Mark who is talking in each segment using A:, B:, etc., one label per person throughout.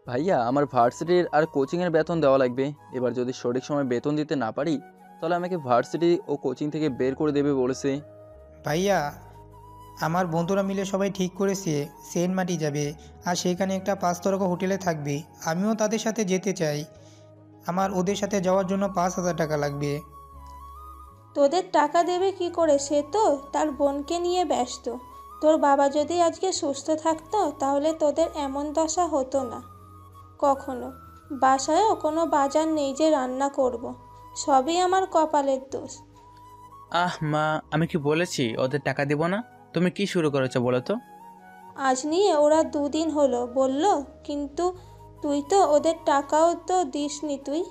A: ভাইয়া, আমার ভার্সিটির আর কোচিংয়ের বেতন দেওয়া লাগবে। এবার যদি সঠিক সময় বেতন দিতে না পারি তাহলে আমাকে ভার্সিটি ও কোচিং থেকে বের করে দেবে বলেছে।
B: ভাইয়া, আমার বন্ধুরা মিলে সবাই ঠিক করেছে সেন্ট মাটি যাবে, আর সেখানে একটা 5 তারকা হোটেলে থাকবে। আমিও তাদের সাথে যেতে চাই। আমার ওদের সাথে যাওয়ার জন্য 5,000 টাকা লাগবে।
C: তোদের টাকা দেবে কি করে? সে তো তার বোনকে নিয়ে ব্যস্ত। তোর বাবা যদি আজকে সুস্থ থাকতো তাহলে তোদের এমন দশা হতো না কখনো। বাসায়ও কোনো বাজার নেই যে রান্না করব। সবই আমার কপালের দোষ।
D: মা, আমি কি বলেছি ওদের টাকা দিব না? তুমি কি শুরু করেছো বলো তো?
C: আজ নিয়ে ওরা 2 দিন হলো বলল, কিন্তু তুই তো ওদের টাকাও তো দিসনি তুই।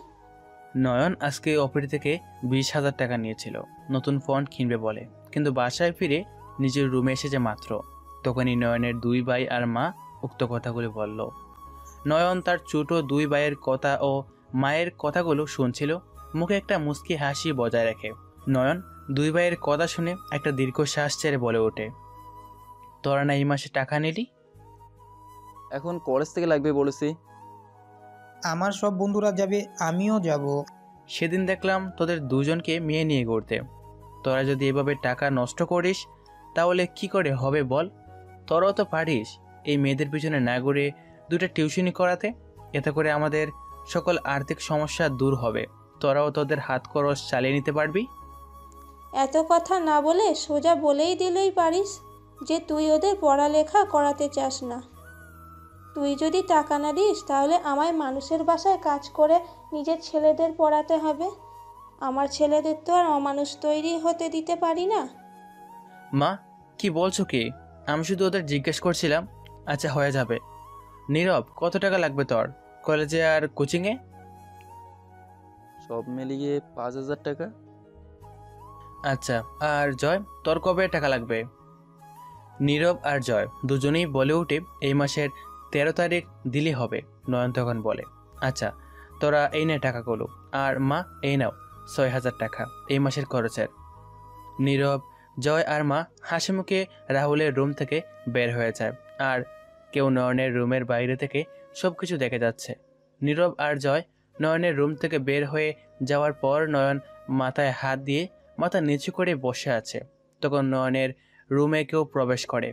D: নয়ন আজকে অফিস থেকে 20,000 টাকা নিয়েছিল নতুন ফোন কিনবে বলে, কিন্তু বাসায় ফিরে নিজের রুমে এসেছে মাত্র। তখনই নয়নের 2 ভাই আর মা উক্ত কথাগুলি বলল। নয়ন তার ছোট 2 ভাইয়ের কথা ও মায়ের কথাগুলো শুনছিল, মুখে একটা মুচকি হাসি বজায় রাখে। নয়ন 2 ভাইয়ের কথা শুনে একটা দীর্ঘশ্বাস ছেড়ে বলে ওঠে, তোরা না এই মাসে টাকা নিলি?
A: এখন কলেজ থেকে লাগবে বলেছে।
B: আমার সব বন্ধুরা যাবে, আমিও যাব।
D: সেদিন দেখলাম তোদের দুজনকে মেয়ে নিয়ে ঘুরতে। তোরা যদি এভাবে টাকা নষ্ট করিস তাহলে কি করে হবে বল? তোরাও তো পারিস এই মেয়েদের পিছনে না ঘুরে 2টা টিউশনি করাতে। এতে করে আমাদের সকল আর্থিক সমস্যা দূর হবে, তোরাও তোদের হাত খরচ চালিয়ে নিতে পারবি।
C: এত কথা না বলে সোজা বলেই দিলেই পারিস যে তুই ওদের পড়ালেখা করাতে চাস না। তুই যদি টাকা না দিস তাহলে আমায় মানুষের বাসায় কাজ করে নিজের ছেলেদের পড়াতে হবে। আমার ছেলেদের তো আর অমানুষ তৈরি হতে দিতে পারি না।
D: মা, কি বলছো কি? আমি শুধু ওদের জিজ্ঞেস করছিলাম। আচ্ছা, হয়ে যাবে। নীরব, কত টাকা লাগবে তোর কলেজে আর কোচিংয়ে?
A: সব মিলিয়ে 5,000 টাকা।
D: আচ্ছা, আর জয়, তোর কবে টাকা লাগবে? নীরব আর জয় দুজনেই বলে উঠে এই মাসের 13 তারিখ দিলে হবে। নয়ন তখন বলে, আচ্ছা তোরা এই নে টাকাগুলো, আর মা এই নাও 6,000 টাকা এই মাসের খরচের। নীরব, জয় আর মা হাসি মুখে রাহুলের রুম থেকে বের হয়ে যায়, আর কেউ নয়নের রুমের বাইরে থেকে সবকিছু দেখে যাচ্ছে। নীরব আর জয় নয়নের রুম থেকে বের হয়ে যাওয়ার পর নয়ন মাথায় হাত দিয়ে মাথা নিচু করে বসে আছে। তখন নয়নের রুমে কেউ প্রবেশ করে।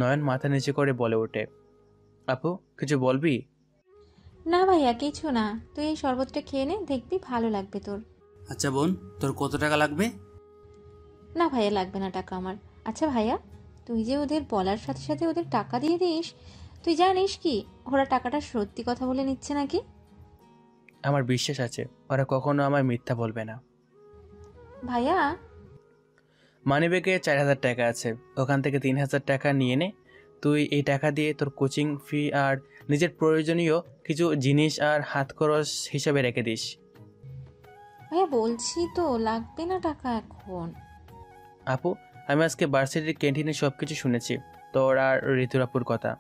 D: নয়ন মাথা নিচু করে বলে ওঠে, আপু, কিছু বলবি?
E: না ভাইয়া, কিছু না। তুই এই শরবতটা খেয়ে নে, দেখবি ভালো লাগবে তোর।
F: আচ্ছা বোন, তোর কত টাকা লাগবে?
E: না ভাইয়া, লাগবে না টাকা আমার। আচ্ছা ভাইয়া, তুই যে ওদের বলার সাথে সাথে ওদের টাকা দিয়ে দিস, তুই জানিস কি ওরা টাকাটা সত্যি কথা বলে নিচ্ছে নাকি?
D: আমার বিশ্বাস আছে ওরা কখনো আমায় মিথ্যা বলবে না।
E: ভাইয়া,
D: মানিব্যাগে 4,000 টাকা আছে, ওখান থেকে 3,000 টাকা নিয়ে নে। তুই এই টাকা দিয়ে তোর কোচিং ফি আর নিজের প্রয়োজনীয় কিছু জিনিস আর হাত খরচ হিসাবে রেখে দিস।
E: ভাইয়া বলছি তো লাগবে না টাকা এখন।
D: আপু, আমি আজকে ভার্সিটির ক্যান্টিনে সব কিছু শুনেছি, তোর আর ঋতুরাপুর কথা।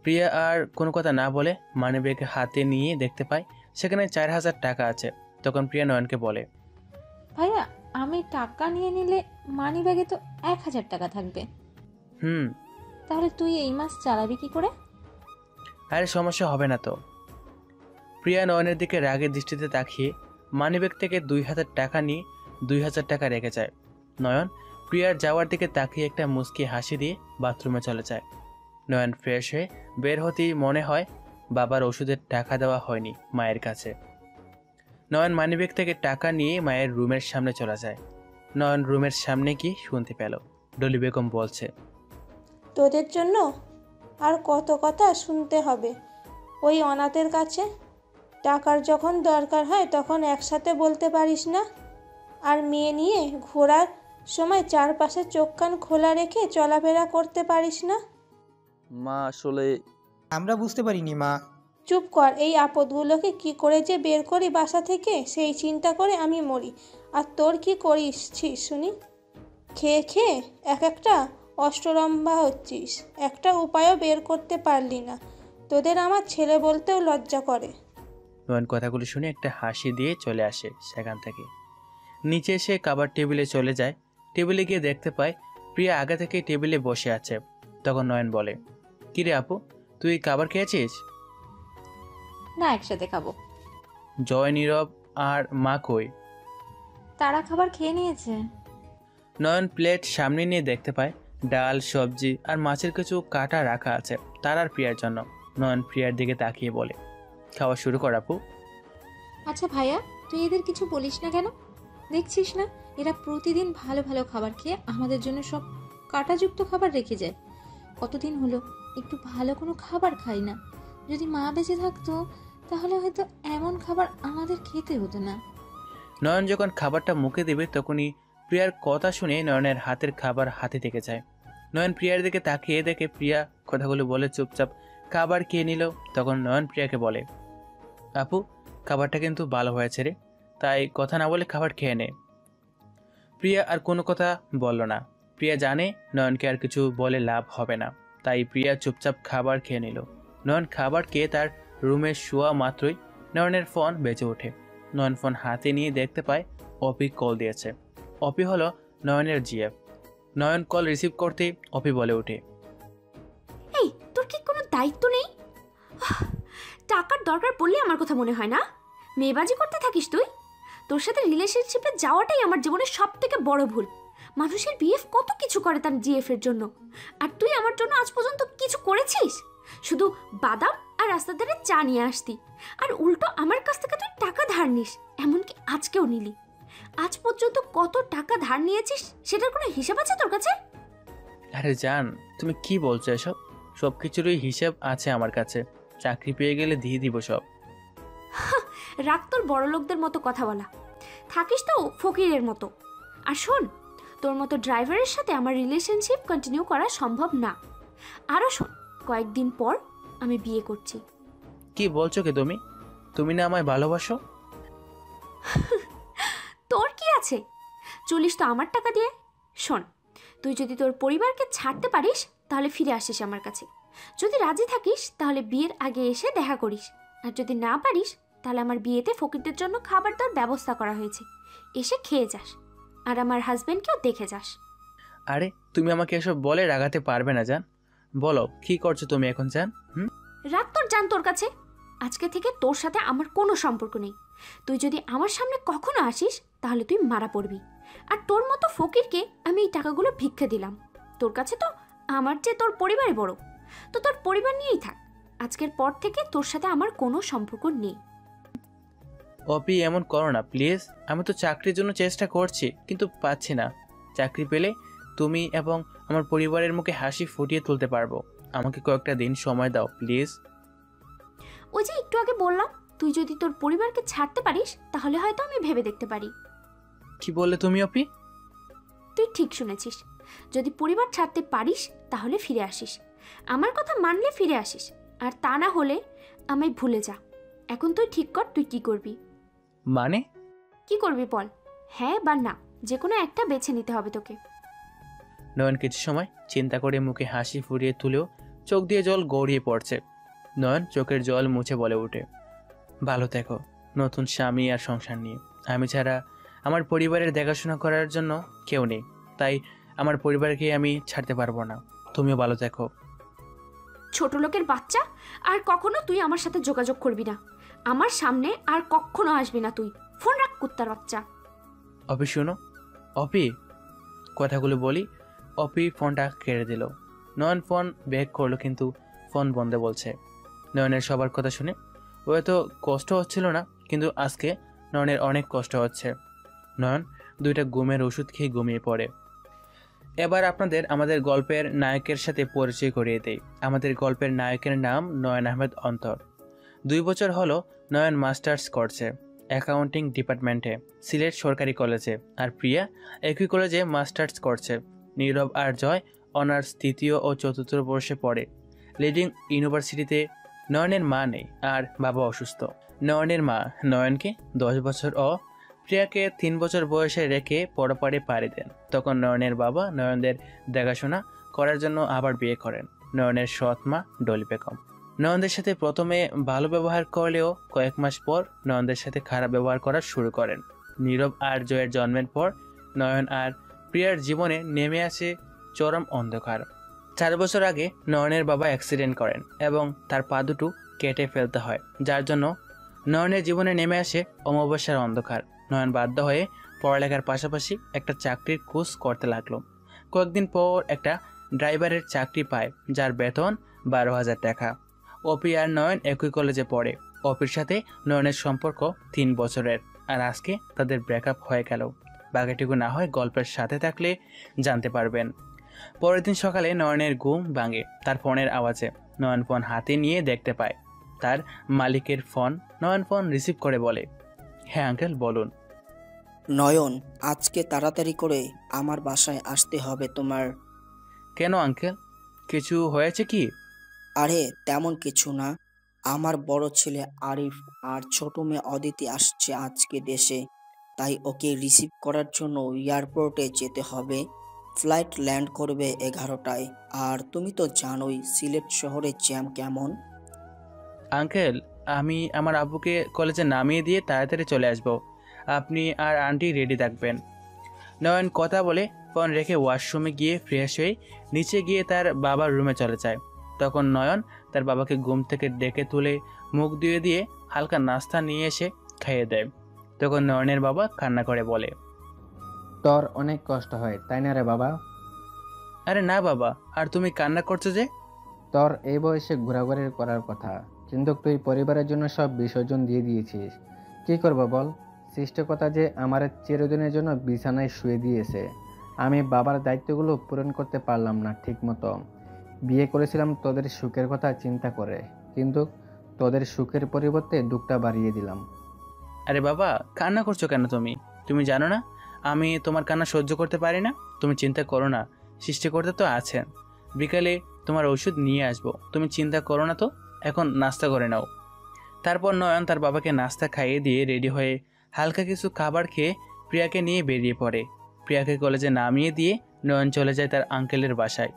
D: প্রিয়া আর কোনো কথা না বলে মানিব্যাগ হাতে নিয়ে দেখতে পায় সেখানে 4,000 টাকা আছে। তখন প্রিয়া নয়নকে বলে,
E: ভাইয়া, আমি টাকা নিয়ে নিলে মানি ব্যাগে তো 1,000 টাকা থাকবে।
D: হুম।
E: তাহলে তুই এই মাস চালাবি কি করে?
D: আরে সমস্যা হবে না তো। প্রিয়া নয়নের দিকে রাগের দৃষ্টিতে তাকিয়ে মানিব্যাগ থেকে 2,000 টাকা নিয়ে 2,000 টাকা রেখে যায়। নয়ন প্রিয়ার যাওয়ার দিকে তাকিয়ে একটা মুচকি হাসি দিয়ে বাথরুমে চলে যায়। নয়ন ফ্রেশ হয়ে বের হতেই মনে হয় বাবার ওষুধের টাকা দেওয়া হয়নি মায়ের কাছে। নয়ন মানিব্যাগ থেকে টাকা নিয়ে মায়ের রুমের সামনে চলে যায়। নয়ন রুমের সামনে গিয়ে শুনতে পেল ডলি বেগম বলছে,
C: তোদের জন্য আর কত কথা শুনতে হবে ওই অনাথের কাছে? টাকার যখন দরকার হয় তখন একসাথে বলতে পারিস না? আর মেয়ে নিয়ে ঘোরার সময় চারপাশে চোখ কান খোলা রেখে চলাফেরা করতে পারিস না?
A: মা, আসলে
B: আমরা বুঝতে পারিনি মা।
C: চুপ কর। এই আপদগুলোকে কি করে যে বের করি বাসা থেকে সেই চিন্তা করে আমি মরি। আর তোর কি করিসছিস শুনি? খেয়ে খেয়ে এক একটা অষ্টরম্ভা হচ্ছিস, একটা উপায়ও বের করতে পারলি না। তোদের আমার ছেলে বলতেও লজ্জা করে।
D: নয়ন কথাগুলো শুনে একটা হাসি দিয়ে চলে আসে সেখান থেকে। নিচে এসে খাবার টেবিলে চলে যায়। টেবিলে গিয়ে দেখতে পায় প্রিয়া আগে থেকেই টেবিলে বসে আছে। তখন নয়ন বলে, কিরে আপু, তুই খাবার খেয়েছিস?
E: না, একসাথে খাবো।
D: জয়, নীরব আর মা কই?
E: তারা খাবার খেয়ে নিয়েছে।
D: নয়ন প্লেট সামনে নিয়ে দেখতে পায় ডাল, সবজি আর মাছের কিছু কাটা রাখা আছে তার আর প্রিয়ার জন্য। নয়ন প্রিয়ার দিকে তাকিয়ে বলে, খাওয়া শুরু কর আপু।
E: আচ্ছা ভাইয়া, তুই এদের কিছু বলিস না কেন? দেখছিস না এরা প্রতিদিন ভালো ভালো খাবার খেয়ে আমাদের জন্য সব কাঁটাযুক্ত খাবার রেখে যায়। কতদিন হলো একটু ভালো কোনো খাবার খাই না। যদি মা বেঁচে থাকতো তাহলে হয়তো এমন খাবার আমাদের খেতে হতো না।
D: নয়ন যখন খাবারটা মুখে দেবে তখনই প্রিয়ার কথা শুনে নয়নের হাতের খাবার হাতে থেকে যায়। নয়ন প্রিয়ার দিকে তাকিয়ে দেখে প্রিয়া কথাগুলো বলে চুপচাপ খাবার খেয়ে নিল। তখন নয়ন প্রিয়াকে বলে, আপু, খাবারটা কিন্তু ভালো হয়েছে রে, তাই কথা না বলে খাবার খেয়ে নে। প্রিয়া আর কোনো কথা বলল না। প্রিয়া জানে নয়নকে আর কিছু বলে লাভ হবে না, তাই প্রিয়া চুপচাপ খাবার খেয়ে নিল। নয়ন খাবার খেয়ে তার রুমে শোয়া মাত্রই নয়নের ফোন বেজে ওঠে। নয়ন ফোন হাতে নিয়ে দেখতে পায় অপি কল দিয়েছে। অপি হলো নয়নের জিএফ। নয়ন কল রিসিভ করতেই অপি বলে ওঠে,
G: এই, তোর কি কোনো দায়িত্ব নেই? টাকার দরকার পড়লে আমার কথা মনে হয় না? মেয়েবাজি করতে থাকিস তুই। তোর সাথে রিলেশনশিপে যাওয়াটাই আমার জীবনের সব থেকে বড় ভুল। মানুষের বিএফ কত কিছু করে তার জিএফ এর জন্য, আর তুই আমার জন্য আজ পর্যন্ত কিছু করেছিস? শুধু বাদাম আর রাস্তার ধারে চা নিয়ে আসতি, আর উল্টো আমার কাছ থেকে তুই টাকা ধার নিস, এমনকি আজকেও নিলি। আজ পর্যন্ত কত টাকা ধার নিয়েছিস সেটার কোনো হিসাব আছে তোর কাছে?
D: আরে জান, তুমি কি বলছো এসব? সব কিছুরই হিসাব আছে আমার কাছে। চাকরি পেয়ে গেলে দিয়ে দিব সব।
G: রাগ তোর বড় লোকদের মতো কথা বলা। থাকিস তো ফকিরের মতো। আর শোন, তোর মতো ড্রাইভারের সাথে আমার রিলেশনশিপ কন্টিনিউ করা সম্ভব না। আরও শোন, কয়েকদিন পর আমি বিয়ে করছি।
D: কি বলছো কি তুমি? তুমি না আমায় ভালোবাসো?
G: তোর কি আছে? চলিস তো আমার টাকা দিয়ে। শোন, তুই যদি তোর পরিবারকে ছাড়তে পারিস তাহলে ফিরে আসিস আমার কাছে। যদি রাজি থাকিস তাহলে বিয়ের আগে এসে দেখা করিস, আর যদি না পারিস তাহলে আমার বিয়েতে ফকিরদের জন্য খাবার দাবার ব্যবস্থা করা হয়েছে, এসে খেয়ে যাস, আর আমার হাজবেন্ডকেও দেখে যাস।
D: আরে তুমি আমাকে এসব বলে রাগাতে পারবে না জান। বলো কি করছো তুমি এখন জান?
G: রাগ তোর জান তোর কাছে। আজকে থেকে তোর সাথে আমার কোনো সম্পর্ক নেই। তুই যদি আমার সামনে কখনো আসিস তাহলে তুই মারা পড়বি। আর তোর মতো ফকিরকে আমি এই টাকাগুলো ভিক্ষে দিলাম। তোর কাছে তো আমার চেয়ে তোর পরিবারই বড়, তো তোর পরিবার নিয়েই থাক। আজকের পর থেকে তোর সাথে আমার কোনো সম্পর্ক নেই।
D: অপি, এমন করো না প্লিজ। আমি তো চাকরির জন্য চেষ্টা করছি, কিন্তু পাচ্ছি না। চাকরি পেলে তুমি এবং আমার পরিবারের মুখে হাসি ফুটিয়ে তুলতে পারবো। আমাকে কয়েকটা দিন সময় দাও প্লিজ।
G: ওই যে একটু আগে বললাম, তুই যদি তোর পরিবারকে ছাড়তে পারিস তাহলে হয়তো আমি ভেবে দেখতে পারি।
D: কি বললে তুমি অপি?
G: তুই ঠিক শুনেছিস। যদি পরিবার ছাড়তে পারিস তাহলে ফিরে আসিস, আমার কথা মানলে ফিরে আসিস, আর তা না হলে আমায় ভুলে যা। এখন তুই ঠিক কর তুই কি করবি।
D: মানে?
G: কি করবি বল, হ্যাঁ বা না, যে কোনো একটা বেছে নিতে হবে তোকে।
D: নয়ন কিছু সময় চিন্তা করে মুখে হাসি ফুরিয়ে তুলেও চোখ দিয়ে জল গড়িয়ে পড়ছে। নয়ন চোখের জল মুছে বলে ওঠে, ভালো থেকো নতুন স্বামী আর সংসার নিয়ে। আমি ছাড়া আমার পরিবারের দেখাশোনা করার জন্য কেউ নেই, তাই আমার পরিবারকে আমি ছাড়তে পারবো না। তুমিও ভালো থেকো।
G: ছোট লোকের বাচ্চা, আর কখনো তুই আমার সাথে যোগাযোগ করবি না। আমার সামনে আর কখনো আসবি না তুই। ফোন রাখ কুত্তার বাচ্চা।
D: অপি শোনো। অপি, কথাগুলো বলি। অপি ফোনটা কেড়ে দিল। নয়ন ফোন ব্যাক করলো, কিন্তু ফোন বন্ধ বলছে। নয়নের সবার কথা শুনে ও এত কষ্ট হচ্ছিল না, কিন্তু আজকে নয়নের অনেক কষ্ট হচ্ছে। নয়ন দুইটা ঘুমের ওষুধ খেয়ে ঘুমিয়ে পড়ে। এবার আপনাদের আমাদের গল্পের নায়কের সাথে পরিচয় করিয়ে দেই। আমাদের গল্পের নায়কের নাম নয়ন আহমেদ অন্তর। 2 বছর হলো নয়ন মাস্টার্স করছে অ্যাকাউন্টিং ডিপার্টমেন্টে সিলেট সরকারি কলেজে, আর প্রিয়া একই কলেজে মাস্টার্স করছে। নীরব আর জয় অনার্স 3য় ও 4র্থ বর্ষে পড়ে লিডিং ইউনিভার্সিটিতে। নয়নের মা নেই আর বাবা অসুস্থ। নয়নের মা নয়নকে 10 বছর ও প্রিয়াকে 3 বছর বয়সে রেখে পরপারে পাড়ি দেন। তখন নয়নের বাবা নয়নদের দেখাশোনা করার জন্য আবার বিয়ে করেন। নয়নের সৎ মা ডলি বেগম নয়নদের সাথে প্রথমে ভালো ব্যবহার করলেও কয়েক মাস পর নয়নদের সাথে খারাপ ব্যবহার করা শুরু করেন। নীরব আর জয়ের জন্মের পর নয়ন আর প্রিয়ার জীবনে নেমে আসে চরম অন্ধকার। 4 বছর আগে নয়নের বাবা অ্যাক্সিডেন্ট করেন এবং তার পা দুটো কেটে ফেলতে হয়, যার জন্য নয়নের জীবনে নেমে আসে অমাবস্যার অন্ধকার। নয়ন বাধ্য হয়ে পড়ালেখার পাশাপাশি একটা চাকরির খোঁজ করতে লাগলো। কয়েকদিন পর একটা ড্রাইভারের চাকরি পায়, যার বেতন 12,000 টাকা। অপি আর নয়ন একই কলেজে পড়ে। অপির সাথে নয়নের সম্পর্ক 3 বছরের, আর আজকে তাদের ব্রেকআপ হয়ে গেল। বাকিটুকু না হয় গল্পের সাথে থাকলে জানতে পারবেন। পরের দিন সকালে নয়নের ঘুম ভাঙে তার ফোনের আওয়াজে। নয়ন ফোন হাতে নিয়ে দেখতে পায় তার মালিকের ফোন। নয়ন ফোন রিসিভ করে বলে, হ্যাঁ আঙ্কেল বলুন।
H: নয়ন, আজকে তাড়াতাড়ি করে আমার বাসায় আসতে হবে তোমার।
D: কেন আঙ্কেল, কিছু হয়েছে কি?
H: আরে তেমন কিছু না, আমার বড় ছেলে আরিফ আর ছোট মেয়ে অদিতি আসছে আজকে দেশে, তাই ওকে রিসিভ করার জন্য এয়ারপোর্টে যেতে হবে। ফ্লাইট ল্যান্ড করবে 11টায়। আর তুমি তো জানোই সিলেট শহরে জ্যাম কেমন।
D: আঙ্কেল, আমি আমার আব্বুকে কলেজে নামিয়ে দিয়ে তাড়াতাড়ি চলে আসব, আপনি আর আন্টি রেডি থাকবেন। নয়ন কথা বলে ফোন রেখে ওয়াশরুমে গিয়ে ফ্রেশ হয়ে নিচে গিয়ে তার বাবার রুমে চলে যায়। তখন নয়ন তার বাবাকে ঘুম থেকে ডেকে তুলে মুখ ধুয়ে দিয়ে হালকা নাস্তা নিয়ে এসে খাইয়ে দেয়। তখন নয়নের বাবা কান্না করে বলে,
I: তোর অনেক কষ্ট হয় তাই না রে বাবা?
D: আরে না বাবা, আর তুমি কান্না করছো যে?
I: তোর এই বয়সে ঘোরাঘুরি করার কথা, কিন্তু তুই পরিবারের জন্য সব বিসর্জন দিয়ে দিয়েছিস। কি করবো বল, সৃষ্টিকর্তা যে আমার চিরদিনের জন্য বিছানায় শুয়ে দিয়েছে। আমি বাবার দায়িত্বগুলো পূরণ করতে পারলাম না ঠিক মতো। বিয়ে করেছিলাম তোদের সুখের কথা চিন্তা করে, কিন্তু তোদের সুখের পরিবর্তে দুঃখটা বাড়িয়ে দিলাম।
D: আরে বাবা, কান্না করছো কেন তুমি? তুমি জানো না আমি তোমার কান্না সহ্য করতে পারি না? তুমি চিন্তা করো না, সৃষ্টিকর্তা তো আছেন। বিকালে তোমার ওষুধ নিয়ে আসবো, তুমি চিন্তা করো না তো। এখন নাস্তা করে নাও। তারপর নয়ন তার বাবাকে নাস্তা খাইয়ে দিয়ে রেডি হয়ে হালকা কিছু খাবার খেয়ে প্রিয়াকে নিয়ে বেরিয়ে পড়ে। প্রিয়াকে কলেজে নামিয়ে দিয়ে নয়ন চলে যায় তার আঙ্কেলের বাসায়।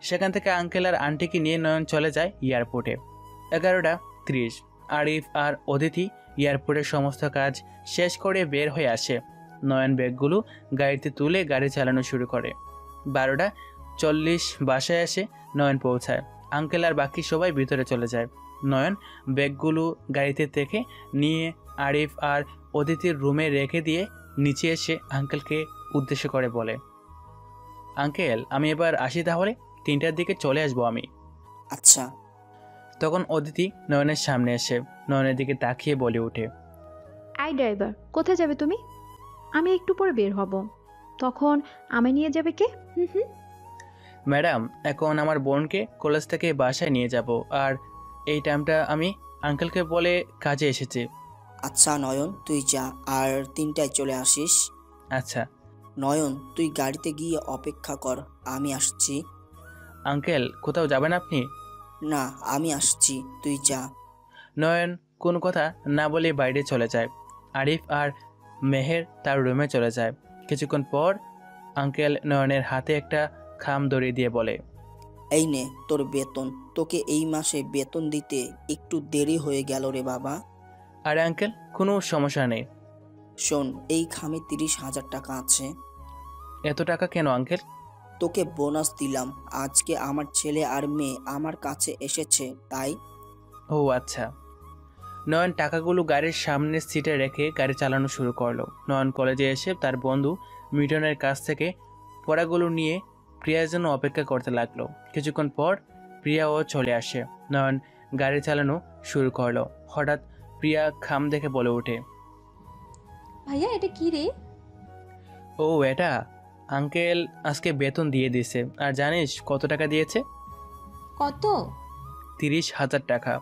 D: সেখান থেকে আঙ্কেল আর আন্টিকে নিয়ে নয়ন চলে যায় এয়ারপোর্টে। 11:30 আরিফ আর অদিতি এয়ারপোর্টের সমস্ত কাজ শেষ করে বের হয়ে আসে। নয়ন ব্যাগগুলো গাড়িতে তুলে গাড়ি চালানো শুরু করে। 12:40 বাসায় এসে নয়ন পৌঁছায়। আঙ্কেল আর বাকি সবাই ভিতরে চলে যায়। নয়ন ব্যাগগুলো গাড়িতে থেকে নিয়ে আরিফ আর অদিতির রুমে রেখে দিয়ে নিচে এসে আঙ্কেলকে উদ্দেশ্য করে বলে, আঙ্কেল আমি এবার আসি তাহলে, 3টার দিকে চলে আসবো আমি।
H: আচ্ছা।
D: তখন অদিতি নয়নের সামনে এসে নয়নের দিকে তাকিয়ে বলে ওঠে,
J: আই ড্রাইভার, কোথায় যাবে তুমি? আমি একটু পরে বের হব, তখন আমায় নিয়ে যাবে কে? হুম।
D: ম্যাডাম এখন আমার বোনকে কলেজ থেকে বাসায় নিয়ে যাব, আর এই টাইমটা আমি আঙ্কেলকে বলে কাজে এসেছি।
H: আচ্ছা নয়ন, তুই যা, আর 3টায় চলে আসিস।
D: আচ্ছা।
H: নয়ন, তুই গাড়িতে গিয়ে অপেক্ষা কর, আমি আসছি।
D: আঙ্কেল কোথাও যাবেন আপনি?
H: না, আমি আসছি, তুই যা।
D: নয়ন কোনো কথা না বলে বাইরে চলে যায়। আরিফ আর মেহের তার রুমে চলে যায়। কিছুক্ষণ পর আঙ্কেল নয়নের হাতে একটা খাম ধরিয়ে দিয়ে বলে,
H: এই নে তোর বেতন, তোকে এই মাসে বেতন দিতে একটু দেরি হয়ে গেল রে বাবা।
D: আরে আঙ্কেল কোনো সমস্যা নেই।
H: শোন, এই খামে 30,000 টাকা আছে।
D: এত টাকা কেন আঙ্কেল?
H: তোকে বোনাস দিলাম, আজকে আমার ছেলে আর মেয়ে আমার কাছে এসেছে তাই।
D: ও আচ্ছা। নয়ন টাকাগুলো গাড়ির সামনের সিটে রেখে গাড়ি চালানো শুরু করলো। নয়ন কলেজে এসে তার বন্ধু মিটনের কাছ থেকে পড়াগুলো নিয়ে প্রিয়ার জন্য অপেক্ষা করতে লাগলো। কিছুক্ষণ পর প্রিয়াও চলে আসে। নয়ন গাড়ি চালানো শুরু করলো। হঠাৎ প্রিয়া খাম দেখে বলে ওঠে,
E: ভাইয়া এটা কি রে?
D: ও এটা আঙ্কেল আজকে বেতন দিয়ে দিয়েছে। আর জানিস কত টাকা দিয়েছে?
E: কত?
D: 30,000 টাকা।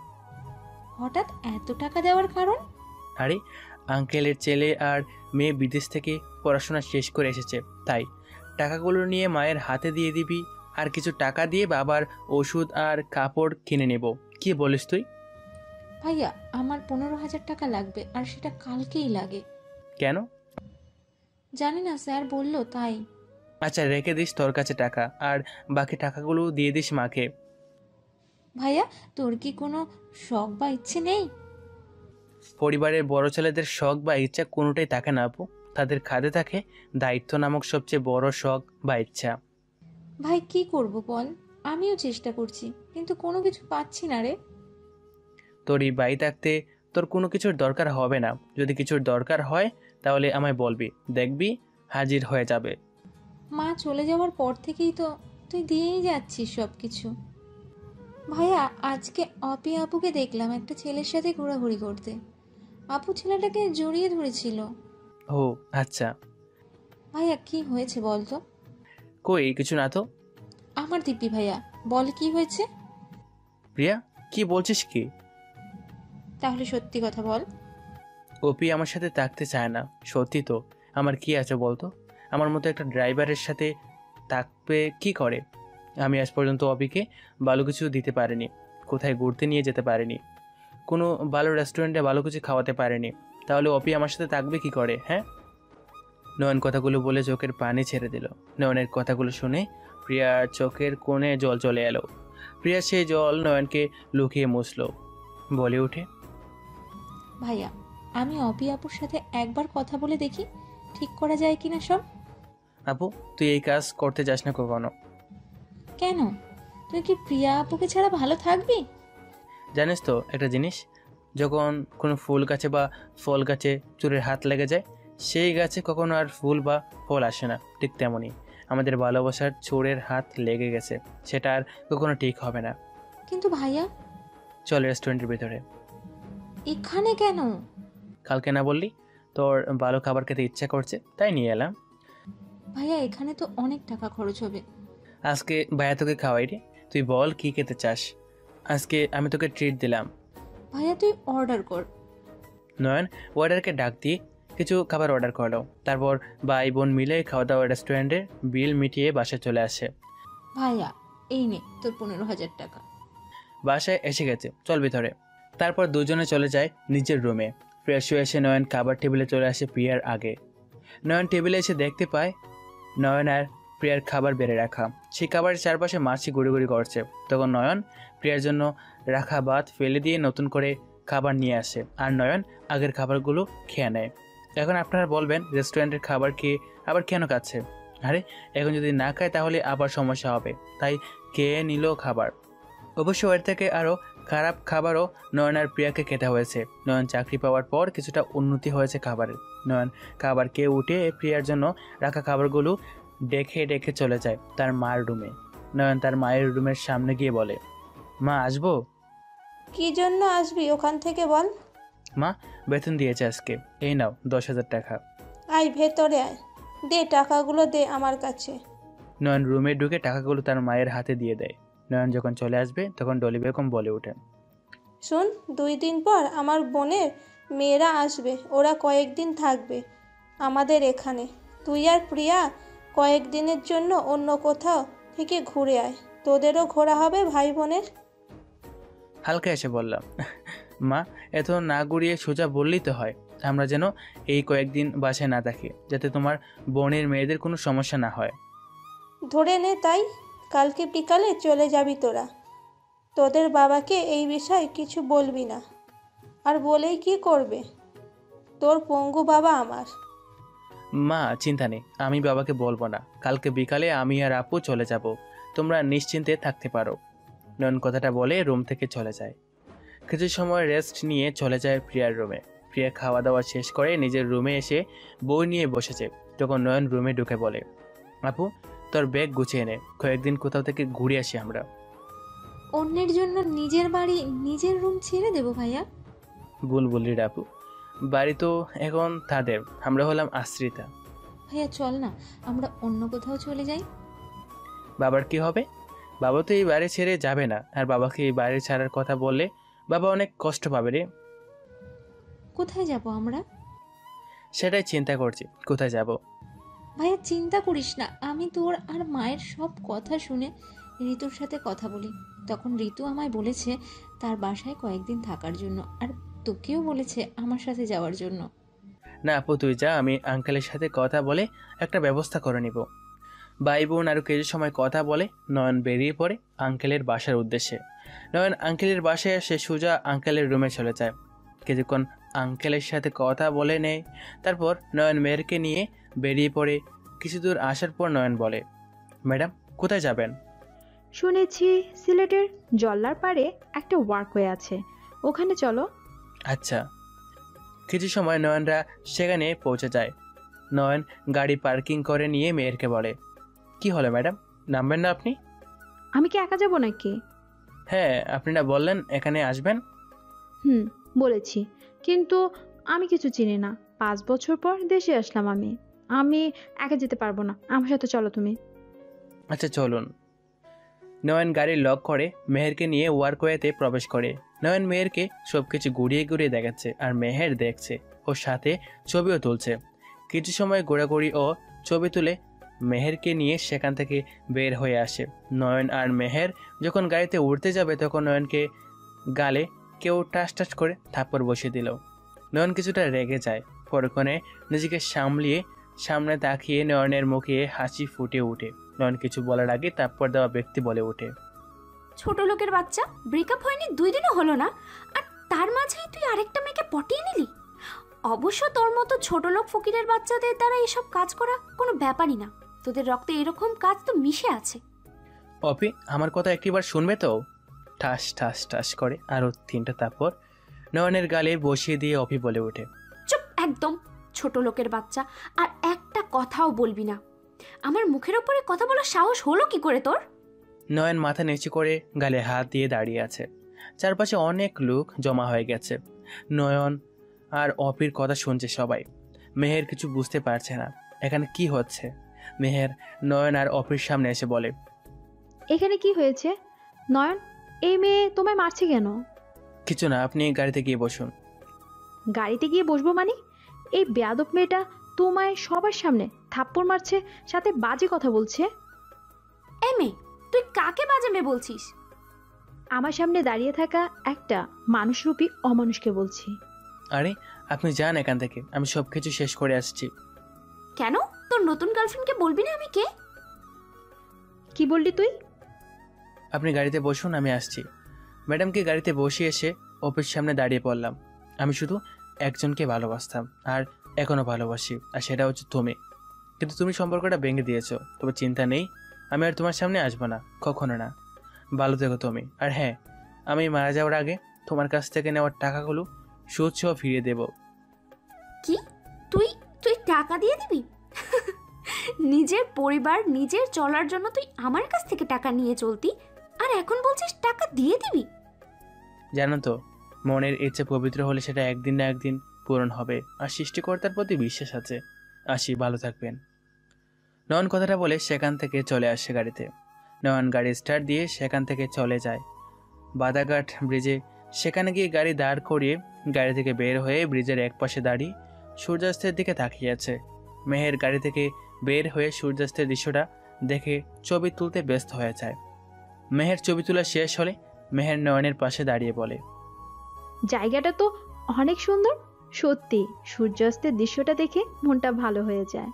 E: হঠাৎ এত টাকা দেওয়ার কারণ?
D: আরে আঙ্কেলের ছেলে আর মেয়ে বিদেশ থেকে পড়াশোনা শেষ করে এসেছে, তাই টাকাগুলো নিয়ে মায়ের হাতে দিয়ে দিবি, আর কিছু টাকা দিয়ে বাবার ওষুধ আর কাপড় কিনে নেব। কি বলিস তুই?
E: ভাইয়া আমার 15,000 টাকা লাগবে, আর সেটা কালকেই লাগে।
D: কেন?
E: জানি না, স্যার বললো তাই।
D: আচ্ছা রেখে দিস তোর কাছে টাকা, আর বাকি টাকাগুলো দিয়ে দিস মাকে।
E: ভাইয়া তোর কি কোনো শখ বা ইচ্ছে নেই?
D: পরিবারের বড় ছেলেদের শখ বা ইচ্ছা কোনোটাই থাকে না আপু, তাদের খাদে থাকে দায়িত্ব নামক সবচেয়ে বড় শখ বা ইচ্ছা।
E: ভাই কি করব বল, আমিও চেষ্টা করছি কিন্তু কোনো কিছু পাচ্ছি না রে।
D: তোর এই বাড়ি থাকতে তোর কোনো কিছুর দরকার হবে না। যদি কিছুর দরকার হয় তাহলে আমায় বলবি, দেখবি হাজির হয়ে যাবে।
E: মা চলে যাওয়ার পর থেকেই তো তুই দিয়েই যাচ্ছিস সব কিছু। ভাইয়া আজকে অপি আপুকে দেখলাম একটা ছেলের সাথে ঘোরাঘুরি করতে। আপু ছেলেটাকে জড়িয়ে ধরেছিল।
D: ও আচ্ছা।
E: ভাইয়া কি হয়েছে বল তো?
D: কই কিছু না তো।
E: আমার দিব্যি ভাইয়া বল কি হয়েছে।
D: প্রিয়া কি বলছিস কি?
E: তাহলে সত্যি কথা বল।
D: অপি আমার সাথে থাকতে চায় না। সত্যি তো। আমার কি আছে বলতো? আমার মতো একটা ড্রাইভারের সাথে থাকবে কি করে? আমি আজ পর্যন্ত অপিকে ভালো কিছু দিতে পারিনি, কোথায় ঘুরতে নিয়ে যেতে পারিনি, কোনো ভালো রেস্টুরেন্টে ভালো কিছু খাওয়াতে পারিনি। তাহলে অপি আমার সাথে থাকবে কি করে? হ্যাঁ। নয়ন কথাগুলো বলে চোখের পানি ছেড়ে দিল। নয়নের কথাগুলো শুনে প্রিয়ার চোখের কোণে জল চলে এলো। প্রিয়া সেই জল নয়নকে লুকিয়ে মুছল, বলে উঠে,
E: ভাইয়া আমি অপি আপুর সাথে একবার কথা বলে দেখি ঠিক করা যায় কিনা সব।
D: আপু তুই এই কাজ করতে যাস না কখনো।
E: কেন? তুই কি প্রিয়া আপুকে ছাড়া ভালো থাকবি?
D: জানিস তো একটা জিনিস, যখন কোনো ফুল গাছে বা ফল গাছে চোরের হাত লেগে যায়, সেই গাছে কখনো আর ফুল বা ফল আসে না। ঠিক তেমনই আমাদের ভালোবাসার চোরের হাত লেগে গেছে, সেটা আর কখনো ঠিক হবে না।
E: কিন্তু ভাইয়া।
D: চল রেস্টুরেন্টের ভিতরে।
E: এখানে কেন?
D: কালকে না বললি তোর ভালো খাবার খেতে ইচ্ছা করছে, তাই নিয়ে এলাম।
E: ভাইয়া এখানে তো অনেক টাকা খরচ হবে।
D: আজকে ভাইয়া তোকে খাওয়াই রে, তুই বল কি খেতে চাস। আজকে আমি তোকে ট্রিট দিলাম।
E: ভাইয়া তুই অর্ডার কর।
D: নয়ন ওয়ার্ডারকে ডাক দিয়ে কিছু খাবার অর্ডার করলো। তারপর ভাই বোন মিলে খাওয়া দাওয়া রেস্টুরেন্টে বিল মিটিয়ে বাসায় চলে আসে।
E: ভাইয়া এই নে তোর 15,000 টাকা।
D: বাসায় এসে গেছে, চল ভিতরে। তারপর দুজনে চলে যায় নিজের রুমে। ফ্রেশ হয়ে এসে নয়ন খাবার টেবিলে চলে আসে প্রিয়ার আগে। নয়ন টেবিলে এসে দেখতে পায় নয়ন আর প্রিয়ার খাবার বেড়ে রাখা। সেই খাবারের চারপাশে মাছি গুড়ি করছে। তখন নয়ন প্রিয়ার জন্য রাখা ভাত ফেলে দিয়ে নতুন করে খাবার নিয়ে আসে, আর নয়ন আগের খাবারগুলো খেয়ে নেয়। এখন আপনারা বলবেন রেস্টুরেন্টের খাবার খেয়ে আবার কেন খাচ্ছে? আরে এখন যদি না খায় তাহলে আবার সমস্যা হবে, তাই খেয়ে নিল খাবার। অবশ্য এর থেকে আরও খারাপ খাবারও নয়ন আর প্রিয়াকে খেতে হয়েছে। নয়ন চাকরি পাওয়ার পর কিছুটা উন্নতি হয়েছে খাবারের। নয়ন খাবার খেয়ে উঠে প্রিয়ার জন্য রাখা খাবারগুলো ডেকে ডেকে চলে যায় তার মার রুমে। নয়ন তার মায়ের রুমের সামনে গিয়ে বলে, মা আসবো?
C: কি জন্য আসবি ওখান থেকে বল।
D: মা বেতন দিয়েছে আজকে, এই নাও 10,000 টাকা।
C: আয় ভেতরে আয়, দে টাকাগুলো দে আমার কাছে।
D: নয়ন রুমে ঢুকে টাকাগুলো তার মায়ের হাতে দিয়ে দেয়। নয়ন যখন চলে আসবে তখন ডলি বেগম বলে ওঠেন,
C: শোন 2 দিন পর আমার বোনের মেয়েরা আসবে, ওরা কয়েকদিন থাকবে আমাদের এখানে। তুই আর প্রিয়া কয়েকদিনের জন্য অন্য কোথাও থেকে ঘুরে আয়, তোদেরও ঘোরা হবে ভাই বোনের।
D: হালকা এসে বললাম, মা এত না ঘুরিয়ে সোজা বললেই তো হয়। আমরা যেন এই কয়েকদিন বাসায় না থাকি, যাতে তোমার বোনের মেয়েদের কোনো সমস্যা না হয়।
C: ধরে নে তাই, কালকে বিকালে চলে যাবি তোরা। তোদের বাবাকে এই বিষয়ে কিছু বলবি না, আর বলেই কি করবে, তোর পঙ্গু বাবা আমার।
D: মা চিন্তা নেই, আমি বাবাকে বলবো না। কালকে বিকালে আমি আর আপু চলে যাব, তোমরা নিশ্চিন্তে থাকতে পারো। নয়ন কথাটা বলে রুম থেকে চলে যায়। কিছু সময় রেস্ট নিয়ে চলে যায় প্রিয়ার রুমে। প্রিয়া খাওয়া দাওয়া শেষ করে নিজের রুমে এসে বই নিয়ে বসেছে। তখন নয়ন রুমে ঢুকে বলে, আপু তোর ব্যাগ গুছিয়ে নে, কয়েকদিন কোথাও থেকে ঘুরে আসি আমরা।
E: অন্যের জন্য নিজের বাড়ি নিজের রুম ছেড়ে দেবো ভাইয়া?
D: ভুল বললি রে আপু, বাড়ি তো এখন তাদের, আমরা হলাম আশ্রিতা।
E: ভাইয়া চল না আমরা অন্য কোথাও চলে যাই।
D: বাবার কি হবে? বাবা তো এই বাড়ি ছেড়ে যাবে না, আর বাবাকে এই বাড়ি ছাড়ার কথা বললে বাবা অনেক কষ্ট পাবে রে।
E: কোথায় যাব আমরা?
D: সেটাই চিন্তা করছি, কোথায় যাব।
E: ভাইয়া চিন্তা করিস না, আমি তোর আর মায়ের সব কথা শুনে ঋতুর সাথে কথা বলি। তখন ঋতু আমায় বলেছে তার বাসায় কয়েকদিন থাকার জন্য, আর তোকেও বলেছে আমার সাথে যাওয়ার জন্য।
D: না আপু তুই যা, আমি আঙ্কেলের সাথে কথা বলে একটা ব্যবস্থা করে নিব। ভাই বোন আরও কিছু সময় কথা বলে নয়ন বেরিয়ে পড়ে আঙ্কেলের বাসার উদ্দেশ্যে। নয়ন আঙ্কেলের বাসায় এসে সোজা আঙ্কেলের রুমে চলে যায়। কিছুক্ষণ আঙ্কেলের সাথে কথা বলে নেয়। তারপর নয়ন মেয়েরকে নিয়ে বেরিয়ে পড়ে। কিছু দূর আসার পর নয়ন বলে, ম্যাডাম কোথায় যাবেন?
J: শুনেছি সিলেটের জল্লার পাড়ে একটা ওয়ার্কওয়ে আছে, ওখানে চলো।
D: আচ্ছা। কিছু সময় নয়নরা সেখানে পৌঁছে যায়। নয়ন গাড়ি পার্কিং করে নিয়ে মেহেরকে বলে, কি হলো ম্যাডাম, নামবেন না আপনি?
J: আমি কি একা যাবো নাকি?
D: হ্যাঁ, আপনি না বললেন এখানে আসবেন?
J: বলেছি, কিন্তু আমি কিছু চিনি না। 5 বছর পর দেশে আসলাম আমি। আমি একা যেতে পারবো না, আমার সাথে চলো তুমি।
D: আচ্ছা চলুন। নয়ন গাড়ি লক করে মেহেরকে নিয়ে ওয়ার্কওয়েতে প্রবেশ করে। নয়ন মেহেরকে সবকিছু ঘুরিয়ে ঘুরিয়ে দেখাচ্ছে আর মেহের দেখছে, ওর সাথে ছবিও তুলছে। কিছু সময় ঘোরাঘুরি ও ছবি তুলে মেহেরকে নিয়ে সেখান থেকে বের হয়ে আসে। নয়ন আর মেহের যখন গাড়িতে উঠতে যাবে তখন নয়নকে গালে কেউ টাস টাস করে থাপ্পড় বসিয়ে দিল। নয়ন কিছুটা রেগে যায়। পরক্ষণে নিজেকে সামলিয়ে সামনে তাকিয়ে নয়নের মুখে হাসি ফুটে ওঠে। নয়ন কিছু বলার আগে থাপ্পড় দেওয়া ব্যক্তি বলে ওঠে,
G: ছোট লোকের বাচ্চা, ব্রেকআপ হয়নি 2 দিনও হলো না, আর তার মাঝেই তুই আরেকটা মেয়েকে পটিয়ে নিলি। অবশ্য তোর মতো ছোট লোক ফকিরের বাচ্চাদের দ্বারা এসব কাজ করা কোনো ব্যাপারই না। তোদের রক্তে এরকম কাজ তো মিশে আছে।
D: অপি আমার কথা একটিবার শুনবে তো? ঠাস ঠাস ঠাস করে আরও 3টা থাপ্পড় নয়নের গালে বসিয়ে দিয়ে অপি বলে ওঠে,
G: চুপ একদম, ছোট লোকের বাচ্চা, আর একটা কথাও বলবি না। আমার মুখের ওপরে কথা বলার সাহস হলো কি করে তোর?
D: নয়ন মাথা নিচু করে গালে হাত দিয়ে দাঁড়িয়ে আছে। চারপাশে অনেক লোক জমা হয়ে গেছে। নয়ন আর অপির কথা শুনছে সবাই। মেহের কিছু বুঝতে পারছে না এখানে কি হচ্ছে। মেহের নয়ন আর অপির সামনে এসে বলে,
J: এখানে কি হয়েছে? নয়ন, এই মেয়ে তোমায় মারছে কেন?
D: কিছু না, আপনি গাড়িতে গিয়ে বসুন।
J: গাড়িতে গিয়ে বসবো মানে? এই বেয়াদব মেয়েটা তোমায় সবার সামনে থাপ্পড় মারছে, সাথে বাজে কথা বলছে।
G: এ মেয়ে, তুই কাকে বাজে মেয়ে বলছিস?
J: আমার সামনে দাঁড়িয়ে থাকা একটা মানুষরূপী অমানুষকে বলছি।
D: আরে আপনি যান এখান থেকে, আমি সব কিছু শেষ করে আসছি।
G: কেন? তোর নতুন গার্লফ্রেন্ডকে বলবি না আমি কে?
J: কি বললি তুই?
D: আপনি গাড়িতে বসুন, আমি আসছি। ম্যাডামকে গাড়িতে বসিয়ে এসে অফিস সামনে দাঁড়িয়ে পড়লাম। আমি শুধু একজনকে ভালোবাসতাম আর এখনও ভালোবাসি, আর সেটা হচ্ছে তুমি। কিন্তু তুমি সম্পর্কটা ভেঙে দিয়েছো। তবে চিন্তা নেই, আমি আর তোমার সামনে আসবো না, কখনো না। ভালো থেকো তুমি। আর হ্যাঁ, আমি মারা যাওয়ার আগে তোমার কাছ থেকে নেওয়ার টাকাগুলো সুদ সহ ফিরিয়ে দেব।
G: কি? তুই তুই টাকা দিয়ে দিবি? নিজের পরিবার, নিজের চলার জন্য তুই আমার কাছ থেকে টাকা নিয়ে চলতি, আর এখন বলছিস টাকা দিয়ে দিবি?
D: জানো তো, মনের ইচ্ছে পবিত্র হলে সেটা একদিন না একদিন পূরণ হবে, আর সৃষ্টিকর্তার প্রতি বিশ্বাস আছে। আসি, ভালো থাকবেন। নয়ন কথাটা বলে সেখান থেকে চলে আসে গাড়িতে। নয়ন গাড়ি স্টার্ট দিয়ে সেখান থেকে চলে যায় বাদাঘাট ব্রিজে। সেখানে গিয়ে গাড়ি দাঁড় করিয়ে গাড়ি থেকে বের হয়ে ব্রিজের এক পাশে দাঁড়িয়ে সূর্যাস্তের দিকে তাকিয়ে আছে। মেহের গাড়ি থেকে বের হয়ে সূর্যাস্তের দৃশ্যটা দেখে ছবি তুলতে ব্যস্ত হয়ে যায়। মেহের ছবি তোলা শেষ হলে মেহের নয়নের পাশে দাঁড়িয়ে বলে,
J: জায়গাটা তো অনেক সুন্দর। সত্যি সূর্যাস্তের দৃশ্যটা দেখে মনটা ভালো হয়ে যায়।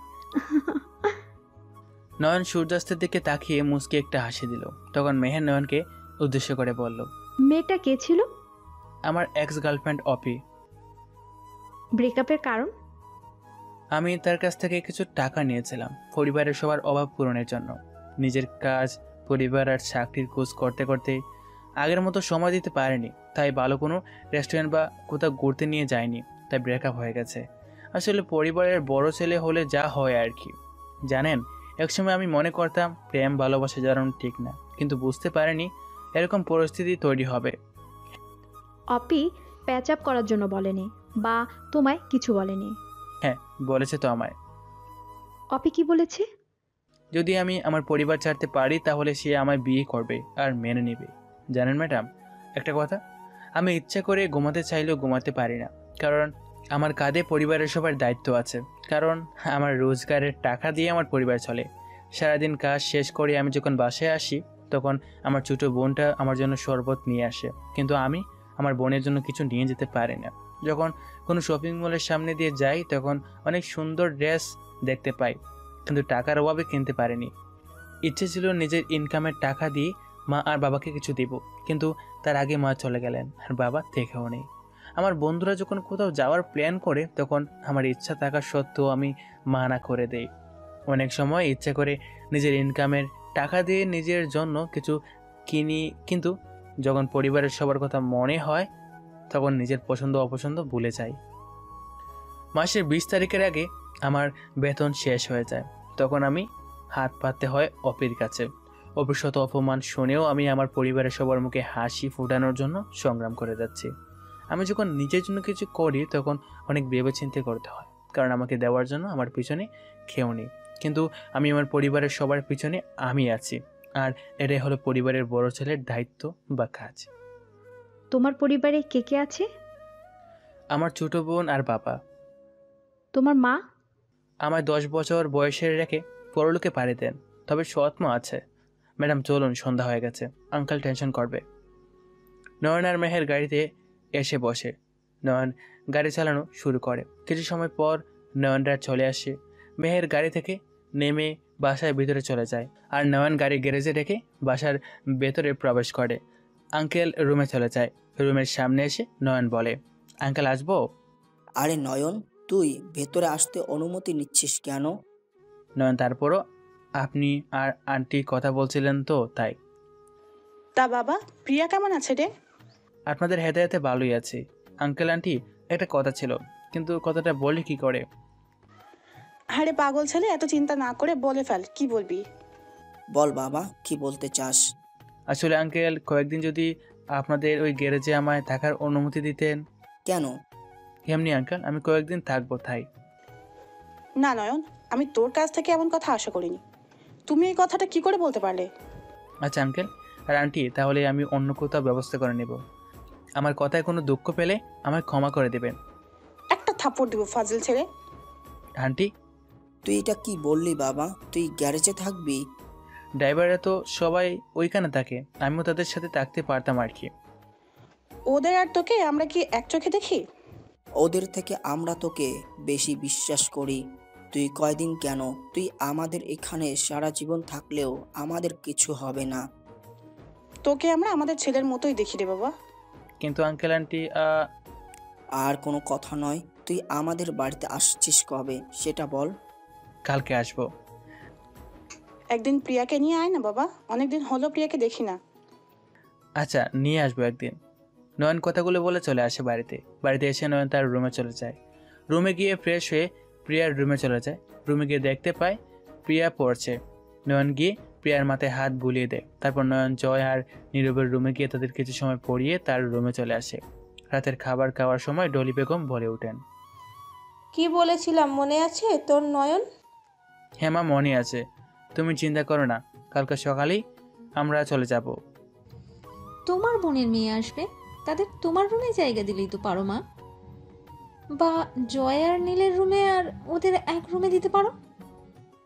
D: নয়ন সূর্যাস্তের দিকে তাকিয়ে মুচকি একটা হাসি দিল। তখন মেহের নয়নকে উদ্দেশ্য করে বলল,
J: মেয়েটা কে ছিল?
D: আমার এক্স গার্লফ্রেন্ড অপি।
J: ব্রেকআপের কারণ?
D: আমি তার কাছ থেকে কিছু টাকা নিয়েছিলাম পরিবারের সবার অভাব পূরণের জন্য। নিজের কাজ, পরিবার আর চাকরির খোঁজ করতে করতে আগের মতো সময় দিতে পারিনি। তাই ভালো কোনো রেস্টুরেন্ট বা কোথাও ঘুরতে নিয়ে যায়নি, তাই ব্রেকআপ হয়ে গেছে। আসলে পরিবারের বড় ছেলে হলে যা হয় আর কি। জানেন, একসময় আমি মনে করতাম প্রেম ভালোবাসা জানানো ঠিক না, কিন্তু বুঝতে পারিনি এরকম পরিস্থিতি তৈরি হবে।
J: অপি প্যাচ আপ করার জন্য বলেনি বা তোমায় কিছু বলেনি?
D: হ্যাঁ, বলেছে তো আমায়।
J: অপি কি বলেছে?
D: যদি আমি আমার পরিবার ছাড়তে পারি তাহলে সে আমায় বিয়ে করবে আর মেনে নেবে। জানেন ম্যাডাম একটা কথা, আমি ইচ্ছা করে ঘুমাতে চাইলেও ঘুমাতে পারি না, কারণ আমার কাঁধে পরিবারের সবার দায়িত্ব আছে। কারণ আমার রোজগারের টাকা দিয়ে আমার পরিবার চলে। সারাদিন কাজ শেষ করে আমি যখন বাসায় আসি তখন আমার ছোটো বোনটা আমার জন্য শরবত নিয়ে আসে, কিন্তু আমি আমার বোনের জন্য কিছু নিয়ে যেতে পারি না। যখন কোনো শপিং মলের সামনে দিয়ে যাই তখন অনেক সুন্দর ড্রেস দেখতে পাই, কিন্তু টাকার অভাবে কিনতে পারিনি। ইচ্ছে ছিল নিজের ইনকামের টাকা দিয়ে মা আর বাবাকে কিছু দিব, কিন্তু তার আগে মা চলে গেলেন আর বাবা দেখেও নেই। আমার বন্ধুরা যখন কোথাও যাওয়ার প্ল্যান করে তখন আমার ইচ্ছা থাকা সত্ত্বেও আমি মানা করে দেই। অনেক সময় ইচ্ছে করে নিজের ইনকামের টাকা দিয়ে নিজের জন্য কিছু কিনি, কিন্তু যখন পরিবারের সবার কথা মনে হয় তখন নিজের পছন্দ অপছন্দ ভুলে যাই। মাসের 20 তারিখের আগে আমার বেতন শেষ হয়ে যায়। তখন আমি হাত পাততে হয় অপির কাছে। অপির শত অপমান শুনেও আমি আমার পরিবারের সবার মুখে হাসি ফোটানোর জন্য সংগ্রাম করে যাচ্ছি। আমি যখন নিজের জন্য কিছু করি তখন অনেক ভেবেচিন্তে করতে হয়, কারণ আমাকে দেওয়ার জন্য আমার পিছনে কেউ নেই। কিন্তু আমি আমার পরিবারের সবার পিছনে আমি আছি, আর এটাই হলো পরিবারের বড় ছেলের দায়িত্ব বা কাজ।
J: তোমার পরিবারে কে কে আছে?
D: আমার ছোট বোন আর বাবা।
J: তোমার মা?
D: আমার 10 বছর বয়সের রেখে পরলোকে পাড়ি দেন, তবে সৎ মা আছে। ম্যাডাম চলুন, সন্ধ্যা হয়ে গেছে, আঙ্কেল টেনশন করবে। নয়ন আর মেহের গাড়িতে এসে বসে। নয়ন গাড়ি চালানো শুরু করে। কিছু সময় পর নয়নরা চলে আসে। মেহের গাড়ি থেকে নেমে বাসার ভিতরে চলে যায়, আর নয়ন গাড়ি গ্যারেজে রেখে বাসার ভেতরে প্রবেশ করে। আঙ্কেল রুমে চলে যায়। রুমের সামনে এসে নয়ন বলে, আঙ্কেল আসবো?
H: আরে নয়ন, তুই ভেতরে আসতে অনুমতি নিচ্ছিস কেন?
D: নয়ন, তারপরও আপনি আর আন্টি কথা বলছিলেন তো, তাই।
K: তা বাবা, প্রিয়া কেমন আছে রে?
D: আপনাদের হেদায়েতে ভালোই আছে। আঙ্কেল আন্টি, একটা কথা ছিল, কিন্তু কথাটা বলি কি করে?
K: আরে পাগল ছেলে, এত চিন্তা না করে বলে ফেল, কি বলবি?
H: বল বাবা, কি বলতে চাস?
D: আসলে আঙ্কেল, কয়েকদিন যদি আপনাদের ওই গ্যারেজে আমায় থাকার অনুমতি দিতেন।
H: কেন?
D: এমনি আঙ্কেল, আমি কয়েকদিন থাকবো, তাই।
K: না নয়ন, আমি তোর কাছ থেকে এমন কথা আশা করিনি। তুমি এই কথাটা কি করে বলতে পারলে?
D: আচ্ছা আঙ্কেল আর আন্টি, তাহলে আমি অন্য কোথাও ব্যবস্থা করে নেব। আমার কথায় কোনো দুঃখ পেলে আমায় ক্ষমা করে দেবেন।
K: একটা থাপ্পড় দিব ফাজিল ছেলে।
D: আন্টি,
H: তুই এটা কি বললি বাবা? তুই গ্যারেজে থাকবি?
D: ড্রাইভাররা তো সবাই ওইখানে থাকে, আমিও তাদের সাথে থাকতে পারতাম আর কি।
K: ওদের আর তোকে আমরা কি এক চোখে দেখি?
H: ওদের থেকে আমরা তোকে বেশি বিশ্বাস করি। তুই কয়দিন কেন, তুই আমাদের এখানে সারা জীবন থাকলেও আমাদের কিছু হবে না।
K: তোকে আমরা আমাদের ছেলের মতোই দেখি রে বাবা।
D: কিন্তু আঙ্কেল আন্টি,
H: আর কোনো কথা নয়। তুই আমাদের বাড়িতে আসছিস কবে সেটা বল।
D: কালকে আসবো।
K: একদিন প্রিয়াকে নিয়ে আয় না বাবা, অনেকদিন হলো প্রিয়াকে দেখি না।
D: আচ্ছা, নিয়ে আসবো একদিন। নয়ন কথাগুলো বলে চলে আসে বাড়িতে। বাড়িতে এসে নয়ন তার রুমে চলে যায়। রুমে গিয়ে ফ্রেশ হয়ে প্রিয়ার রুমে চলে যায়। রুমে গিয়ে দেখতে পায় প্রিয়া পড়ছে। নয়ন গিয়ে প্রিয়ার মাথায় হাত বুলিয়ে দেয়। তারপর নয়ন, জয় আর নীরবের রুমে গিয়ে তাদের কিছু সময় পড়িয়ে তার রুমে চলে আসে। রাতের খাবার খাওয়ার সময় ডলি বেগম বলে ওঠেন,
C: কি বলেছিলাম মনে আছে তোর নয়ন?
D: হ্যাঁ মা, মনে আছে। তুমি চিন্তা করো না, কালকে সকালেই আমরা চলে যাব।
E: তোমার বোনের মেয়ে আসবে, তাদের তোমার রুমে জায়গা দিলেই তো পারো মা। বা জয় আর নীলের রুমে আর ওদের এক রুমে দিতে পারো।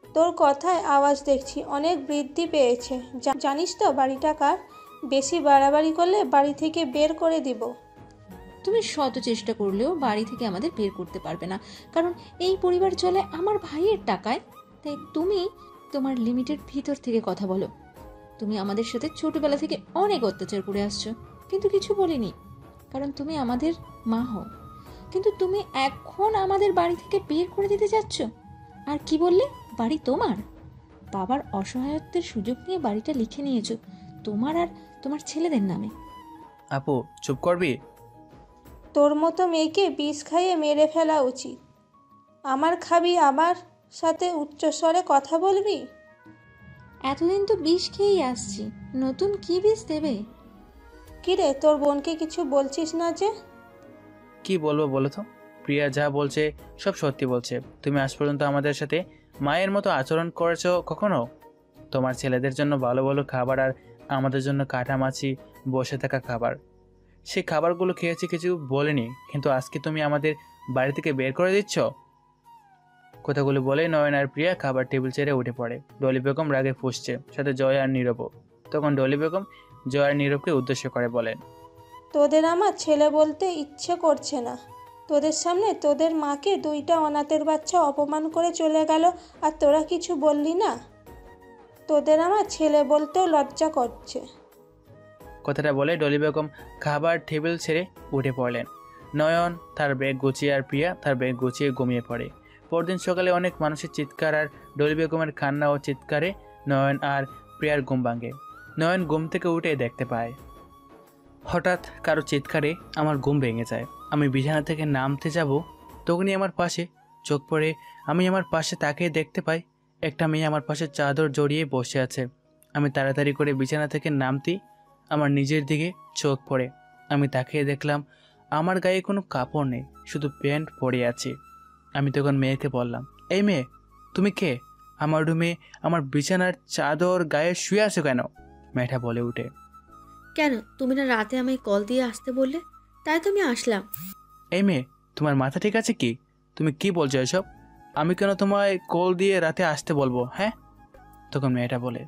C: তোর কথায় আওয়াজ দেখছি অনেক বৃদ্ধি পেয়েছে। জানিস তো বাড়িটা কার? বেশি বাড়াবাড়ি করলে বাড়ি থেকে বের করে দিব।
E: তুমি শত চেষ্টা করলেও বাড়ি থেকে আমাদের বের করতে পারবে না, কারণ এই পরিবার চলে আমার ভাইয়ের টাকায়। তাই তুমি তোমার লিমিটের ভিতর থেকে কথা বলো। তুমি আমাদের সাথে ছোটবেলা থেকে অনেক অত্যাচার করে আসছো, কিন্তু কিছু বলিনি, কারণ তুমি আমাদের মা হও। কিন্তু তুমি এখন আমাদের বাড়ি থেকে বের করে দিতে যাচ্ছ। আর কি বললে, বাড়ি তোমার? বাবার অসহায়ত্বের সুযোগ নিয়ে বাড়িটা লিখে নিয়েছো তোমার আর তোমার ছেলেদের নামে।
D: আপু, চুপ করবি?
C: তোর মতো মেয়েকে বিষ খাইয়ে মেরে ফেলা উচিত। আমার খাবি, আমার সাথে উচ্চস্বরে কথা বলবি?
E: এতদিন তো বিষ খেয়েই আসছি, নতুন কি বিষ দেবে?
C: কিরে, তোর বোনকে কিছু বলছিস না যে?
D: কি বলবো বলো তো? প্রিয়া যা বলছে সব সত্যি বলছে। তুমি আজ পর্যন্ত আমাদের সাথে মায়ের মতো আচরণ করেছো কখনো? তোমার ছেলেদের জন্য ভালো ভালো খাবার আর আমাদের জন্য কাটামাছি বসে থাকা খাবার, সেই খাবারগুলো খেয়েছি, কিছু বলেনি, কিন্তু আজকে তুমি আমাদের বাড়ি থেকে বের করে দিচ্ছ। কথাগুলো বলে নয়ন আর প্রিয়া খাবার টেবিল ছেড়ে উঠে পড়ে। ডলি বেগম রাগে ফুঁসছে, সাথে জয় আর নীরবও। তখন ডলি বেগম জয় আর নীরবকে উদ্দেশ্য করে বলেন,
C: তোদের আমার ছেলে বলতে ইচ্ছে করছে না। তোদের সামনে তোদের মাকে দুইটা অনাথের বাচ্চা অপমান করে চলে গেল, আর তোরা কিছু বললি না? তোদের আমার ছেলে বলতেও লজ্জা করছে।
D: কথাটা বলে ডলি বেগম খাবার টেবিল ছেড়ে উঠে পড়লেন। নয়ন তার ব্যাগ গুছিয়ে আর প্রিয়া তার ব্যাগ গুছিয়ে ঘুমিয়ে পড়ে। পরদিন সকালে অনেক মানুষের চিৎকার আর ডলি বেগমের কান্না ও চিৎকারে নয়ন আর প্রিয়ার ঘুম ভাঙে। নয়ন ঘুম থেকে উঠে দেখতে পায় হঠাৎ কারো চিৎকারে আমার ঘুম ভেঙে যায়। আমি বিছানা থেকে নামতে যাব, তখনই আমার পাশে চোখ পড়ে। আমি আমার পাশে তাকিয়ে দেখতে পাই একটা মেয়ে আমার পাশে চাদর জড়িয়ে বসে আছে। আমি তাড়াতাড়ি করে বিছানা থেকে নামতেই আমার নিজের দিকে চোখ পড়ে। আমি তাকিয়ে দেখলাম আমার গায়ে কোনো কাপড় নেই, শুধু প্যান্ট পরে আছে। আমি তখন মেয়েকে বললাম, এই মেয়ে, তুমি কে? আমার রুমে আমার বিছানার চাদর গায়ে শুয়ে আছো কেন? মেয়েটা বলে উঠে,
G: কেন, তুমি না রাতে আমায় কল দিয়ে আসতে বললে, তাই তো আমি আসলাম।
D: এই মেয়ে, তোমার মাথা ঠিক আছে কি? তুমি কি বলছো এসব? আমি কেন তোমায় কল দিয়ে রাতে আসতে বলবো? হ্যাঁ? তখন মেয়েটা বলে,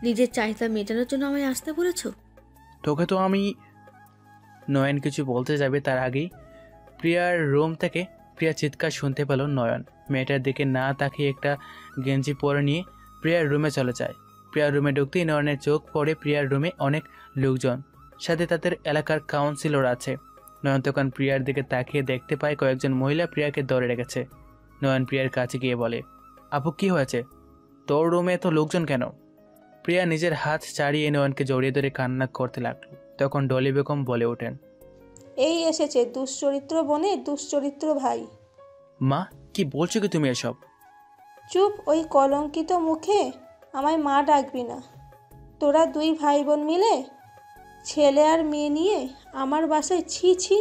G: নিজের চাহিদা মেটানোর জন্য আমায় আসতে বলেছো?
D: তোকে তো আমি। নয়ন কিছু বলতে যাবে তার আগেই প্রিয়ার রুম থেকে প্রিয়া চিৎকার শুনতে পেল। নয়ন মেয়েটার দিকে না তাকিয়ে একটা গেঞ্জি পরে নিয়ে প্রিয়ার রুমে চলে যায়। প্রিয়ার রুমে ঢুকতেই নয়নের চোখ পড়ে প্রিয়ার রুমে অনেক লোকজন, সাথে তাদের এলাকার কাউন্সিলর আছে। নয়ন তখন প্রিয়ার দিকে তাকিয়ে দেখতে পায় কয়েকজন মহিলা প্রিয়াকে ধরে রেখেছে। নয়ন প্রিয়ার কাছে গিয়ে বলে, আপু কি হয়েছে? তোর রুমে এত লোকজন কেন? প্রিয়া নিজের হাত ছাড়িয়ে নয়নকে জড়িয়ে ধরে কান্না করতে লাগলো। তখন ডলি বেগম বলে ওঠেন,
C: এই এসেছে দুশ্চরিত্র বোনের দুশ্চরিত্র ভাই।
D: মা, কি বলছো কি তুমি এসব?
C: চুপ, ওই কলঙ্কিত মুখে আমায় মা ডাকবি না। তোরা দুই ভাই বোন মিলে ছেলে আর মেয়ে নিয়ে আমার বাসায় ছি ছি,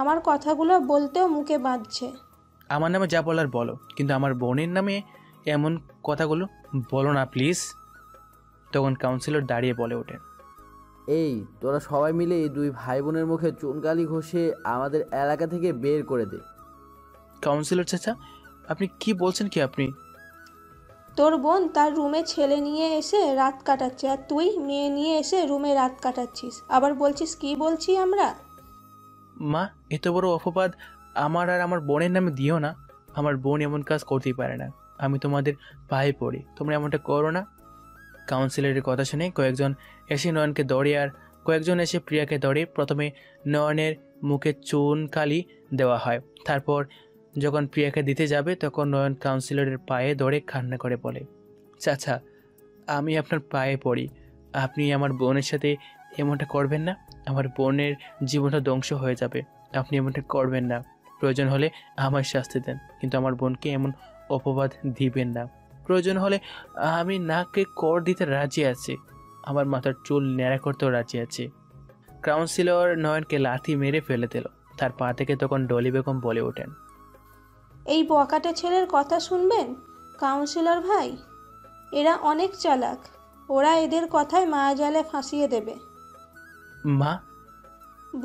C: আমার কথাগুলো বলতেও মুখে বাঁধছে।
D: আমার নামে যা বলার বলো, কিন্তু আমার বোনের নামে এমন কথাগুলো বলো না প্লিজ। তখন কাউন্সিলর দাঁড়িয়ে বলে ওঠেন,
L: এই তোরা সবাই মিলে এই দুই ভাই বোনের মুখে চুনকালি ঘষে আমাদের এলাকা থেকে বের করে দে।
D: কাউন্সিলর চাচা, আপনি কি বলছেন কি? আপনি?
C: তোর বোন তার রুমে ছেলে নিয়ে এসে রাত কাটাচ্ছে, আর তুই মেয়ে নিয়ে এসে রুমে রাত কাটাচ্ছিস, আবার বলছিস কি বলছি আমরা?
D: মা, এত বড় অপবাদ আমার আর আমার বোনের নামে দিও না। আমার বোন এমন কাজ করতেই পারে না। আমি তোমাদের পায়ে পড়ি, তোমরা এমনটা করো না। কাউন্সিলরের কথা শুনে কয়েকজন এসে নয়নকে ধরে আর কয়েকজন এসে প্রিয়াকে ধরে প্রথমে নয়নের মুখে চুন কালি দেওয়া হয়। তারপর যখন প্রিয়াকে দিতে যাবে তখন নয়ন কাউন্সিলরের পায়ে ধরে কান্না করে বলে, চাচা, আমি আপনার পায়ে পড়ি, আপনি আমার বোনের সাথে এমনটা করবেন না। আমার বোনের জীবনটা ধ্বংস হয়ে যাবে, আপনি এমনটা করবেন না। প্রয়োজন হলে আমার শাস্তি দেন, কিন্তু আমার বোনকে এমন অপবাদ দিবেন না। প্রয়োজন হলে আমি নাকে কর দিতে রাজি আছি, আমার মাথার চুল ন্যাড়া করতেও রাজি আছি। কাউন্সিলর নয়নকে লাথি মেরে ফেলে দিল। তার পা থেকে তখন ডলি বেগম বলে ওঠেন,
C: এই বকাটে ছেলের কথা শুনবেন কাউন্সিলর ভাই? এরা অনেক চালাক, ওরা এদের কথায় মায়াজালে ফাঁসিয়ে দেবে।
D: মা,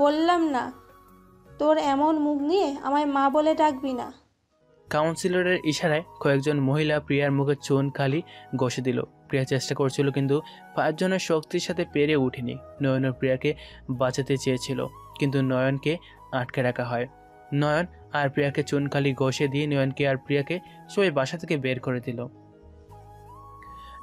C: বললাম না তোর এমন মুখ নিয়ে আমায় মা বলে ডাকবি না।
D: কাউন্সিলরের ইশারায় কয়েকজন মহিলা প্রিয়ার মুখে চুন কালি ঘষে দিল। প্রিয়া চেষ্টা করছিল, কিন্তু পাঁচজনের শক্তির সাথে পেরে উঠেনি। নয়ন প্রিয়াকে বাঁচাতে চেয়েছিল, কিন্তু নয়নকে আটকে রাখা হয়। নয়ন আর প্রিয়াকে চুন কালি ঘষে দিয়ে নয়নকে আর প্রিয়াকে সবাই বাসা থেকে বের করে দিল।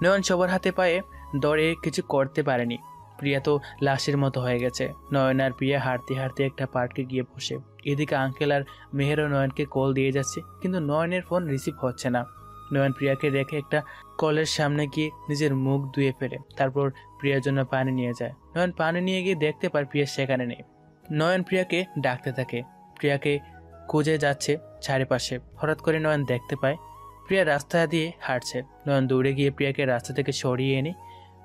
D: নয়ন সবার হাতে পায়ে দৌড়ে কিছু করতে পারেনি। প্রিয়া তো লাশের মতো হয়ে গেছে। নয়ন আর প্রিয়া হাঁটতে হাঁটতে একটা পার্কে গিয়ে বসে। এদিকে আঙ্কেল আর মেহেরও নয়নকে কল দিয়ে যাচ্ছে, কিন্তু নয়নের ফোন রিসিভ হচ্ছে না। নয়ন প্রিয়াকে রেখে একটা কলের সামনে গিয়ে নিজের মুখ ধুয়ে ফেলে, তারপর প্রিয়ার জন্য পানি নিয়ে যায়। নয়ন পানি নিয়ে গিয়ে দেখতে পায় প্রিয়া সেখানে নেই। নয়ন প্রিয়াকে ডাকতে থাকে, প্রিয়াকে খুঁজে যাচ্ছে চারিপাশে। হঠাৎ করে নয়ন দেখতে পায় প্রিয়া রাস্তা দিয়ে হাঁটছে। নয়ন দৌড়ে গিয়ে প্রিয়াকে রাস্তা থেকে সরিয়ে এনে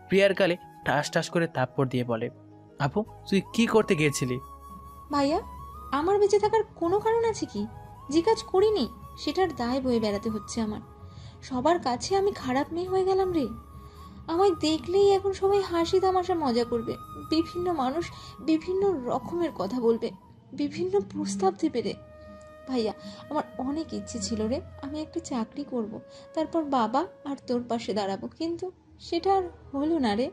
D: প্রিয়ার গালে টাস টাস করে থাপ্পড় দিয়ে বলে, আপু, তুই কি করতে গিয়েছিলি?
E: ভাইয়া, আমার বেঁচে থাকার কোনো কারণ আছে কি? যে কাজ করিনি সেটার দায় বয়ে বেড়াতে হচ্ছে আমার। সবার কাছে আমি খারাপ মেয়ে হয়ে গেলাম রে। আমায় দেখলেই এখন সবাই হাসি তামাশা মজা করবে, বিভিন্ন মানুষ বিভিন্ন রকমের কথা বলবে, বিভিন্ন প্রস্তাব দেবে রে। ভাইয়া, আমার অনেক ইচ্ছে ছিল রে, আমি একটা চাকরি করব, তারপর বাবা আর তোর পাশে দাঁড়াবো, কিন্তু সেটা আর হলো না রে।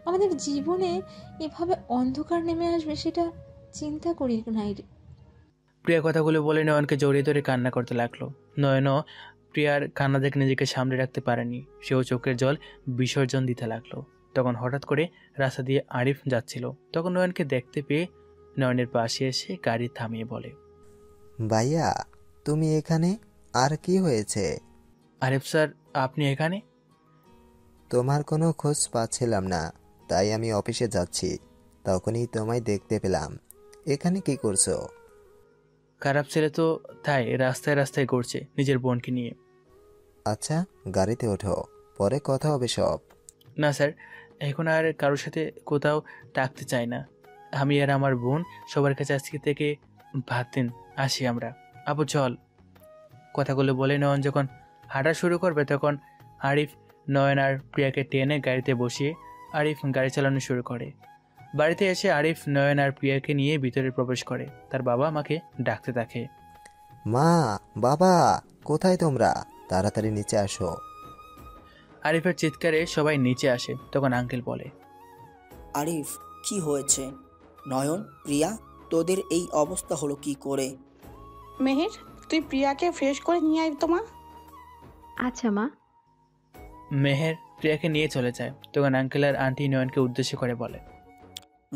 E: আমাদের জীবনে এভাবে অন্ধকার নেমে আসবে সেটা চিন্তা করি নাই রে।
D: প্রিয়া কথাগুলো বলে নয়নকে জড়িয়ে ধরে কান্না করতে লাগলো। নয়নও প্রিয়ার কান্না দেখে নিজেকে সামলে রাখতে পারেনি, সেও চোখের জল বিসর্জন দিতে লাগলো। তখন হঠাৎ করে রাস্তা দিয়ে আরিফ যাচ্ছিল। তখন নয়নকে দেখতে পেয়ে নয়নের পাশে এসে গাড়ি থামিয়ে বলে,
M: ভাইয়া, তুমি এখানে? আর কি হয়েছে?
D: আরিফ স্যার, আপনি এখানে?
M: তোমার কোনো খোঁজ পাচ্ছিলাম না, তাই আমি অফিসে যাচ্ছি। তখনই তোমায় দেখতে পেলাম। এখানে কি করছো?
D: খারাপ ছেলে তো, তাই রাস্তায় রাস্তায় ঘুরছে নিজের বোনকে নিয়ে।
M: আচ্ছা, গাড়িতে ওঠো, পরে কথা হবে সব।
D: না স্যার, এখন আর কারোর সাথে কোথাও থাকতে চাই না। আমি আর আমার বোন সবার কাছে আজকে থেকে ভাত দিন, আসি আমরা। আপু চল। কথাগুলো বলে নয়ন যখন হাঁটা শুরু করবে তখন আরিফ নয়ন আর প্রিয়াকে টেনে গাড়িতে বসিয়ে আরিফ গাড়ি চালানো শুরু করে। বাড়িতে এসে আরিফ নয়ন আর প্রিয়াকে নিয়ে ভিতরে প্রবেশ করে। তার বাবা মাকে ডাকতে থাকে।
M: মা, বাবা, কোথায় তোমরা? তাড়াতাড়ি নিচে আসো।
D: আরিফের চিৎকারে সবাই নিচে আসে। তখন আঙ্কেল বলে,
H: আরিফ, কি হয়েছে? নয়ন, প্রিয়া, তোদের এই অবস্থা হলো কি করে?
K: মেহের, তুই প্রিয়াকে ফ্রেশ করে নিয়ে আয় তো মা।
J: আচ্ছা মা।
D: মেহের প্রিয়াকে নিয়ে চলে যায়। তখন আঙ্কেল আর আন্টি নয়নকে উদ্দেশ্য করে বলে,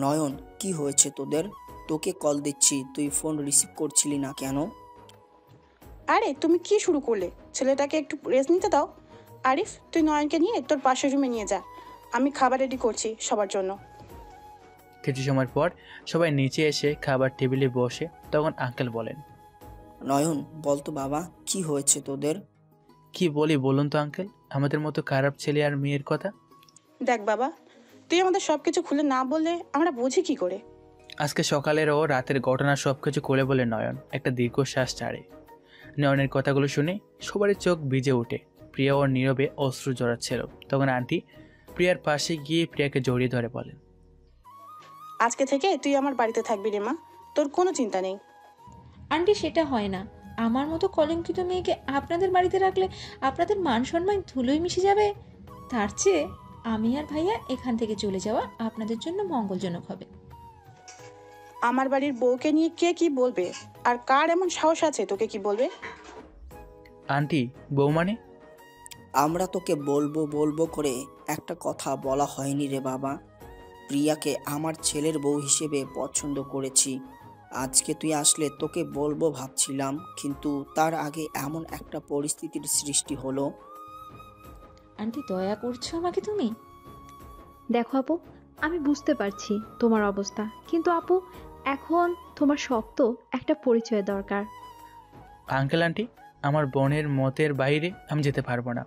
H: নয়ন, কি হয়েছে তোদের? তোকে কল দিচ্ছি, তুই ফোন রিসিভ করছিলি না কেন?
K: আরে তুমি কি শুরু করলে? ছেলেটাকে একটু রেস্ট নিতে দাও। আরিফ, তুই নয়নকে নিয়ে তোর পাশের রুমে নিয়ে যা, আমি খাবার রেডি করছি সবার জন্য।
D: কিছু সময় পর সবাই নিচে এসে খাবার টেবিলে বসে। তখন আঙ্কেল বলেন,
H: নয়ন, বলতো বাবা, কি হয়েছে তোদের?
D: কি বলি বলুন তো আঙ্কেল, আমাদের মতো খারাপ ছেলে আর মেয়ের কথা।
K: দেখ বাবা, তুই আমাদের সব কিছু খুলে না বললে আমরা বুঝি কি করে?
D: আজকে সকালের ও রাতের ঘটনা সব কিছু করে বলে নয়ন একটা দীর্ঘশ্বাস ছাড়ে। নয়নের কথাগুলো শুনে সবারই চোখ ভিজে ওঠে। প্রিয়া ওর নীরবে অশ্রু জড়াচ্ছিল। তখন আন্টি প্রিয়ার পাশে গিয়ে প্রিয়াকে জড়িয়ে ধরে বলেন,
K: আজকে থেকে তুই আমার বাড়িতে থাকবি রে মা, তোর কোনো চিন্তা নেই।
E: আন্টি, সেটা হয় না। আমার মতো কলঙ্কিত মেয়েকে আপনাদের বাড়িতে রাখলে আপনাদের মান সম্মান ধুলোয় মিশে যাবে। তার চেয়ে আমি আর ভাইয়া এখান থেকে চলে যাওয়া আপনাদের জন্য মঙ্গলজনক হবে।
K: আমার বাড়ির বউকে নিয়ে কে কি বলবে, আর কার এমন সাহস আছে তোকে কি বলবে?
D: আন্টি, বউ মানে?
H: আমরা তোকে বলবো বলবো করে একটা কথা বলা হয়নি রে বাবা। প্রিয়াকে আমার ছেলের বউ হিসেবে পছন্দ করেছি। আজকে তুই আসলে তোকে বলবো ভাবছিলাম, কিন্তু তার আগে এমন একটা পরিস্থিতির সৃষ্টি হলো।
E: আন্টি, দয়া করছো আমাকে তুমি?
J: দেখো আপু, আমি বুঝতে পারছি তোমার অবস্থা, কিন্তু আপু এখন তোমার শক্ত একটা পরিচয় দরকার।
D: আঙ্কেল আন্টি, আমার বোনের মতের বাইরে আমি যেতে পারবো না।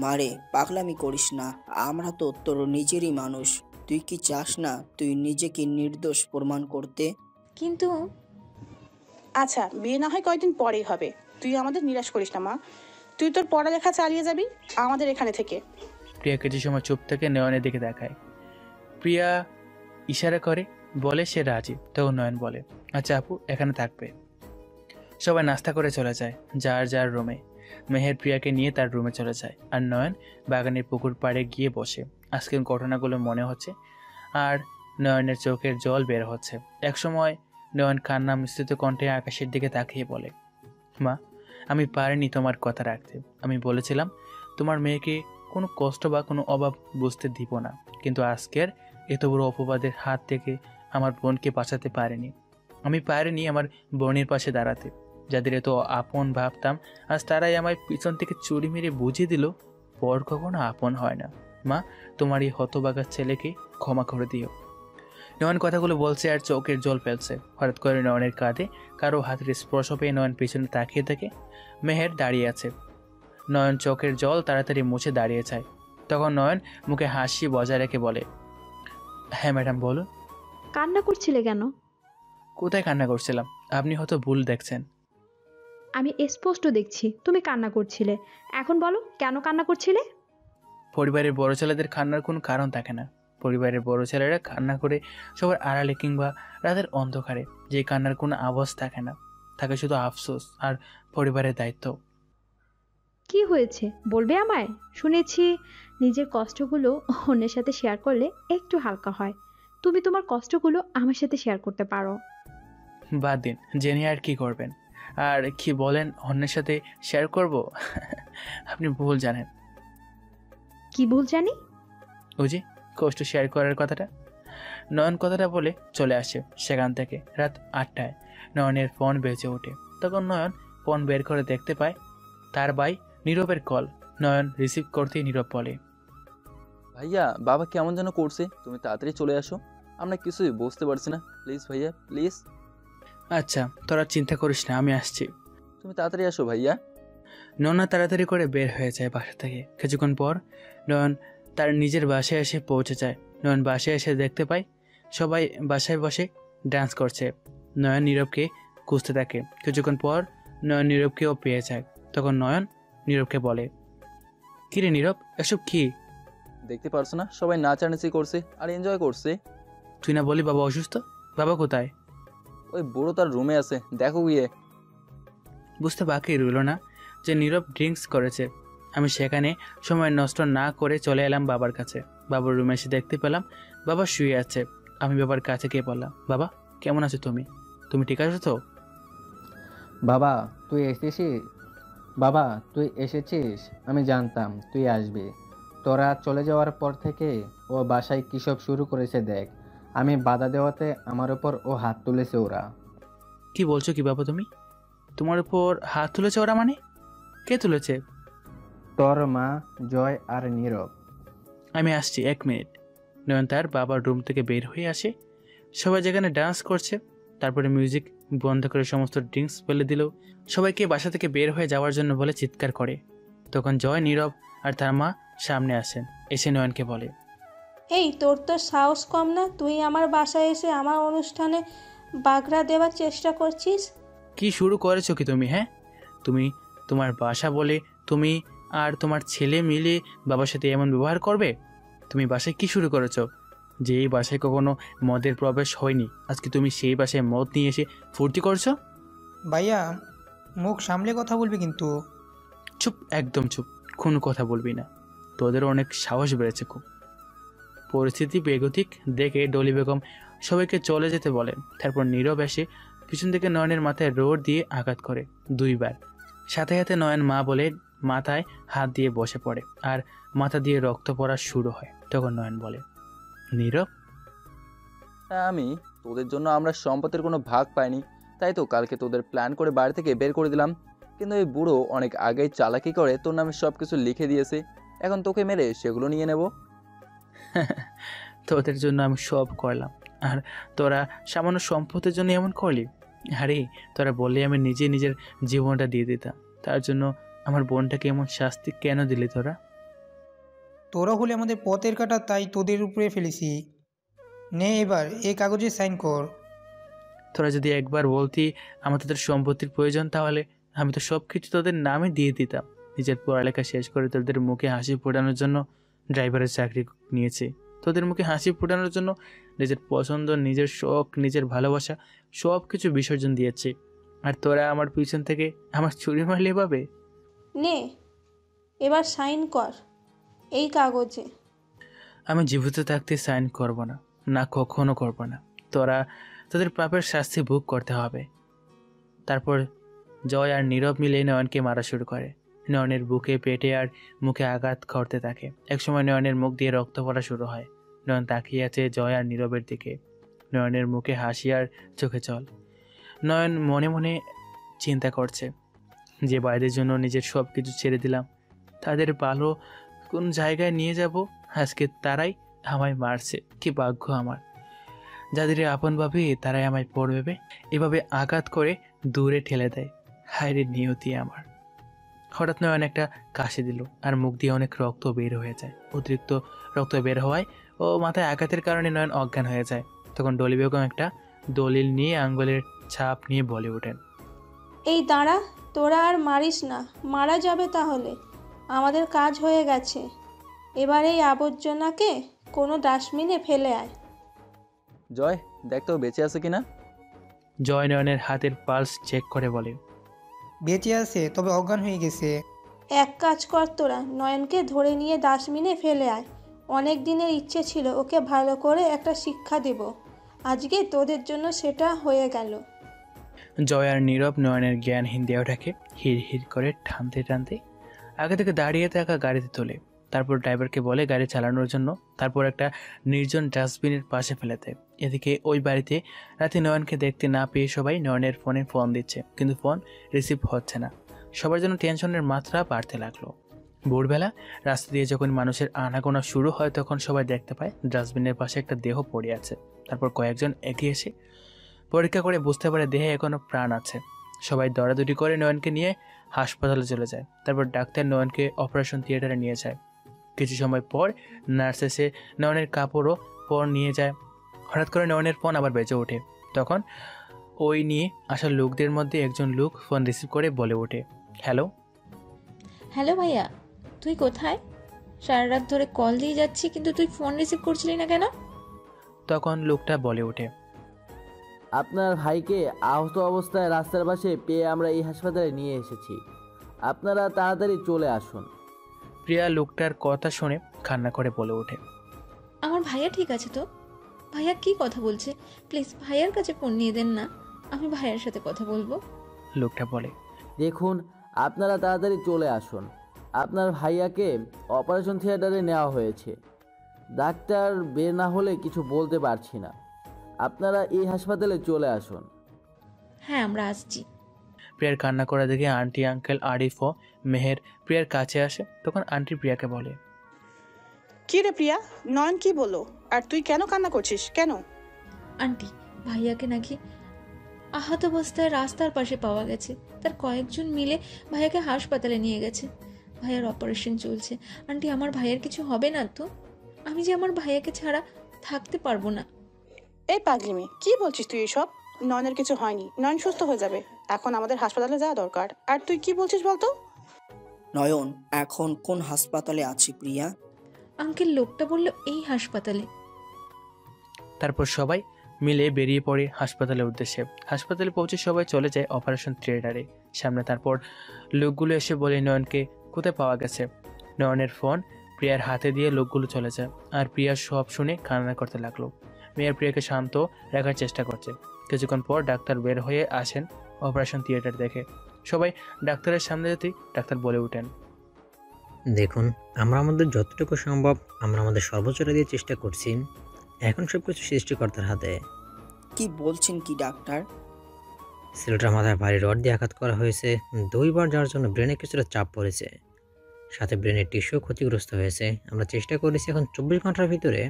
H: মারে, পাগলামি করিস না, আমরা তো তোর নিজেরই মানুষ। তুই কি চাস না তুই নিজেকে নির্দোষ প্রমাণ করতে?
E: কিন্তু
K: আচ্ছা, বিয়ে না হয় কয়েকদিন পরেই হবে, তুই আমাদের নিরাশ করিস না মা। তুই তোর পড়ালেখা চালিয়ে যাবি আমাদের এখানে থেকে।
D: প্রিয়া কিছু সময় চুপ থেকে নয়নের দিকে দেখায়। প্রিয়া ইশারা করে বলে সে রাজি। তখন নয়ন বলে, আচ্ছা আপু, এখানে থাকবে। সবাই নাস্তা করে চলে যায় যার যার রুমে। মেহের প্রিয়াকে নিয়ে তার রুমে চলে যায়, আর নয়ন বাগানের পুকুর পাড়ে গিয়ে বসে। আজকের ঘটনাগুলো মনে হচ্ছে আর নয়নের চোখের জল বের হচ্ছে। একসময় নয়ন কান্না মিশ্রিত কণ্ঠে আকাশের দিকে তাকিয়ে বলে, মা, আমি পারিনি তোমার কথা রাখতে। আমি বলেছিলাম তোমার মেয়েকে কোনো কষ্ট বা কোনো অভাব বুঝতে দিব না, কিন্তু আজকের এত বড় অপবাদের হাত থেকে আমার বোনকে বাঁচাতে পারিনি। আমি পারিনি আমার বোনের পাশে দাঁড়াতে। যাদের এত আপন ভাবতাম, আজ তারাই আমায় পিছন থেকে চুরি মেরে বুঝিয়ে দিল পর কখনো আপন হয় না। মা, তোমার এই হতবাগার ছেলেকে ক্ষমা করে দিও। নয়ন কথাগুলো বলছে আর চোখের জল ফেলছে। হঠাৎ করে নয়নের কাঁধে কারো হাতের স্পর্শ পেয়ে নয়ন পিছনে তাকিয়ে থাকে। মেহের দাঁড়িয়ে আছে। নয়ন চোখের জল তাড়াতাড়ি মুছে দাঁড়িয়ে যায়। তখন নয়ন মুখে হাসি বজায় রেখে বলে, হ্যাঁ ম্যাডাম বলুন।
J: কান্না করছিলে কেন?
D: কোথায় কান্না করছিলাম? আপনি হয়তো ভুল দেখছেন।
J: আমি স্পষ্ট দেখছি তুমি কান্না করছিলে। এখন বলো, কেন কান্না করছিলে?
D: পরিবারের বড় ছেলেদের কান্নার কোনো কারণ থাকে না। পরিবারের বড় ছেলেরা কান্না করে সবার আড়ালে কিংবা রাতের অন্ধকারে, যে কান্নার কোনো আওয়াজ থাকে না, থাকে শুধু আফসোস আর পরিবারের দায়িত্ব।
J: কি হয়েছে বলবে আমায়? শুনেছি নিজের কষ্টগুলো অন্যের সাথে শেয়ার করলে একটু হালকা হয়। তুমি তোমার কষ্টগুলো আমার সাথে শেয়ার করতে পারো।
D: বাদ দিন, জেনে আর কি করবেন? আর কি বলেন অন্যের সাথে শেয়ার করব? আপনি ভুল জানেন।
J: কি ভুল জানি?
D: ওই যে কষ্ট শেয়ার করার কথাটা। নয়ন কথাটা বলে চলে আসে সেখান থেকে। রাত 8টায় নয়নের ফোন বেজে ওঠে। তখন নয়ন ফোন বের করে দেখতে পায় তার ভাই নীরবের কল। নয়ন রিসিভ করতেই নীরব বলে,
A: ভাইয়া বাবা কেমন যেন করছে, তুমি তাড়াতাড়ি চলে আসো, আমরা কিছুই বুঝতে পারছি না, প্লিজ ভাইয়া প্লিজ।
D: আচ্ছা তোরা চিন্তা করিস না, আমি আসছি।
A: তুমি তাড়াতাড়ি আসো ভাইয়া।
D: নয়না তাড়াতাড়ি করে বের হয়ে যায় বাসা থেকে। কিছুক্ষণ পর নয়ন তার নিজের বাসায় এসে পৌঁছে যায়। নয়ন বাসায় এসে দেখতে পায় সবাই বাসায় বসে ডান্স করছে। নয়ন নীরবকে খুঁজতে থাকে। কিছুক্ষণ পর নয়ন নীরবকেও পেয়ে যায়। তখন নয়ন নীরবকে বলে, কিরে নীরব, এসব কি?
A: দেখতে পারছো না সবাই নাচানাচি করছে আর এনজয় করছে।
D: তুই না বলি বাবা অসুস্থ? বাবা কোথায়?
A: ওই বুড়ো তার রুমে আছে, দেখো গিয়ে।
D: বুঝতে বাকি রইল না যে নীরব ড্রিঙ্কস করেছে। আমি সেখানে সময় নষ্ট না করে চলে এলাম বাবার কাছে। বাবার রুমে এসে দেখতে পেলাম বাবা শুয়ে আছে। আমি বাবার কাছে গিয়ে বললাম, বাবা কেমন আছো তুমি? তুমি ঠিক আছো তো?
I: বাবা তুই এসেছিস? বাবা তুই এসেছিস? আমি জানতাম তুই আসবি। তোরা চলে যাওয়ার পর থেকে ও বাসায় কী সব শুরু করেছে দেখ। আমি বাধা দেওয়াতে আমার উপর ও হাত তুলেছে ওরা।
D: কি বলছো কি বাবা তুমি? তোমার উপর হাত তুলেছে ওরা? মানে কে তুলেছে?
I: তোর মা, জয় আর নীরব।
D: আমি আসছি, 1 মিনিট। নয়ন তার বাবার রুম থেকে বের হয়ে আসে। সবাই যেখানে ডান্স করছে, তারপরে মিউজিক বন্ধ করে সমস্ত ড্রিঙ্কস ফেলে দিল। সবাইকে বাসা থেকে বের হয়ে যাওয়ার জন্য বলে চিৎকার করে। তখন জয়, নীরব আর তার মা সামনে আসেন। এসে নয়নকে বলে,
C: এই তোর তো সাহস কম না, তুই আমার বাসায় এসে আমার অনুষ্ঠানে বাগড়া দেওয়ার চেষ্টা করছিস।
D: কি শুরু করেছো কি তুমি? হ্যাঁ, তুমি তোমার বাসা বলে তুমি আর তোমার ছেলে মিলে বাবার সাথে এমন ব্যবহার করবে? তুমি বাসায় কি শুরু করেছো? যে এই বাসায় কখনো মদের প্রবেশ হয়নি, আজকে তুমি সেই বাসায় মদ নিয়ে এসে ফুর্তি করছো?
B: ভাইয়া মুখ সামলে কথা বলবি কিন্তু।
D: চুপ, একদম চুপ, কোনো কথা বলবি না। তোদের অনেক সাহস বেড়েছে খুব। পরিস্থিতি বেগতিক দেখে ডলি বেগম সবাইকে চলে যেতে বলেন। তারপর নীরব এসে পিছন থেকে নয়নের মাথায় রোড দিয়ে আঘাত করে 2 বার। সাথে সাথে নয়ন মা বলে মাথায় হাত দিয়ে বসে পড়ে আর মাথা দিয়ে রক্ত পড়া শুরু হয়। তখন নয়ন বলে, নীরব,
A: আমি তোদের জন্য আমরা সম্পত্তির কোনো ভাগ পাইনি, তাই তো কালকে তোদের প্ল্যান করে বাড়ি থেকে বের করে দিলাম। কিন্তু এই বুড়ো অনেক আগেই চালাকি করে তোর নামে সব কিছু লিখে দিয়েছে, এখন তোকে মেরে সেগুলো নিয়ে নেব।
D: তোদের জন্য আমি সব করলাম আর তোরা সামান্য সম্পত্তির জন্য এমন করলি? আরে তোরা বললে আমি নিজে নিজের জীবনটা দিয়ে দিতাম, তার জন্য আমার বোনটাকে এমন শাস্তি কেন দিলি তোরা?
B: তোরা হলে আমাদের পথের কাটা, তাই তোদের উপরে ফেলেছি। নে এবার এই কাগজে সাইন কর।
D: তোরা যদি একবার বলতি আমার তোদের সম্পত্তির প্রয়োজন, তাহলে আমি তো সব কিছু তোদের নামে দিয়ে দিতাম। নিজের পড়ালেখা শেষ করে তোদের মুখে হাসি ফোটানোর জন্য ড্রাইভারের চাকরি নিয়েছি। তোদের মুখে হাসি ফোটানোর জন্য নিজের পছন্দ, নিজের শখ, নিজের ভালোবাসা সব কিছু বিসর্জন দিয়েছি। আর তোরা আমার পিছন থেকে আমার ছুরি মারলে পাবে?
C: নে এবার সাইন কর এই কাগজে।
D: আমি জীবিত থাকতে সাইন করব না, না কখনো করব না। তোরা তোদের পাপের শাস্তি ভোগ করতে হবে। তারপর জয় আর নীরব মিলে নয়নকে মারা শুরু করে। নয়নের বুকে, পেটে আর মুখে আঘাত করতে থাকে। একসময় নয়নের মুখ দিয়ে রক্ত পড়া শুরু হয়। নয়ন তাকিয়ে আছে জয় আর নীরবের দিকে। নয়নের মুখে হাসি আর চোখে জল। নয়ন মনে মনে চিন্তা করছে, যে বাইরের জন্য নিজের সব কিছু ছেড়ে দিলাম, তাদের ভালো কোন জায়গায় নিয়ে যাব, আজকে তারাই আমায় মারছে। কি ভাগ্য আমার, যাদের আপন ভাবে তারাই আমায় পড়বে, এভাবে আঘাত করে দূরে ঠেলে দেয়। হায় রে নিয়তি আমার। হঠাৎ নয়ন একটা কাশি দিল আর মুখ দিয়ে অনেক রক্ত বের হয়ে যায়। অতিরিক্ত রক্ত বের হওয়ায় ও মাথায় আঘাতের কারণে নয়ন অজ্ঞান হয়ে যায়। তখন ডলি বেগম একটা দলিল নিয়ে আঙ্গুলের ছাপ নিয়ে বলে ওঠেন,
C: এই দাঁড়া, তোরা আর মারিস না, মারা যাবে তাহলে। আমাদের কাজ হয়ে গেছে, এবার এই আবর্জনাকে কোনো ডাস্টবিনে ফেলে আয়।
A: জয় দেখ তো বেঁচে আছে কিনা।
D: জয় নয়নের হাতের পালস চেক করে বলে,
B: বেঁচে আছে, তবে অজ্ঞান হয়ে গেছে।
C: এক কাজ কর, তোরা নয়নকে ধরে নিয়ে ডাস্টবিনে ফেলে আয়। অনেক দিনের ইচ্ছে ছিল ওকে ভালো করে একটা শিক্ষা দেব, আজকে তোদের জন্য সেটা হয়ে গেল।
D: জয় আর নীরব নয়নের জ্ঞানহীন দেহটাকে হির হির করে টানতে টানতে আগে থেকে দাঁড়িয়ে থাকা গাড়িতে তোলে। তারপর ড্রাইভারকে বলে গাড়ি চালানোর জন্য, তারপর একটা নির্জন ডাস্টবিনের পাশে ফেলে দেয়। এদিকে ওই বাড়িতে রাতে নয়নকে দেখতে না পেয়ে সবাই নয়নের ফোনে ফোন দিচ্ছে, কিন্তু ফোন রিসিভ হচ্ছে না। সবার জন্য টেনশনের মাত্রা বাড়তে লাগলো। ভোরবেলা রাস্তা দিয়ে যখন মানুষের আনাগোনা শুরু হয় তখন সবাই দেখতে পায় ডাস্টবিনের পাশে একটা দেহ পড়ে আছে। তারপর কয়েকজন এগিয়ে এসে পরীক্ষা করে বুঝতে পারে দেহে এখনো প্রাণ আছে। সবাই দৌড়াদৌড়ি করে নয়নকে নিয়ে হাসপাতালে চলে যায়। তারপর ডাক্তার নয়নকে অপারেশন থিয়েটারে নিয়ে যায়। কিছু সময় পর নার্স এসে নয়নের কাপড়ও পর নিয়ে যায়। হঠাৎ করে নয়নের ফোন আবার বেজে ওঠে। তখন ওই নিয়ে আসা লোকদের মধ্যে একজন লোক ফোন রিসিভ করে বলে ওঠে, হ্যালো।
E: হ্যালো ভাইয়া, তুই কোথায়? সারা রাত ধরে কল দিয়ে যাচ্ছি কিন্তু তুই ফোন রিসিভ করছিলি না কেন?
D: তখন লোকটা বলে ওঠে,
L: আপনার ভাইকে আহত অবস্থায় রাস্তার পাশে পেয়ে আমরা এই হাসপাতালে নিয়ে এসেছি। আপনারা তাড়াতাড়ি চলে আসুন।
D: প্রিয়া লোকটার কথা শুনে কান্না করে বলে ওঠে,
E: আমার ভাইয়া ঠিক আছে তো? ভাইয়া কি কথা বলছে? প্লিজ ভাইয়ার কাছে ফোন নিয়ে দেন না, আমি ভাইয়ার সাথে কথা বলবো।
D: লোকটা বলে,
L: দেখুন আপনারা তাড়াতাড়ি চলে আসুন। আপনার ভাইয়াকে অপারেশন থিয়েটারে নেওয়া হয়েছে। ডাক্তার বের না হলে কিছু বলতে পারছি না। আপনারা এই হাসপাতালে চলে আসুন।
E: হ্যাঁ, আমরা আসছি।
D: প্রিয়ার কান্না করা দেখে আন্টি, আঙ্কেল, আরিফ ও মেহের প্রিয়ার কাছে আসে। তখন আন্টি প্রিয়াকে বলে,
K: কি রে প্রিয়া, নয়ন কি বললো? আর তুই কেন কান্না করছিস কেন?
E: আন্টি, ভাইয়াকে নাকি আহত অবস্থায় রাস্তার পাশে পাওয়া গেছে। তার কয়েকজন মিলে ভাইয়াকে হাসপাতালে নিয়ে গেছে। ভাইয়ার অপারেশন চলছে। আন্টি, আমার ভাইয়ের কিছু হবে না তো? আমি যে আমার ভাইয়াকে ছাড়া থাকতে পারবো না।
K: এই পাগলি মেয়ে, কি বলছিস তুই এসব? নয়নের কিছু হয়নি, নয়ন সুস্থ হয়ে যাবে। এখন আমাদের হাসপাতালে যাওয়া দরকার। আর তুই কি বলছিস বলতো?
H: নয়ন এখন কোন হাসপাতালে আছে প্রিয়া?
E: আঙ্কেল, লোকটা বললো এই হাসপাতালে।
D: তারপর সবাই মিলে বেরিয়ে পড়ে হাসপাতালের উদ্দেশ্যে। হাসপাতালে পৌঁছে সবাই চলে যায় অপারেশন থিয়েটারে সামনে। তারপর লোকগুলো এসে বলে নয়নকে কোথায় পাওয়া গেছে। নয়নের ফোন প্রিয়ার হাতে দিয়ে লোকগুলো চলে যায়। আর প্রিয়া সব শুনে কান্না করতে লাগলো। মেয়ের প্রিয়াকে শান্ত রাখার চেষ্টা করছে। কিছুক্ষণ পর ডাক্তার বের হয়ে আসেন অপারেশন থিয়েটার দেখে। সবাই ডাক্তারের সামনে যেতেই ডাক্তার বলে ওঠেন,
N: দেখুন, আমরা আমাদের যতটুকু সম্ভব আমরা আমাদের সর্বোচ্চটা দিয়ে চেষ্টা করছি। এখন সব কিছু সৃষ্টিকর্তার হাতে।
H: কি বলছেন কি ডাক্তার?
N: ছেলেটার মাথায় ভারী রড দিয়ে আঘাত করা হয়েছে 2 বার, যার জন্য ব্রেনে কিছুটা চাপ পড়েছে। সাথে ব্রেনের টিস্যু ক্ষতিগ্রস্ত হয়েছে। আমরা চেষ্টা করেছি এখন 24 ঘন্টার ভিতরে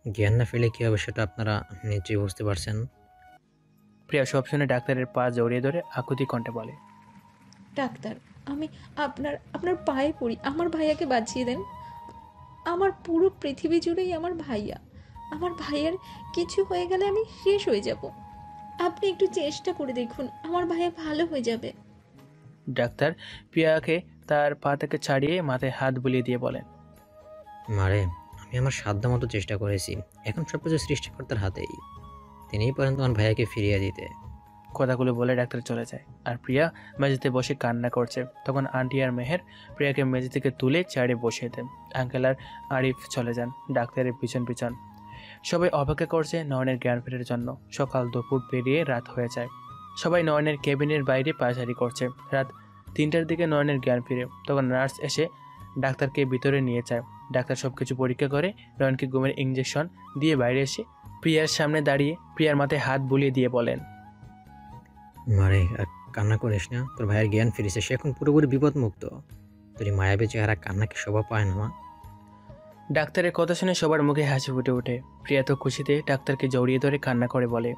N: জ্ঞান না ফেলে কী হবে সেটা আপনারা নিশ্চয়ই বুঝতে পারছেন।
D: প্রিয়া সব শুনে ডাক্তারের পা জড়িয়ে ধরে আকুতি কণ্ঠে বলে,
E: ডাক্তার, আমি আপনার পায়ে পড়ি, আমার ভাইয়াকে বাঁচিয়ে দেন। আমার পুরো পৃথিবী জুড়েই আমার ভাইয়া। আমার ভাইয়ার কিছু হয়ে গেলে আমি শেষ হয়ে যাব। আপনি একটু চেষ্টা করে দেখুন, আমার ভাইয়া ভালো হয়ে যাবে।
D: ডাক্তার প্রিয়াকে তার পা থেকে ছাড়িয়ে মাথায় হাত বুলিয়ে দিয়ে বলেন,
N: মারে, আমি আমার সাধ্যমতো চেষ্টা করেছি। এখন সব কিছু সৃষ্টিকর্তার হাতেই। তিনিই পারেন তোমার ভাইয়াকে ফিরিয়ে দিতে।
D: কথাগুলো বলে ডাক্তার চলে যায়। আর প্রিয়া মেঝেতে বসে কান্না করছে। তখন আন্টি আর মেহের প্রিয়াকে মেঝে থেকে তুলে চেয়ারে বসিয়ে দেন। আঙ্কেল আর আরিফ চলে যান ডাক্তারের পিছন পিছন। সবাই অপেক্ষা করছে নয়নের জ্ঞান ফেরার জন্য। সকাল দুপুর পেরিয়ে রাত হয়ে যায়। সবাই নয়নের কেবিনের বাইরে পায়চারি করছে। রাত 3টার দিকে নয়নের জ্ঞান ফিরে। তখন নার্স এসে ডাক্তারকে ভিতরে নিয়ে যায়। ডাক্তার সব কিছু পরীক্ষা করে নয়নকে ঘুমের ইঞ্জেকশন দিয়ে বাইরে এসে প্রিয়ার সামনে দাঁড়িয়ে প্রিয়ার মাথায় হাত বুলিয়ে দিয়ে বলেন,
N: মারে, আর কান্না করিস না। তোর ভাইয়ের জ্ঞান ফিরেছে, সে এখন পুরোপুরি বিপদমুক্ত। তোর এই মায়াবী চেহারা কান্নাকে শোভা পায় না মা।
D: ডাক্তারের কথা শুনে সবার মুখে হাসি ফুটে ওঠে। প্রিয়া তো খুশিতে ডাক্তারকে জড়িয়ে ধরে কান্না করে বলে,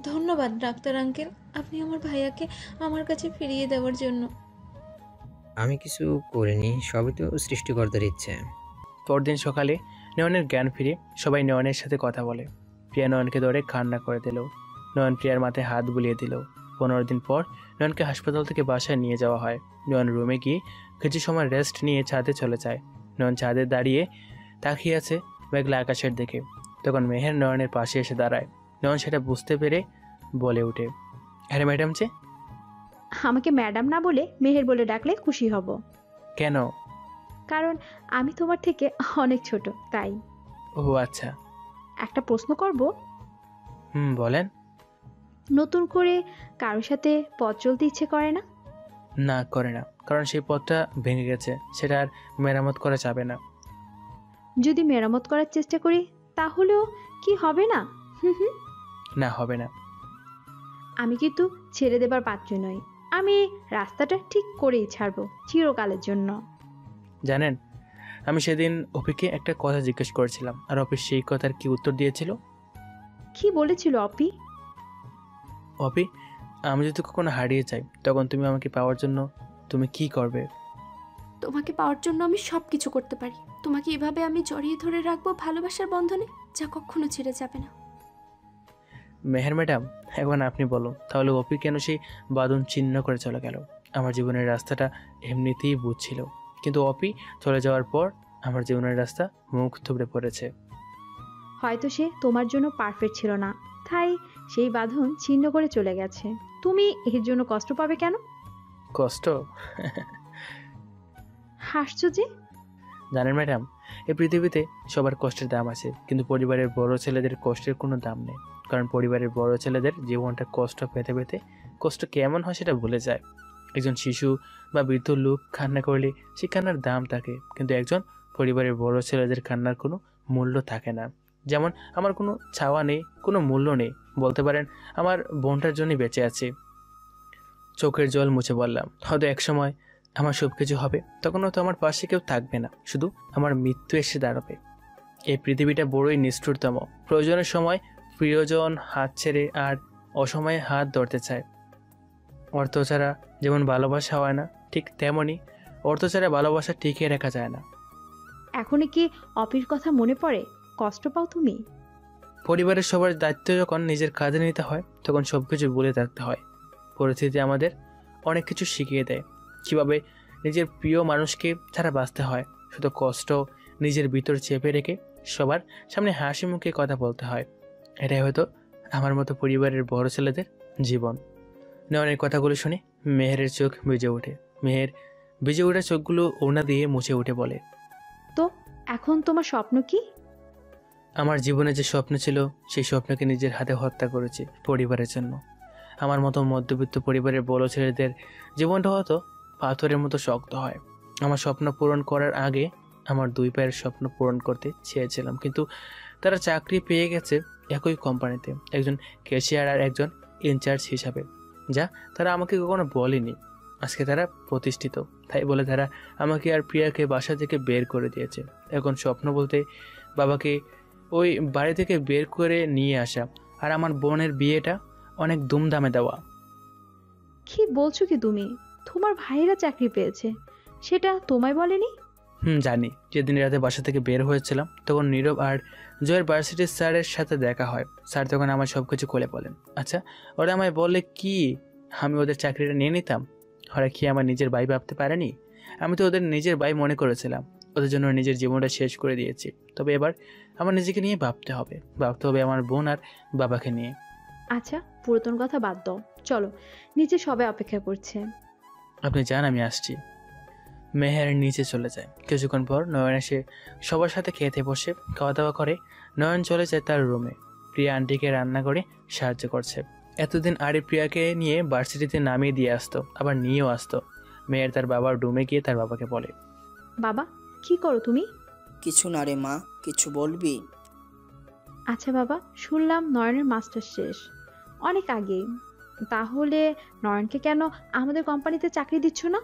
E: ধন্যবাদ ডাক্তার আঙ্কেল, আপনি আমার ভাইয়াকে আমার কাছে ফিরিয়ে দেওয়ার জন্য।
N: আমি কিছু করিনি, সবই তো সৃষ্টিকর্তার ইচ্ছে।
D: পরদিন সকালে নয়নের জ্ঞান ফিরে সবাই নয়নের সাথে কথা বলে। প্রিয়া নয়নকে ধরে কান্না করে দিল। নয়ন প্রিয়ার মাথায় হাত বুলিয়ে দিল। 15 দিন পর নয়নকে হাসপাতাল থেকে বাসায় নিয়ে যাওয়া হয়। নয়ন রুমে গিয়ে কিছু সময় রেস্ট নিয়ে ছাদে চলে যায়। নয়ন ছাদে দাঁড়িয়ে তাকিয়ে আছে মেঘলা আকাশের দিকে। তখন মেহের নয়নের পাশে এসে দাঁড়ায়। নয়ন সেটা বুঝতে পেরে বলে ওঠে, আরে ম্যাডাম যে?
J: আমাকে ম্যাডাম না বলে মেহের বলে ডাকলে খুশি হব।
D: কেন?
J: কারণ আমি তোমার থেকে অনেক ছোট, তাই।
D: ও আচ্ছা।
J: একটা প্রশ্ন করব?
D: বলেন।
J: নতুন করে কারোর সাথে পথ চলতে ইচ্ছে করে না?
D: না, করে না, কারণ সেই পথটা ভেঙে গেছে, সেটা আর মেরামত করা যাবে না।
J: যদি মেরামত করার চেষ্টা করি তাহলেও কি হবে না?
D: না, হবে না।
J: আমি কিন্তু ছেড়ে দেবার পাত্র নই। আমি রাস্তাটা ঠিক করেই ছাড়বো চিরকালের জন্য।
D: জানেন, আমি সেদিন অপিকে একটা কথা জিজ্ঞেস করেছিলাম, আর অপি সেই কথার কি উত্তর দিয়েছিল?
J: কি বলেছিল অপি?
D: অপি, আমি যদি কখনো হারিয়ে যাই তখন তুমি আমাকে পাওয়ার জন্য তুমি কি করবে?
G: তোমাকে পাওয়ার জন্য আমি সব কিছু করতে পারি। তোমাকে এভাবে আমি জড়িয়ে ধরে রাখবো ভালোবাসার বন্ধনে, যা কখনো ছেড়ে যাবে না।
D: মেহের ম্যাডাম, এখন আপনি বলুন, তাহলে অপি কেন সেই বাঁধন ছিন্ন করে চলে গেল? আমার জীবনের রাস্তাটা এমনিতেই বুঝছিল, কিন্তু অপি চলে যাওয়ার পর আমার জীবনের রাস্তা মুখ থুবড়ে পড়েছে।
J: হয়তো সে তোমার জন্য পারফেক্ট ছিল না, তাই সেই বাঁধন ছিন্ন করে চলে গেছে। তুমি এর জন্য কষ্ট পাবে কেন?
D: কষ্ট?
J: হাসছো যে?
D: জানেন ম্যাডাম, এই পৃথিবীতে সবার কষ্টের দাম আছে, কিন্তু পরিবারের বড় ছেলেদের কষ্টের কোনো দাম নেই। কারণ পরিবারের বড় ছেলেদের জীবনটা কষ্ট পেতে পেতে কষ্ট কেমন হয় সেটা ভুলে যায়। একজন শিশু বা বৃদ্ধ লোক কান্না করলে সে কান্নার দাম থাকে, কিন্তু একজন পরিবারের বড় ছেলেদের কান্নার কোনো মূল্য থাকে না। যেমন আমার কোনো চাওয়া নেই, কোনো মূল্য নেই, বলতে পারেন আমার বোনটার জন্যই বেঁচে আছি। চোখের জল মুছে বললাম, হয়তো একসময় আমার সব কিছু হবে, তখন হয়তো আমার পাশে কেউ থাকবে না, শুধু আমার মৃত্যু এসে দাঁড়াবে। এই পৃথিবীটা বড়ই নিষ্ঠুরতম। প্রয়োজনের সময় প্রিয়জন হাত ছেড়ে আর অসময়ে হাত ধরতে চায়। অর্থ ছাড়া যেমন ভালোবাসা হয় না, ঠিক তেমনই অর্থ ছাড়া ভালোবাসা টিকিয়ে রাখা যায় না।
J: এখনই কি অপির কথা মনে পড়ে? কষ্ট পাও তুমি?
D: পরিবারের সবার দায়িত্ব যখন নিজের কাঁধে নিতে হয় তখন সব কিছু ভুলে থাকতে হয়। পরিস্থিতি আমাদের অনেক কিছু শিখিয়ে দেয়, কীভাবে নিজের প্রিয় মানুষকে ছাড়া বাঁচতে হয়। শুধু কষ্ট নিজের ভিতর চেপে রেখে সবার সামনে হাসি মুখে কথা বলতে হয়। এটাই হয়তো আমার মতো পরিবারের বড় ছেলেদের জীবন। নয়নের কথাগুলো শুনে মেহেরের চোখ ভিজে ওঠে। মেহের ভিজে ওঠা চোখগুলো ওড়না দিয়ে মুছে উঠে বলে,
J: তো এখন তোমার স্বপ্ন কি?
D: আমার জীবনে যে স্বপ্ন ছিল সেই স্বপ্নকে নিজের হাতে হত্যা করেছি পরিবারের জন্য। আমার মতো মধ্যবিত্ত পরিবারের বড় ছেলেদের জীবনটা হয়তো পাথরের মতো শক্ত হয়। আমার স্বপ্ন পূরণ করার আগে আমার দুই পায়ের স্বপ্ন পূরণ করতে চেয়েছিলাম, কিন্তু তারা চাকরি পেয়ে গেছে একই কোম্পানিতে, একজন ক্যাশিয়ার আর একজন ইনচার্জ হিসাবে, যা তারা আমাকে কখনো বলেনি। আজকে তারা প্রতিষ্ঠিত, তাই বলে তারা আমাকে আর প্রিয়াকে বাসা থেকে বের করে দিয়েছে। এখন স্বপ্ন বলতে বাবাকে ওই বাড়ি থেকে বের করে নিয়ে আসা, আর আমার বোনের বিয়েটা অনেক ধুমধামে দেওয়া।
J: কি বলছো কি তুমি? তোমার ভাইয়েরা চাকরি পেয়েছে, সেটা তোমায় বলেনি?
D: জানি। যেদিন রাতে বাসা থেকে বের হয়েছিলাম তখন নীরব আর জয়ের ভার্সিটির স্যারের সাথে দেখা হয়। স্যার তখন আমার সব কিছু খুলে বলেন। আচ্ছা, ওরা আমায় বললে কি আমি ওদের চাকরিটা নিয়ে নিতাম? ওরা কি আমার নিজের ভাই ভাবতে পারেনি? আমি তো ওদের নিজের ভাই মনে করেছিলাম। ওদের জন্য নিজের জীবনটা শেষ করে দিয়েছি। তবে এবার আমার নিজেকে নিয়ে ভাবতে হবে আমার বোন আর বাবাকে নিয়ে।
J: আচ্ছা, পুরাতন কথা বাদ দাও, চলো, নিচে সবাই অপেক্ষা করছে।
D: আপনি যান, আমি আসছি। মেহের নিচে চলে যায়। কিছুক্ষণ পর নয়ন এসে সবার সাথে খেতে বসে খাওয়া দাওয়া করে। নয়ন চলে যায় তার রুমে। প্রিয়া আন্টিকে রান্না করে সাহায্য করছে। এতদিন আরে প্রিয়াকে নিয়ে ভার্সিটিতে নামিয়ে দিয়ে আসতো, আবার নিয়েও আসতো। মেয়ের তার বাবার রুমে গিয়ে তার বাবাকে বলে,
J: বাবা, কি করো তুমি?
H: কিছু না রে মা, কিছু বলবি?
J: আচ্ছা বাবা, শুনলাম নয়নের মাস্টার শেষ অনেক আগেই, তাহলে নয়নকে কেন আমাদের কোম্পানিতে চাকরি দিচ্ছ না?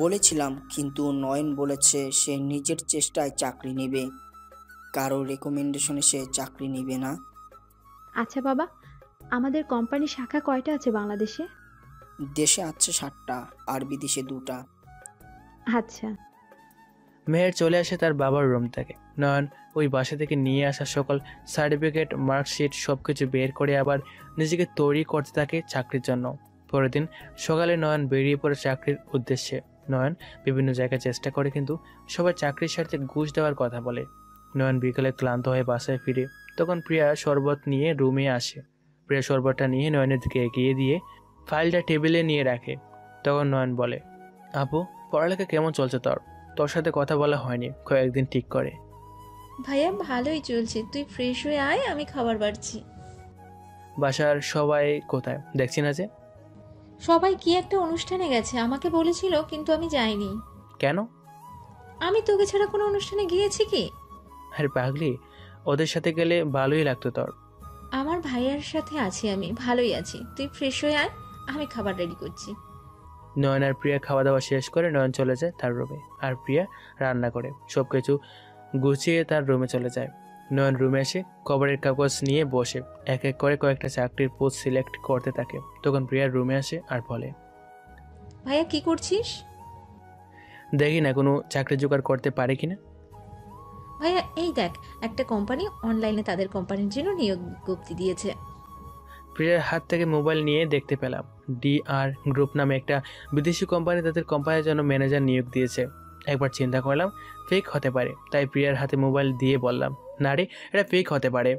H: বলেছিলাম, কিন্তু নয়ন বলেছে সে নিজের চেষ্টায় চাকরি নেবে, কারো রেকমেন্ডেশনে সে চাকরি নেবে না।
J: আচ্ছা বাবা, আমাদের কোম্পানির শাখা কয়টা আছে বাংলাদেশে?
H: দেশে আছে 7টা আর বিদেশে 2টা।
J: আচ্ছা।
D: মেহের চলে আসে তার বাবার রুম থেকে। নয়ন ওই বাসা থেকে নিয়ে আসা সকল সার্টিফিকেট, মার্কশিট সবকিছু বের করে আবার নিজেকে তৈরি করতে থাকে চাকরির জন্য। পরের দিন সকালে নয়ন বেরিয়ে পড়ে চাকরির উদ্দেশ্যে। নয়ন বিভিন্ন জায়গায় চেষ্টা করে, কিন্তু সবাই চাকরির স্বার্থে ঘুষ দেওয়ার কথা বলে। নয়ন বিকেলে ক্লান্ত হয়ে বাসায় ফিরে, তখন প্রিয়া শরবত নিয়ে রুমে আসে। প্রিয়া শরবতটা নিয়ে নয়নের দিকে এগিয়ে দিয়ে ফাইলটা টেবিলে নিয়ে রাখে। তখন নয়ন বলে, আপু, পড়ালেখা কেমন চলছে তোর? তোর সাথে কথা বলা হয়নি কয়েকদিন ঠিক করে।
E: ভাইয়া ভালোই চলছে, তুই ফ্রেশ হয়ে আয়, আমি খাবার বাড়ছি।
D: বাসার সবাই কোথায় দেখছি না যে?
E: সবাই কি একটা অনুষ্ঠানে গেছে, আমাকে বলেছিল কিন্তু আমি যাইনি।
D: কেন?
E: আমি তোকে ছাড়া কোনো অনুষ্ঠানে গিয়েছি কি?
D: আরে পাগলি, ওদের সাথে গেলে ভালোই লাগতো তোর।
E: আমার ভাইয়ার সাথে আছি, আমি ভালোই আছি। তুই ফ্রেশ হয়ে আয়, আমি খাবার রেডি করছি।
D: নয়ন আর প্রিয়া খাওয়া দাওয়া শেষ করে নয়ন চলে যায় তার রুমে, আর প্রিয়া রান্না করে সব কিছু গুছিয়ে তার রুমে চলে যায়। নয়ন রুমে এসে খবরের কাগজ নিয়ে বসে এক এক করে কয়েকটা চাকরির পোস্ট সিলেক্ট করতে থাকে। তখন প্রিয়ার রুমে আসে আর বলে,
E: ভাইয়া কি করছিস?
D: দেখি না কোনো চাকরি জোগাড় করতে পারে কিনা।
E: ভাইয়া এই দেখ, একটা কোম্পানি অনলাইনে তাদের কোম্পানির জন্য নিয়োগ বিজ্ঞপ্তি দিয়েছে।
D: প্রিয়ার হাত থেকে মোবাইল নিয়ে দেখতে পেলাম DR গ্রুপ নামে একটা বিদেশি কোম্পানি তাদের কোম্পানির জন্য ম্যানেজার নিয়োগ দিয়েছে। একবার চিন্তা করলাম ফেক হতে পারে, তাই প্রিয়ার হাতে মোবাইল দিয়ে বললাম, না রে, এটা ফেক হতে পারে।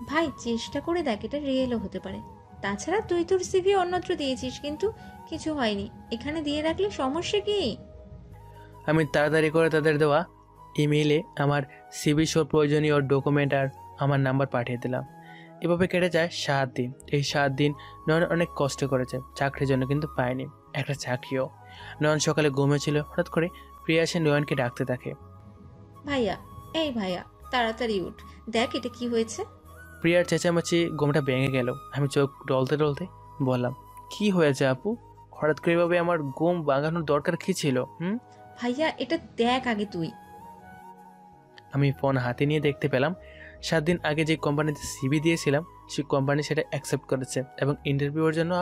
E: ভাই চেষ্টা করে দেখ, এটা রিয়েলও হতে পারে। তাছাড়া তুই তোর সিভি অন্যত্র দিয়েছিস কিন্তু কিছু হয়নি, এখানে দিয়ে রাখলে সমস্যা কি?
D: আমি তাড়াতাড়ি করে তাদের দেওয়া ইমেইলে আমার সিভি সব প্রয়োজনীয় ডকুমেন্ট আর আমার নাম্বার পাঠিয়ে দিলাম। এভাবে কেটে যায় 7 দিন। এই 7 দিন নয়ন অনেক কষ্ট করেছে চাকরির জন্য, কিন্তু পায়নি একটা চাকরিও। নয়ন সকালে ঘুমিয়েছিল, হঠাৎ করে প্রিয়া এসে নয়নকে ডাকতে থাকে,
E: ভাইয়া, এই ভাইয়া তাড়াতাড়ি উঠ, দেখ এটা কি হয়েছে।
D: প্রিয়ার চেঁচামেচি ঘুমটা ভেঙে গেল। আমি চোখ ডলতে ডলতে বললাম, কি হয়েছে আপু? হঠাৎ করে এভাবে আমার ঘুম ভাঙানোর দরকার কি ছিল?
E: ভাইয়া এটা দেখ আগে তুই।
D: আমি ফোন হাতে নিয়ে দেখতে পেলাম 7 দিন আগে যে কোম্পানিতে সিভি দিয়েছিলাম সেই কোম্পানি সেটা অ্যাকসেপ্ট করেছে এবং ইন্টারভিউয়ের জন্য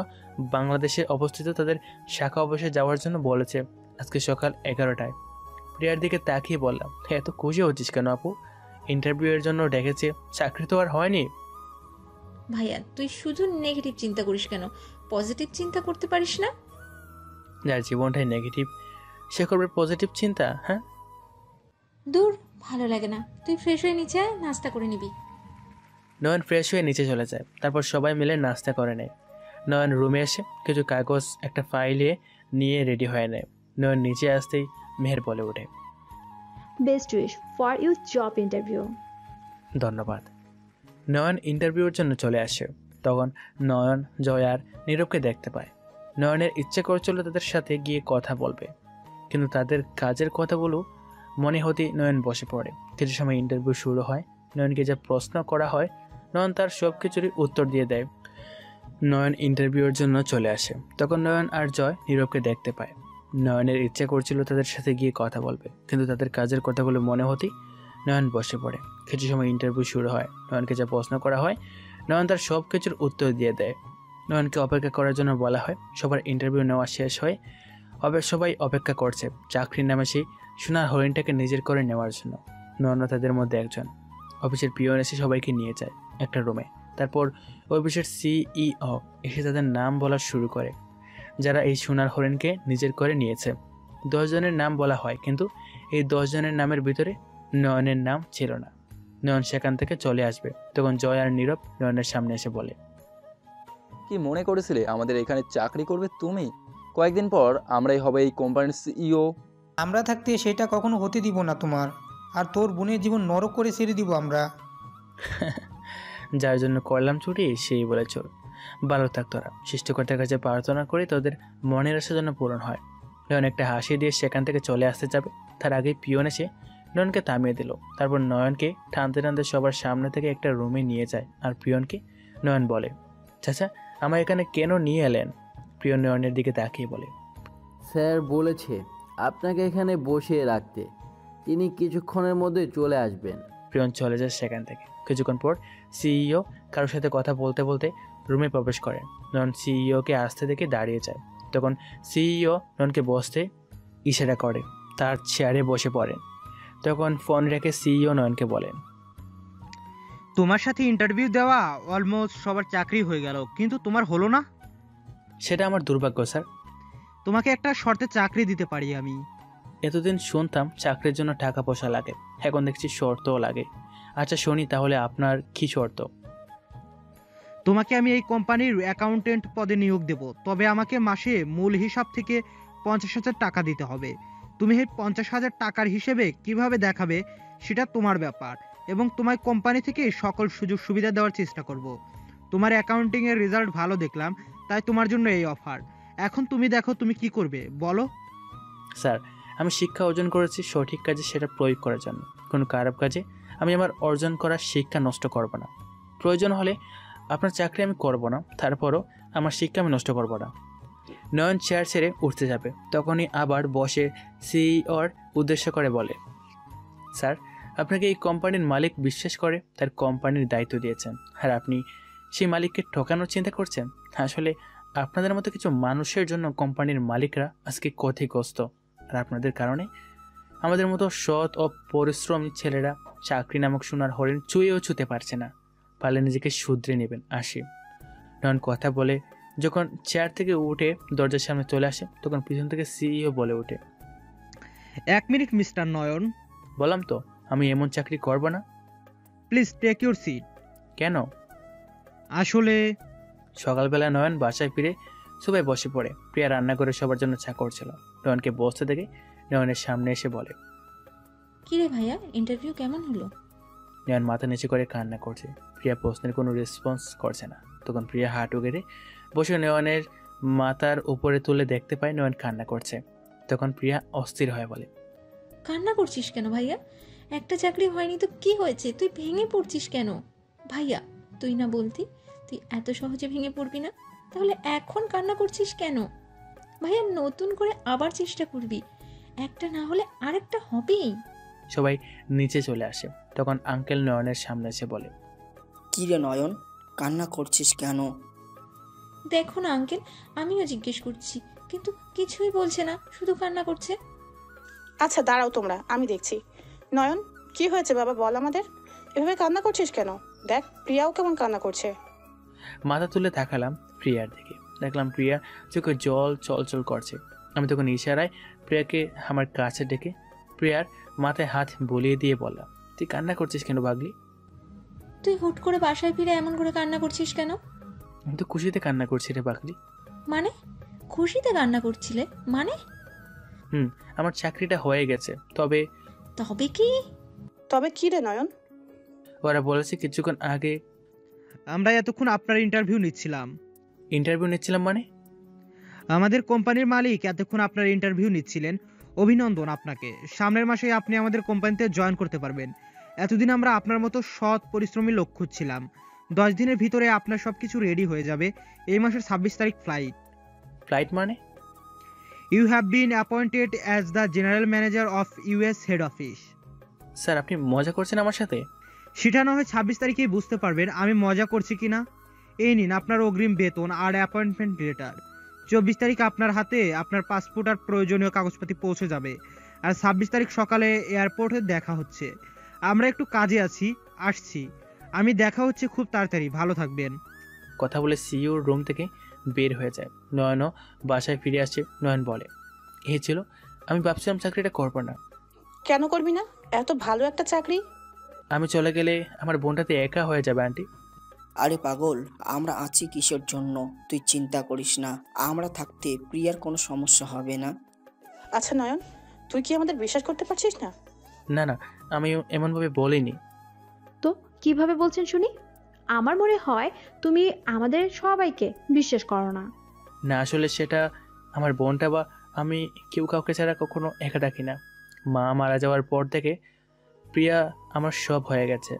D: বাংলাদেশে অবস্থিত তাদের শাখা অফিসে যাওয়ার জন্য বলেছে আজকে সকাল 11টায়। প্রিয়ার দিকে তাকিয়ে বললাম, এত খুশি হচ্ছিস কেন আপু? ইন্টারভিউয়ের জন্য ডেকেছে, চাকরি তো আর হয়নি।
E: ভাইয়া তুই শুধু নেগেটিভ চিন্তা করিস কেন, পজিটিভ চিন্তা করতে পারিস না?
D: যার জীবনটাই নেগেটিভ সে করবে পজিটিভ চিন্তা? হ্যাঁ
E: দূর, ভালো লাগে না। তুই ফ্রেশ হয়ে নিচে আয়, নাস্তা করে নিবি।
D: নয়ন ফ্রেশ হয়ে নিচে চলে যায়, তারপর সবাই মিলে নাস্তা করে নেয়। নয়ন রুমে এসে কিছু কাগজ একটা ফাইলে নিয়ে রেডি হয়ে নেয়। নয়ন নিচে আসতেই মেহের বলে ওঠে,
J: best wish for you job interview.
D: ধন্যবাদ। নয়ন ইন্টারভিউর জন্য চলে আসে। তখন নয়ন, জয় আর নীরবকে দেখতে পায়। নয়নের ইচ্ছে করছিল তাদের সাথে গিয়ে কথা বলবে, কিন্তু তাদের কাজের কথাগুলো মনে হতেই নয়ন বসে পড়ে। কিছু সময় ইন্টারভিউ শুরু হয়। নয়নকে যা প্রশ্ন করা হয় নয়ন তার সব কিছুরই উত্তর দিয়ে দেয়। নয়ন ইন্টারভিউর জন্য চলে আসে। তখন নয়ন আর জয় নীরবকে দেখতে পায়। নয়নের ইচ্ছে করছিল তাদের সাথে গিয়ে কথা বলবে, কিন্তু তাদের কাজের কথাগুলো মনে হতেই নয়ন বসে পড়ে। কিছু সময় ইন্টারভিউ শুরু হয়। নয়নকে যা প্রশ্ন করা হয় নয়ন তার সব কিছুর উত্তর দিয়ে দেয়। নয়নকে অপেক্ষা করার জন্য বলা হয়। সবার ইন্টারভিউ নেওয়া শেষ হয়, সবাই অপেক্ষা করছে চাকরির নামে সেই সোনার হরিণটাকে নিজের করে নেওয়ার জন্য। নয়ন তাদের মধ্যে একজন। অফিসের পিয়ন এসে সবাইকে নিয়ে যায় একটা রুমে। তারপর অফিসের CEO এসে তাদের নাম বলা শুরু করে, যারা এই সোনার হরিণকে নিজের করে নিয়েছে। 10 জনের নাম বলা হয়, কিন্তু এই 10 জনের নামের ভিতরে নয়নের নাম ছিল না। নয়ন সেখান থেকে চলে আসবে। তখন জয় আর নীরব নয়নের সামনে এসে বলে,
A: কি মনে করেছিলে আমাদের এখানে চাকরি করবে তুমি? কয়েকদিন পর আমরাই হবে এই কোম্পানির CEO।
B: আমরা থাকতে সেটা কখনো হতে দিব না তোমার, আর তোর বোনের জীবন নরক করে ছেড়ে দিব আমরা।
D: যার জন্য করলাম ছুটি সেই বলে চল। ভালো থাক তোরা। সৃষ্টিকর্তার কাছে প্রার্থনা করে তোদের মনের আশা যেন পূরণ হয়। নয়ন একটা হাসি দিয়ে সেখান থেকে চলে আসতে যাবে, তার আগে পিয়ন এসে নয়নকে থামিয়ে দিল। তারপর নয়নকে টানতে টানতে সবার সামনে থেকে একটা রুমে নিয়ে যায়। আর পিয়নকে নয়ন বলে, চাচা আমার এখানে কেন নিয়ে এলেন? পিয়ন নয়নের দিকে তাকিয়ে বলে,
L: স্যার বলেছে আপনাকে এখানে বসিয়ে রাখতে, তিনি কিছুক্ষণের মধ্যে চলে আসবেন।
D: পিয়ন চলে যায় সেখান থেকে। কিছুক্ষণ পর CEO কারোর সাথে কথা বলতে বলতে রুমে প্রবেশ করেন। নয়ন CEOকে আসতে দেখে দাঁড়িয়ে যায়। তখন CEO নয়নকে বসতে ইশারা করে, তার চেয়ারে বসে পড়েন। তখন ফোন রেখে CEO নয়নকে বলেন,
O: তোমার সাথে ইন্টারভিউ দেওয়া অলমোস্ট সবার চাকরি হয়ে গেল, কিন্তু তোমার হলো না।
D: সেটা আমার দুর্ভাগ্য স্যার।
O: তোমাকে একটা শর্তে চাকরি দিতে পারি আমি।
D: এতদিন শুনতাম চাকরির জন্য টাকা পয়সা লাগে, এখন দেখছি শর্তও লাগে। আচ্ছা শুনি তাহলে আপনার কি শর্ত?
O: তোমাকে আমি এই কোম্পানির অ্যাকাউন্টেন্ট পদে নিয়োগ দেব, তবে আমাকে মাসে মূল হিসাব থেকে 50,000 টাকা দিতে হবে। তুমি এই 50,000 টাকার হিসেবে কিভাবে দেখাবে সেটা তোমার ব্যাপার, এবং তোমার কোম্পানি থেকে সকল সুযোগ সুবিধা দেওয়ার চেষ্টা করব। তোমার অ্যাকাউন্টিংয়ের রেজাল্ট ভালো দেখলাম, তাই তোমার জন্য এই অফার। এখন তুমি দেখো তুমি কি করবে, বলো।
D: স্যার আমি শিক্ষা অর্জন করেছি সঠিক কাজে সেটা প্রয়োগ করার জন্য। কোনো খারাপ কাজে আমি আমার অর্জন করা শিক্ষা নষ্ট করব না। প্রয়োজন হলে আপনার চাকরি আমি করব না, তারপরও আমার শিক্ষা আমি নষ্ট করব না। নয়ন চেয়ার ছেড়ে উঠতে যাবে, তখনই আবার বসে সিইওর উদ্দেশ্য করে বলে, স্যার, আপনাকে এই কোম্পানির মালিক বিশ্বাস করে তার কোম্পানির দায়িত্ব দিয়েছেন, আর আপনি সেই মালিককে ঠকানোর চিন্তা করছেন। আসলে আপনাদের মতো কিছু মানুষের জন্য কোম্পানির মালিকরা আজকে ক্ষতিগ্রস্ত, আর আপনাদের কারণে আমাদের মতো সৎ ও পরিশ্রমী ছেলেরা চাকরি নামক সোনার হরিণ চুয়েও ছুঁতে পারছে না। পারলে নিজেকে শুধরে নেবেন। আসি। নয়ন কথা বলে যখন চেয়ার থেকে উঠে দরজার সামনে চলে আসে, তখন পিছন থেকে সিইও বলে ওঠে,
O: 1 মিনিট মিস্টার নয়ন।
D: বললাম তো আমি এমন চাকরি করব না।
O: Please take your seat.
D: কেন?
O: আসলে
D: সকালবেলা নয়ন বাসায় ফিরে সবাই বসে পড়ে। প্রিয়া রান্না করে সবার জন্য চা করছিল। নয়নকে বসতে দেখে নয়নের সামনে এসে বলে,
E: কিরে ভাইয়া, ইন্টারভিউ কেমন হলো?
D: নয়ন মাথা নিচু করে কান্না করছে। প্রিয়া প্রশ্নের কোনো রেসপন্স করছে না। তখন প্রিয়া হাঁটু গেড়ে বসে নয়নের মাথার উপরে তুলে দেখতে পায় নয়ন কান্না করছে। তখন প্রিয়া অস্থির হয়ে বলে,
E: কান্না করছিস কেন ভাইয়া? একটা চাকরি হয়নি তো কি হয়েছে? তুই ভেঙে পড়ছিস কেন? ভাইয়া, তুই না বলতি তুই এত সহজে ভেঙে পড়বি না, তাহলে এখন কান্না করছিস কেন? ভাইয়া, নতুন করে আবার চেষ্টা করবি, একটা না হলে আরেকটা হবেই।
D: সবাই নিচে চলে আসে। তখন আঙ্কেল নয়নের সামনে এসে বলে,
H: কি রে নয়ন, কান্না করছিস কেন?
E: দেখো না আঙ্কেল, আমিও জিজ্ঞেস করছি কিন্তু কিছুই বলছে না, শুধু কান্না করছে।
K: আচ্ছা দাঁড়াও তোমরা, আমি দেখছি। নয়ন, কি হয়েছে বাবা, বল আমাদের। এভাবে কান্না করছিস কেন? দেখ প্রিয়াও কেমন কান্না করছে।
D: মাথা তুলে তাকালাম প্রিয়ার দিকে। দেখলাম প্রিয়া চোখে জল চলচল করছে। আমি তখন ইশারায় প্রিয়াকে আমার কাছে ডেকে প্রিয়ার মাথায় হাত বলিয়ে দিয়ে বললাম, তুই কান্না করছিস কেন পাগলি?
E: তুই হুট করে বাসায় ফিরে এমন করে কান্না করছিস কেন?
D: আমি তো খুশিতে কান্না করছি রে পাগলি।
E: মানে? খুশিতে কান্না করছিলে মানে?
D: আমার চাকরিটা হয়ে গেছে। তবে
E: কি?
K: তবে কি রে নয়ন?
D: ওরা বলেছে কিছুক্ষণ আগে।
O: আমরা এতক্ষণ আপনার ইন্টারভিউ নিচ্ছিলাম।
D: ইন্টারভিউ নিচ্ছিলাম মানে?
O: আমাদের কোম্পানির মালিক এতক্ষণ আপনার ইন্টারভিউ নিচ্ছিলেন। অভিনন্দন আপনাকে। সামনের মাসে আপনি আমাদের কোম্পানিতে জয়েন করতে পারবেন। এতদিন আমরা আপনার মতো সৎ পরিশ্রমী লোক খুঁজছিলাম। 10 দিনের ভিতরে আপনার সবকিছু রেডি হয়ে যাবে। এই মাসের 26 তারিখ ফ্লাইট।
D: ফ্লাইট মানে?
O: You have been appointed as the general manager of US head office.
D: Sir, আপনি মজা করছেন আমার সাথে?
O: সেটা না হয় 26 তারিখেই বুঝতে পারবেন আমি মজা করছি কিনা। এই নিন আপনার অগ্রিম বেতন আর অ্যাপয়েন্টমেন্ট লেটার। 24 তারিখ আপনার হাতে আপনার পাসপোর্ট আর প্রয়োজনীয় কাগজপাতি পৌঁছে যাবে। আর 26 তারিখ সকালে এয়ারপোর্টে দেখা হচ্ছে। আমরা একটু কাজে আছি, আসছি। আমি দেখা হচ্ছে খুব তাড়াতাড়ি। ভালো থাকবেন।
D: কথা বলে সিইওর রুম থেকে বের হয়ে যায়। নয়নও বাসায় ফিরে আসে। নয়ন বলে, এই ছিল, আমি ভাবছিলাম চাকরিটা করবো না।
K: কেন করবি না? এত ভালো একটা চাকরি।
D: আমি চলে গেলে আমার বোনটাতে একা হয়ে যাবে আন্টি।
H: আরে পাগল, আমরা আছি কিসের জন্য? তুই চিন্তা করিস না, আমরা থাকতে প্রিয়ার কোনো সমস্যা হবে না।
K: আচ্ছা নয়ন, তুই কি আমাদের বিশ্বাস করতে পারছিস না?
D: না না, আমি এমনভাবে বলিনি।
J: তো কিভাবে বলছেন শুনি? আমার মনে হয় তুমি আমাদের সবাইকে বিশ্বাস করো না।
D: না, আসলে সেটা আমার বোনটা বা আমি কেউ কাউকে ছাড়া কখনো একা ডাকি না। মা মারা যাওয়ার পর থেকে প্রিয়া আমার সব হয়ে গেছে।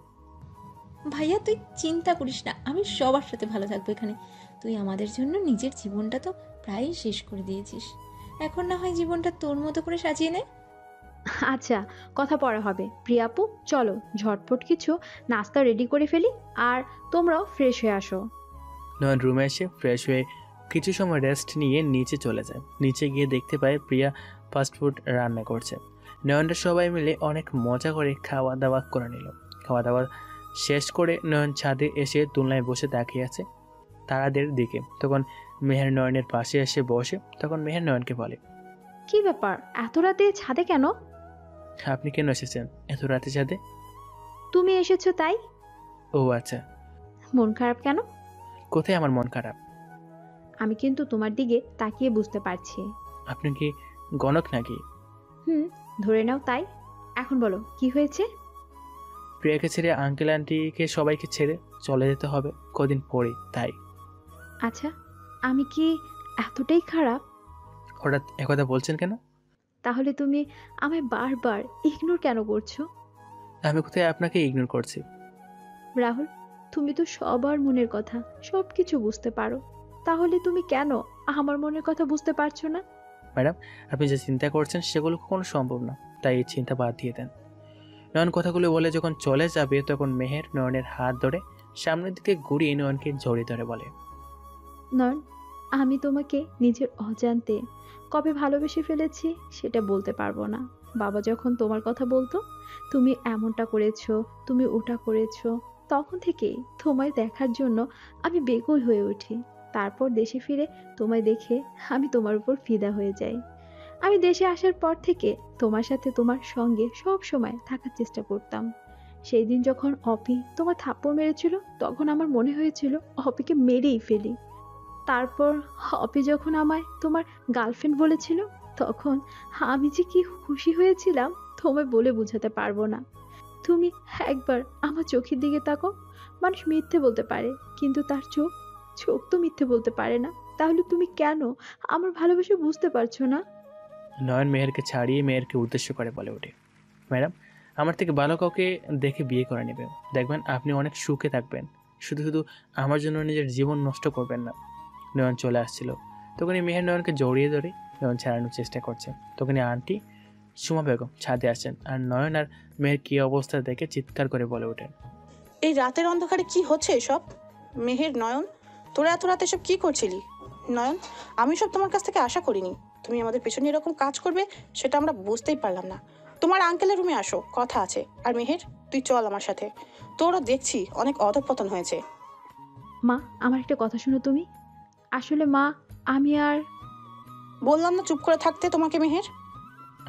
E: ভাইয়া, তুই চিন্তা করিস না, আমি সবার সাথে ভালো থাকবো এখানে। তুই আমাদের জন্য নিজের জীবনটা তো প্রায় শেষ করে দিয়েছিস, এখন না হয় জীবনটা তোর মতো করে সাজিয়ে নে।
J: আচ্ছা, কথা পরে হবে। প্রিয়াপু, চলো ঝটপট কিছু নাস্তা রেডি করে ফেলি, আর তোমরাও ফ্রেশ হয়ে আসো।
D: নয়ন রুমে এসে ফ্রেশ হয়ে কিছু সময় রেস্ট নিয়ে নিচে চলে যায়। নিচে গিয়ে দেখতে পায় প্রিয়া ফাস্টফুড রান্না করছে। নয়নরা সবাই মিলে অনেক মজা করে খাওয়া দাওয়া করে নিল। খাওয়া দাওয়া শেষ করে নয়ন ছাদে এসে দোলনায় বসে তাকিয়ে আছে তারাদের দিকে। তখন মেহের নয়নের পাশে এসে বসে। তখন মেহের নয়নকে বলে,
J: কি ব্যাপার, এত রাতে ছাদে কেন?
D: আপনি কেন এসেছেন এত রাতে ছাদে?
J: তুমি এসেছো তাই।
D: ও আচ্ছা।
J: মন খারাপ কেন?
D: কোথায় আমার মন খারাপ?
J: আমি কিন্তু তোমার দিকে তাকিয়ে বুঝতে পারছি।
D: আপনি কি গণক নাকি?
J: ধরে নাও তাই। এখন বলো কি হয়েছে?
D: প্রিয়াকে ছেড়ে আঙ্কেল আন্টিকে সবাইকে ছেড়ে চলে যেতে হবে কদিন পরে, তাই।
J: আচ্ছা, আমি কি এতটাই খারাপ?
D: হঠাৎ একথা বলছেন কেন?
J: তাহলে তুমি আমায় বারবার ইগনোর কেন করছো?
D: আমি কোথায় আপনাকে ইগনোর করছি?
J: রাহুল, তুমি তো সবার মনের কথা সবকিছু বুঝতে পারো, তাহলে তুমি কেন আমার মনের কথা বুঝতে পারছো না?
D: ম্যাডাম, আপনি যে চিন্তা করছেন সেগুলো কখনো সম্ভব না, তাই এই চিন্তা বাদ দিয়ে দেন। নয়ন কথাগুলো বলে যখন চলে যাবে তখন মেহের নয়নের হাত ধরে সামনের দিকে ঘুরিয়ে নয়নকে জড়িয়ে ধরে বলে,
J: নয়ন, আমি তোমাকে নিজের অজান্তে কবে ভালোবেসে ফেলেছি সেটা বলতে পারবো না। বাবা যখন তোমার কথা বলতো, তুমি এমনটা করেছো, তুমি ওটা করেছো, তখন থেকেই তোমায় দেখার জন্য আমি বেকুল হয়ে উঠি। তারপর দেশে ফিরে তোমায় দেখে আমি তোমার উপর ফিদা হয়ে যাই। আমি দেশে আসার পর থেকে তোমার সাথে তোমার সঙ্গে সব সময় থাকার চেষ্টা করতাম। সেই দিন যখন অপি তোমার থাপ্পড় মেরেছিল, তখন আমার মনে হয়েছিল অপিকে মেরেই ফেলি। তারপর অপি যখন আমায় তোমার গার্লফ্রেন্ড বলেছিল, তখন আমি যে কি খুশি হয়েছিলাম তোমায় বলে বোঝাতে পারবো না। তুমি একবার আমার চোখের দিকে তাকাও। মানুষ মিথ্যে বলতে পারে, কিন্তু তার চোখ চোখ তো মিথ্যে বলতে পারে না। তাহলে তুমি কেন আমার ভালোবাসা বুঝতে পারছো না?
D: নয়ন মেহেরকে ছাড়িয়ে মেহেরকে উদ্দেশ্য করে বলে ওঠে, ম্যাডাম, আমার থেকে ভালো কাউকে দেখে বিয়ে করে নেবে, দেখবেন আপনি অনেক সুখে থাকবেন। শুধু শুধু আমার জন্য নিজের জীবন নষ্ট করবেন না। নয়ন চলে আসছিল, তখনই মেহের নয়নকে জড়িয়ে ধরে নয়ন ছাড়ানোর চেষ্টা করছে। তখনই আন্টি সুমা বেগম ছাদে আসেন, আর নয়ন আর মেহের কী অবস্থা দেখে চিৎকার করে বলে ওঠেন,
K: এই রাতের অন্ধকারে কি হচ্ছে এসব? মেহের, নয়ন, তোরা এত রাতে এসব কি করছিলি? নয়ন, আমি সব তোমার কাছ থেকে আশা করিনি। তুমি আমাদের পেছনে এরকম কাজ করবে সেটা আমরা বুঝতেই পারলাম না। তোমার আঙ্কেলের রুমে আসো, কথা আছে। আর মেহের, তুই চল আমার সাথে। তোরও দেখছি অনেক অধঃপতন হয়েছে।
J: মা, আমার একটা কথা শোনো তুমি। আসলে মা, আমি আর
K: বললাম না চুপ করে থাকতে তোমাকে মেহের।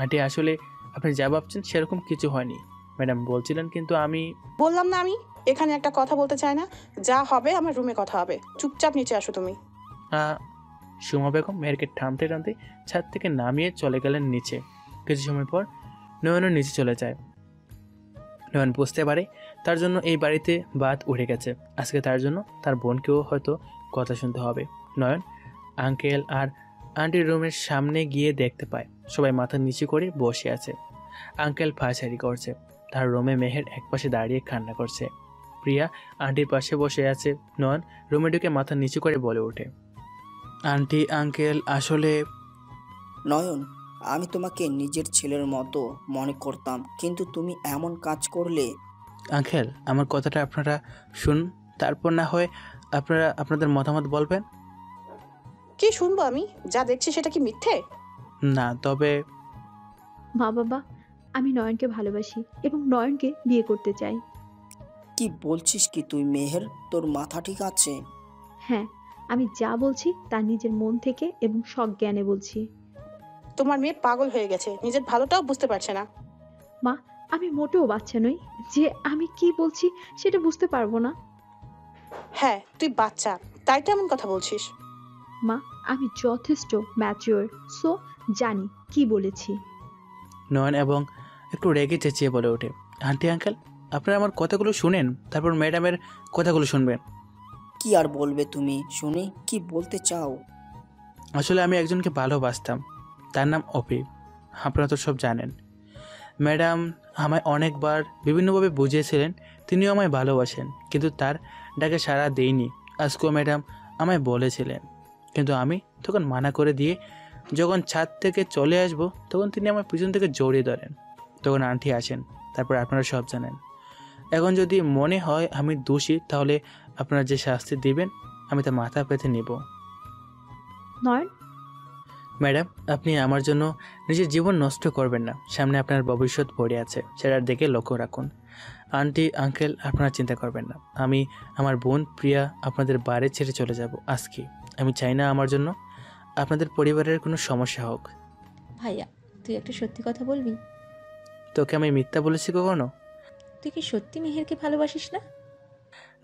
D: আন্টি আসলে আপনি যা ভাবছেন সেরকম কিছু হয়নি, ম্যাডাম বলছিলেন, কিন্তু আমি
K: বললাম না আমি এখানে একটা কথা বলতে চাই না। যা হবে আমার রুমে কথা হবে। চুপচাপ নিচে আসো তুমি।
D: সুমা বেগম মেহেরকে টানতে টানতে ছাদ থেকে নামিয়ে চলে গেলেন নিচে। কিছু সময় পর নয়নও নিচে চলে যায়। নয়ন বুঝতে পারে তার জন্য এই বাড়িতে বাদ উঠে গেছে। আজকে তার জন্য তার বোনকেও হয়তো কথা শুনতে হবে। নয়ন আঙ্কেল আর আন্টির রুমের সামনে গিয়ে দেখতে পায় সবাই মাথা নিচু করে বসে আছে। আঙ্কেল পায়চারি করছে, তার রুমে মেহের একপাশে দাঁড়িয়ে কান্না করছে। প্রিয়া আন্টির পাশে বসে আছে। নয়ন রুমে ঢুকে মাথা নিচু করে বলে ওঠে, আন্টি আঙ্কেল আসলে
H: নয়ন, আমি তোমাকে নিজের ছেলের মতো মনে করতাম, কিন্তু তুমি এমন কাজ করলে।
D: আঙ্কেল আমার কথাটা আপনারা শুন, তারপর না হয় আপনারা আপনাদের মতামত বলবেন।
K: কি শুনবো আমি? যা দেখছি সেটা কি মিথ্যে?
D: না, তবে
J: মা বাবা, আমি নয়নকে ভালোবাসি এবং নয়নকে বিয়ে করতে চাই।
H: কি বলছিস কি তুই মেহের? তোর মাথা ঠিক আছে?
J: হ্যাঁ, আমি যা বলছি তা নিজের মন থেকে এবং সজ্ঞানে বলছি।
K: তোমার মেয়ে পাগল হয়ে গেছে, নিজের ভালোটাও বুঝতে পারছে না।
J: মা, আমি মোটেও বাচ্চা নই যে আমি কি বলছি সেটা বুঝতে পারবো না।
K: হ্যাঁ, তুই বাচ্চা, তাই তো এমন কথা বলছিস।
J: মা, আমি যথেষ্ট ম্যাচিওর, সো জানি কি বলেছি।
D: নয়ন এবং একটু রেগে চেঁচিয়ে বলে ওঠে, আন্টি আঙ্কেল আপনারা আমার কথাগুলো শুনেন, তারপর ম্যাডামের কথাগুলো শুনবেন।
H: কি আর বলবে তুমি শুনি, কি বলতে চাও?
D: আসলে আমি একজনকে ভালোবাসতাম, তার নাম অপি। আপনারা তো সব জানেন। ম্যাডাম আমায় অনেকবার বিভিন্নভাবে বুঝিয়েছিলেন তিনিও আমায় ভালোবাসেন, কিন্তু তার ডাকে সাড়া দেইনি। আজকেও ম্যাডাম আমায় বলেছিলেন, কিন্তু আমি তখন মানা করে দিয়ে যখন ছাদ থেকে চলে আসব তখন তিনি আমার পিছন থেকে জড়িয়ে ধরেন। তখন আন্টি আসেন, তারপর আপনারা সব জানেন। এখন যদি মনে হয় আমি দোষী, তাহলে আপনারা যে শাস্তি দিবেন আমি তা মাথা পেতে নেব।
J: নয়ন,
D: ম্যাডাম আপনি আমার জন্য নিজের জীবন নষ্ট করবেন না, সামনে আপনার ভবিষ্যৎ পড়ে আছে, সেটার দিকে লক্ষ্য রাখুন। আন্টি আঙ্কেল আপনারা চিন্তা করবেন না, আমি আমার বোন প্রিয়া আপনাদের বাড়ি ছেড়ে চলে যাব আজকে। আমি চাই না আমার জন্য আপনাদের পরিবারের কোনো সমস্যা হোক।
E: ভাইয়া, তুই একটা সত্যি কথা বলবি?
D: তোকে আমি মিথ্যা বলেছি কখনো?
E: তুই কি সত্যি মেহেরকে ভালোবাসিস না?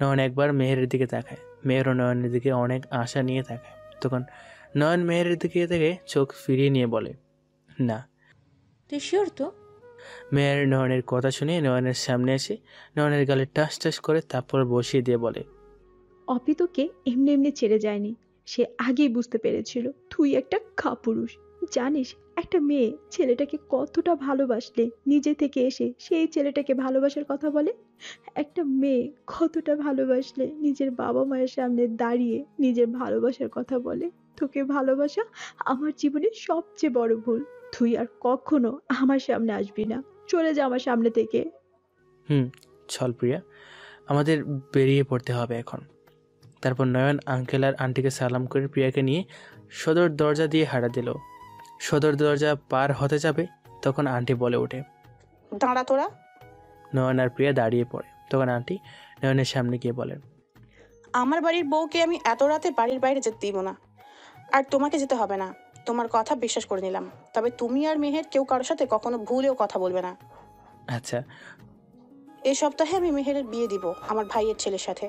D: নয়ন একবার মেহেরের দিকে তাকায়, মেহেরও নয়নের দিকে অনেক আশা নিয়ে তাকায়। তখন নয়ন মেহেরের দিকে থেকে চোখ ফিরিয়ে নিয়ে বলে, না।
E: তুই শিওর তো?
D: মেয়ের নয়নের কথা শুনে নয়নের সামনে এসে নয়নের গালে টাস টাস করে তারপর বসিয়ে দিয়ে বলে,
J: অপি তোকে এমনি এমনি ছেড়ে যায়নি। সে আগেই বুঝতে পেরেছিল তুই একটা কাপুরুষ। জানিস একটা মেয়ে ছেলেটাকে কতটা ভালোবাসলে নিজে থেকে এসে সেই ছেলেটাকে ভালোবাসার কথা বলে? একটা মেয়ে কতটা ভালোবাসলে নিজের বাবা মায়ের সামনে দাঁড়িয়ে নিজের ভালোবাসার কথা বলে। তোকে ভালোবাসা আমার জীবনের সবচেয়ে বড় ভুল। তুই আর কখনো আমার সামনে আসবি না, চলে যা আমার সামনে থেকে।
D: চল প্রিয়া, আমাদের বেরিয়ে পড়তে হবে এখন। তারপর নয়ন আঙ্কেল আর আন্টিকে সালাম করে প্রিয়াকে নিয়ে সদর দরজা দিয়ে হাঁটা দিল। সদর দরজা পার হতে যাবে তখন আন্টি বলে ওঠে,
K: দাঁড়া তোরা।
D: নয়ন আর প্রিয়া দাঁড়িয়ে পড়ে। তখন আন্টি নয়নের সামনে গিয়ে বলেন,
K: আমার বাড়ির বউকে আমি এত রাতে বাড়ির বাইরে যেতে দিব না, আর তোমাকে যেতে হবে না। তোমার কথা বিশ্বাস করে নিলাম, তবে তুমি আর মেহের কেউ কারোর সাথে কখনো ভুলেও কথা বলবে না।
D: আচ্ছা।
K: এই সপ্তাহে আমি মেহেরের বিয়ে দিব আমার ভাইয়ের ছেলের সাথে।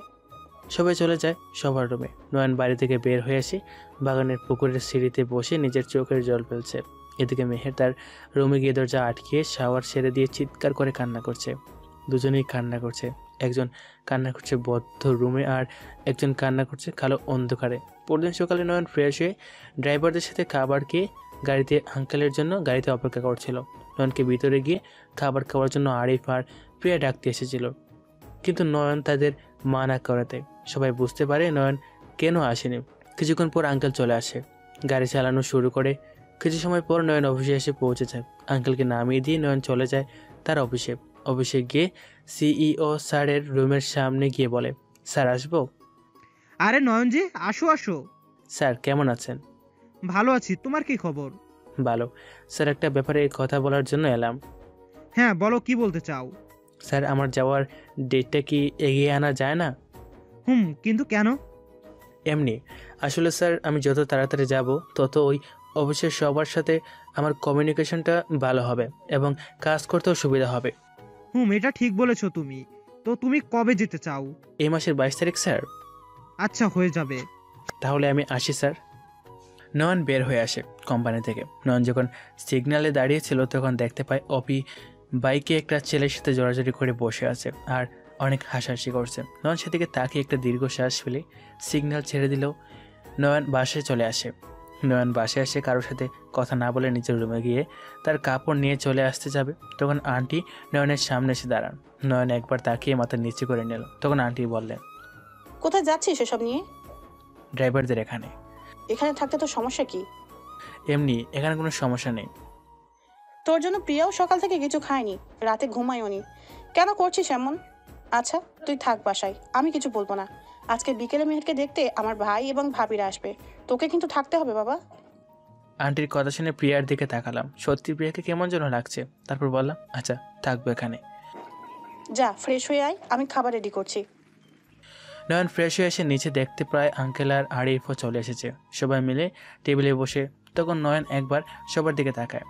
D: সবাই চলে যায় সবার রুমে। নয়ন বাড়ি থেকে বের হয়ে এসে বাগানের পুকুরের সিঁড়িতে বসে নিজের চোখের জল ফেলছে। এদিকে মেহের তার রুমে গিয়ে দরজা আটকিয়ে শাওয়ার সেরে দিয়ে চিৎকার করে কান্না করছে। দুজনেই কান্না করছে। একজন কান্না করছে বদ্ধ রুমে আর একজন কান্না করছে কালো অন্ধকারে। পরদিন সকালে নয়ন ফ্রেশ হয়ে ড্রাইভারদের সাথে খাবার খেয়ে গাড়িতে আঙ্কেলের জন্য গাড়িতে অপেক্ষা করছিল। নয়নকে ভিতরে গিয়ে খাবার খাওয়ার জন্য আরিফ আর প্রিয়া ডাকতে এসেছিল, কিন্তু নয়ন তাদের মানা করাতে সবাই বুঝতে পারে নয়ন কেন আসেনি। কিছুক্ষণ পর আঙ্কেল চলে আসে, গাড়ি চালানো শুরু করে। কিছু সময় পর নয়ন অফিসে এসে পৌঁছে যায়। আঙ্কেলকে নামিয়ে দিয়ে নয়ন চলে যায় তার অফিসে। অফিসে গিয়ে সিইও স্যারের রুমের সামনে গিয়ে বলে, স্যার আসবো?
O: আরে নয়নজি, আসো আসো।
D: স্যার কেমন আছেন?
O: ভালো আছি, তোমার কি খবর?
D: ভালো। স্যার একটা ব্যাপারে কথা বলার জন্য এলাম।
O: হ্যাঁ বলো, কি বলতে চাও?
D: স্যার আমার যাওয়ার ডেটটা কি এগিয়ে আনা যায় না?
O: কিন্তু কেন?
D: এমনি। আসলে স্যার আমি যত তাড়াতাড়ি যাব তত ওই অফিসের সবার সাথে আমার কমিউনিকেশনটা ভালো হবে এবং কাজ করতেও সুবিধা হবে।
O: এটা ঠিক বলেছো তুমি। তো তুমি কবে যেতে চাও?
D: এই মাসের 22 তারিখ স্যার।
O: আচ্ছা, হয়ে যাবে।
D: তাহলে আমি আসি স্যার। নয়ন বের হয়ে আসে কোম্পানি থেকে। নয়ন যখন সিগন্যালে দাঁড়িয়েছিল তখন দেখতে পায় অপি বাইকে একটা ছেলের সাথে জড়াজড়ি করে বসে আছে আর অনেক হাসাহাসি করছে। নয়ন সেদিকে তাকিয়ে একটা দীর্ঘশ্বাস ফেলে সিগন্যাল ছেড়ে দিলেও নয়ন বাসায় চলে আসে। নয়ন বাসায় এসে কারোর সাথে কথা না বলে নিজের রুমে গিয়ে তার কাপড় নিয়ে চলে আসতে যাবে তখন আন্টি নয়নের সামনে এসে দাঁড়ান। নয়ন একবার তাকিয়ে মাথা নিচু করে নিল। তখন আন্টি বললেন,
K: কোথায় যাচ্ছিস এসব নিয়ে?
D: ড্রাইভারদের এখানে।
K: এখানে থাকতে তো সমস্যা কি?
D: এমনি, এখানে কোনো সমস্যা নেই।
K: তোর জন্য প্রিয়াও সকাল থেকে কিছু খায়নি, রাতে ঘুমায়ও নি। কেন করছিস এমন? আচ্ছা তুই থাক বাসায়, আমি কিছু বলবো না। আজকে বিকেলে মেহেরকে দেখতে আমার ভাই এবং ভাবিরা আসবে, তোকে কিন্তু থাকতে হবে বাবা।
D: আন্টির কথা শুনে প্রিয়ার দিকে তাকালাম। সত্যি প্রিয়াকে কেমন যেন লাগছে। তারপর বললাম, আচ্ছা থাকবো এখানে।
K: যা ফ্রেশ হয়ে আয়, আমি খাবার রেডি করছি।
D: নয়ন ফ্রেশ হয়ে এসে নিচে দেখতে প্রায় আঙ্কেল আর আরিফও চলে এসেছে। সবাই মিলে টেবিলে বসে। তখন নয়ন একবার সবার দিকে তাকায়।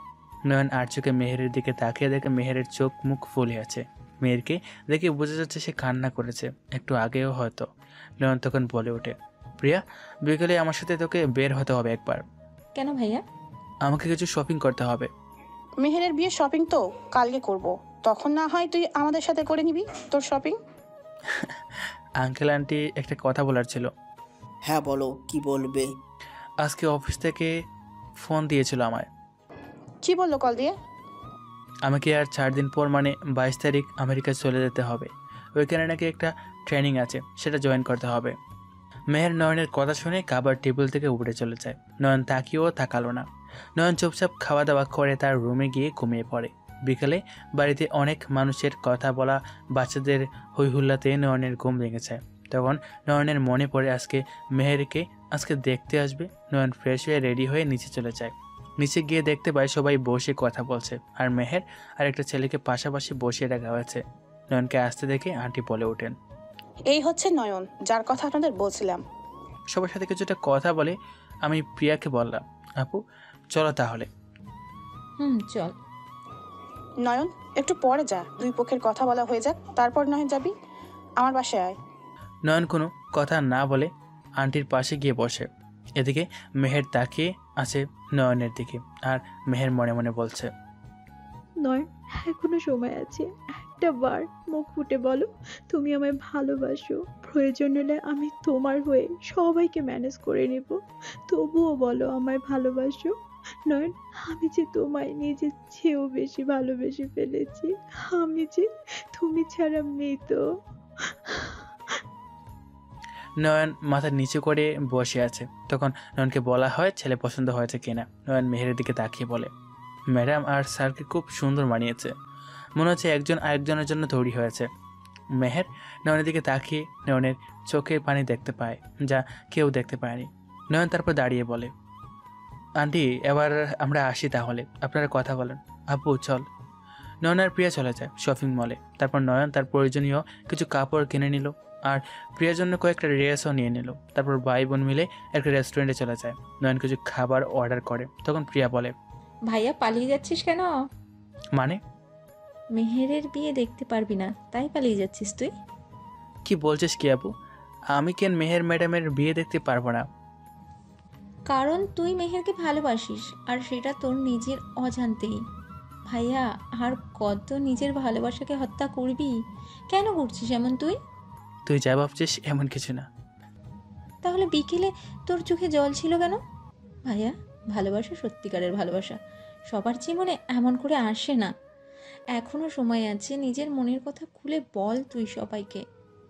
D: নয়ন আর চোখে মেহেরের দিকে তাকিয়ে দেখে মেহেরের চোখ মুখ ফুলে আছে। মেহেরকে দেখে বোঝা যাচ্ছে সে কান্না করেছে, একটু আগেও হয়তো। নয়ন তখন বলে ওঠে, প্রিয়া বিকেলে আমার সাথে তোকে বের হতে হবে একবার।
E: কেন ভাইয়া?
D: আমাকে কিছু শপিং করতে হবে।
K: মেহেরের বিয়ে শপিং তো কালকে করব, তখন না হয় তুই আমাদের সাথে করে নিবি তোর শপিং।
D: আঙ্কেল আন্টি একটা কথা বলার ছিল।
H: হ্যাঁ বলো, কি বলবে?
D: আজকে অফিস থেকে ফোন দিয়েছিল আমায়।
K: কি বললো কল দিয়ে?
D: আমাকে আর 4 দিন পর মানে 22 তারিখ আমেরিকা চলে যেতে হবে। ওইখানে নাকি একটা ট্রেনিং আছে, সেটা জয়েন করতে হবে। মেহের নয়নের কথা শুনে খাবার টেবিল থেকে উঠে চলে যায়। নয়ন তাকিয়েও তাকালো না। নয়ন চুপচাপ খাওয়া দাওয়া করে তার রুমে গিয়ে ঘুমিয়ে পড়ে। বিকেলে বাড়িতে অনেক মানুষের কথা বলা, বাচ্চাদের হইহুল্লাতে নয়নের ঘুম ভেঙে যায়। তখন নয়নের মনে পড়ে আজকে মেহেরকে আজকে দেখতে আসবে। নয়ন ফ্রেশ হয়ে রেডি হয়ে নিচে চলে যায়। নিচে গিয়ে দেখতে পায় সবাই বসে কথা বলছে আর মেহের আর একটা ছেলেকে পাশাপাশি বসিয়ে রাখা হয়েছে। নয়নকে আসতে দেখে আন্টি বলে ওঠেন,
K: এই হচ্ছে নয়ন, যার কথা আপনাদের বলছিলাম।
D: সবার সাথে কিছুটা কথা বলে আমি প্রিয়াকে বললাম, আপু চলো তাহলে।
E: চল।
K: নয়ন একটু পরে যা, দুই পক্ষের কথা বলা হয়ে যাক, তারপর নয় যাবি আমার বাসায় আয়।
D: নয়ন কোনো কথা না বলে আন্টির পাশে গিয়ে বসে। এদিকে মেহের তাকিয়ে আছে নয়নের দিকে আর মেহের মনে মনে বলছে,
J: নয়ন এখনো সময় আছে, একটা বার মুখ ফুটে বলো তুমি আমায় ভালোবাসো। প্রয়োজন হলে আমি তোমার হয়ে সবাইকে ম্যানেজ করে নিব, তবুও বলো আমায় ভালোবাসো। নয়ন, আমি যে তোমায় নিজের চেয়েও বেশি ভালোবেসে ফেলেছি। আমি যে তুমি ছাড়া মৃত।
D: নয়ন মাথা নিচু করে বসে আছে। তখন নয়নকে বলা হয় ছেলে পছন্দ হয়েছে কিনা। নয়ন মেহেরের দিকে তাকিয়ে বলে, ম্যাডাম আর স্যারকে খুব সুন্দর মানিয়েছে, মনে হচ্ছে একজন আরেকজনের জন্য তৈরি হয়েছে। মেহের নয়নের দিকে তাকিয়ে নয়নের চোখের পানি দেখতে পায়, যা কেউ দেখতে পায়নি। নয়ন তারপর দাঁড়িয়ে বলে, আন্টি এবার আমরা আসি তাহলে, আপনারা কথা বলেন। আব্বু চল। নয়ন আর প্রিয়া চলে যায় শপিং মলে। তারপর নয়ন তার প্রয়োজনীয় কিছু কাপড় কিনে নিল আর প্রিয়ার জন্য কয়েকটা ড্রেসও নিয়ে নিল। তারপর ভাই বোন মিলে একটা রেস্টুরেন্টে চলে যায়। নয়ন কিছু খাবার অর্ডার করে। তখন প্রিয়া বলে,
E: ভাইয়া পালিয়ে যাচ্ছিস কেন?
D: মানে?
E: মেহেরের বিয়ে দেখতে পারবি না তাই পালিয়ে যাচ্ছিস তুই?
D: কি বলছিস কি আপু? আমি কেন মেহের ম্যাডামের বিয়ে দেখতে পারবো না?
E: কারণ তুই মেহেরকে ভালোবাসিস আর সেটা তোর নিজের অজান্তেই। ভাইয়া আর কত নিজের ভালোবাসাকে হত্যা করবি? কেন করছিস এমন তুই?
D: তুই যা ভাবছিস এমন কিছু না।
E: তাহলে বিকেলে তোর চোখে জল ছিল কেন? ভাইয়া, ভালোবাসা সত্যিকারের ভালোবাসা সবার জীবনে এমন করে আসে না। এখনো সময় আছে, নিজের মনের কথা খুলে বল তুই সবাইকে।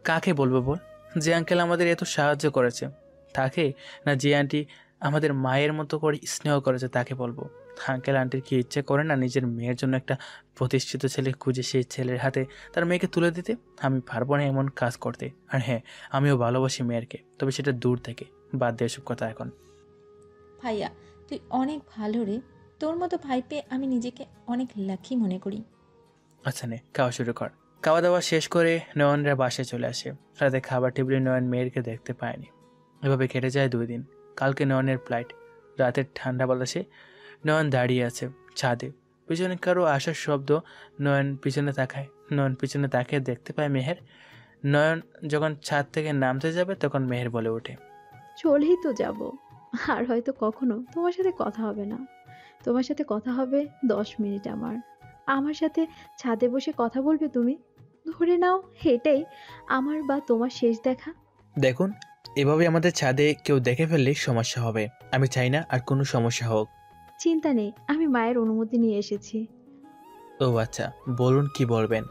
D: কাকে বলবো বল? যে আঙ্কেল আমাদের এত সাহায্য করেছে তাকে, না যে আন্টি আমাদের মায়ের মতো করে স্নেহ করেছে তাকে বলবো? আঙ্কেল আন্টির কি ইচ্ছে করে না নিজের মেয়ের জন্য একটা প্রতিষ্ঠিত ছেলে খুঁজে সেই ছেলের হাতে তার মেয়েকে তুলে দিতে? আমি পারবো না এমন কাজ করতে। আর হ্যাঁ, আমিও ভালোবাসি মেয়েরকে, তবে সেটা দূর থেকে। বাদ দিয়ে এসব কথা এখন।
E: ভাইয়া তুই অনেক ভালো রে, তোর মতো ভাই পেয়ে আমি নিজেকে অনেক লাকি মনে করি।
D: আচ্ছা নে, খাওয়া শুরু কর। খাওয়া দাওয়া শেষ করে নয়নরা বাসায় চলে আসে। রাতে খাবার টেবিলে নয়ন মেয়েরকে দেখতে পায়নি। এভাবে কেটে যায় 2 দিন। কালকে নয়নের ফ্লাইট। রাতের ঠান্ডা বাতাসে নয়ন দাঁড়িয়ে আছে ছাদে। পিছনে কারো আসার শব্দ। নয়ন পিছনে তাকায়। নয়ন পিছনে তাকিয়ে দেখতে পায় মেহের। নয়ন যখন ছাদ থেকে নামতে যাবে তখন মেহের বলে ওঠে,
J: চলেই তো যাব, আর হয়তো কখনো তোমার সাথে কথা হবে না। তোমার সাথে কথা হবে 10 মিনিট। আমার সাথে ছাদে বসে কথা বলবে তুমি? ধরে নাও এটাই আমার বা তোমার শেষ দেখা।
D: দেখুন, এভাবে আমাদের ছাদে কেউ দেখে ফেললে সমস্যা হবে। আমি চাই না আর কোনো সমস্যা হোক।
J: চিন্তা নেই, আমি মায়ের অনুমতি নিয়ে এসেছি।
D: ও আচ্ছা, বলুন কি বলবেন?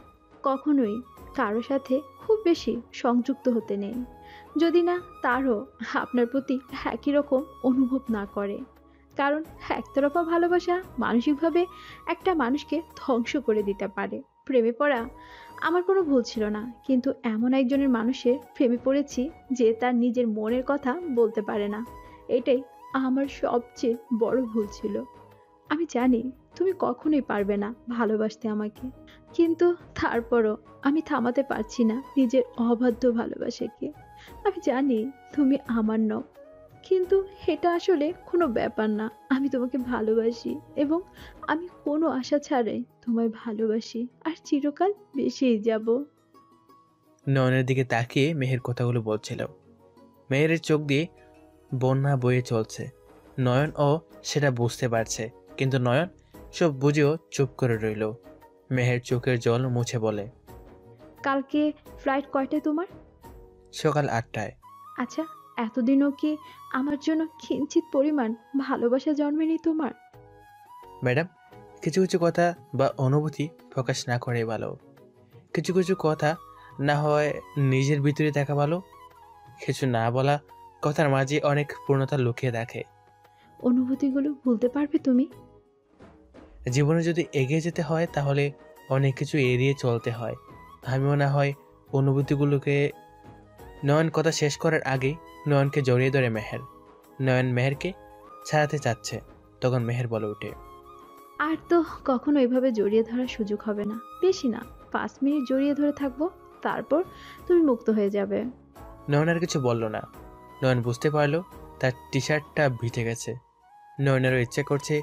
J: কখনোই কারো সাথে খুব বেশি সংযুক্ত হতে নেই, যদি না তারও আপনার প্রতি একই রকম অনুভব না করে। কারণ একতরফা ভালোবাসা মানসিকভাবে একটা মানুষকে ধ্বংস করে দিতে পারে। প্রেমে পড়া আমার কোনো ভুল ছিল না, কিন্তু এমন একজনের মানুষের প্রেমে পড়েছি যে তার নিজের মনের কথা বলতে পারে না। এটাই আমার সবচেয়ে বড় ভুল ছিল। আমি জানি তুমি কখনোই পারবে না ভালোবাসতে আমাকে, কিন্তু তারপরও আমি থামাতে পারছি না নিজের অবাধ্য ভালোবাসাকে। আমি জানি তুমি আমার নও, কিন্তু এটা আসলে কোনো ব্যাপার না। আমি তোমাকে ভালোবাসি এবং আমি কোনো আশা ছাড়াই তোমায় ভালোবাসি, আর চিরকাল বেসেই যাব।
D: নয়নের দিকে তাকিয়ে মেহের কথাগুলো বলছিল। মেহেরের চোখ দিয়ে বন্যা বয়ে চলছে। নয়ন ও সেটা বুঝতে পারছে, কিন্তু নয়ন সব বুঝেও চুপ করে রইল। মেহের চোখের জল মুছে বলে,
J: কালকে ফ্লাইট কয়টায় তোমার?
D: সকাল 8টায়।
J: আচ্ছা, এতদিনও কি আমার জন্য কিঞ্চিত পরিমাণ ভালোবাসা জন্মেনি তোমার?
D: ম্যাডাম, কিছু কিছু কথা বা অনুভূতি প্রকাশ না করে ভালো। কিছু কিছু কথা না হয় নিজের ভিতরে দেখা ভালো। কিছু না বলা কথার মাঝে অনেক পূর্ণতা লুকিয়ে রাখে।
J: অনুভূতিগুলো ভুলতে পারবে তুমি?
D: জীবনে যদি এগিয়ে যেতে হয় তাহলে অনেক কিছু এড়িয়ে চলতে হয়। আমিও না হয় অনুভূতিগুলোকে। নয়ন কথা শেষ করার আগে নয়নকে জড়িয়ে ধরে মেহের। নয়ন মেহেরকে ছাড়াতে চাচ্ছে, তখন মেহের বলে ওঠে,
J: আর তো কখনো এভাবে জড়িয়ে ধরার সুযোগ হবে না। বেশি না, 5 মিনিট জড়িয়ে ধরে থাকবো, তারপর তুমি মুক্ত হয়ে যাবে।
D: নয়ন আর কিছু বলল না। নয়ন বুঝতে পারলো তার টি শার্টটা ভিজে গেছে। নয়নেরও ইচ্ছে করছে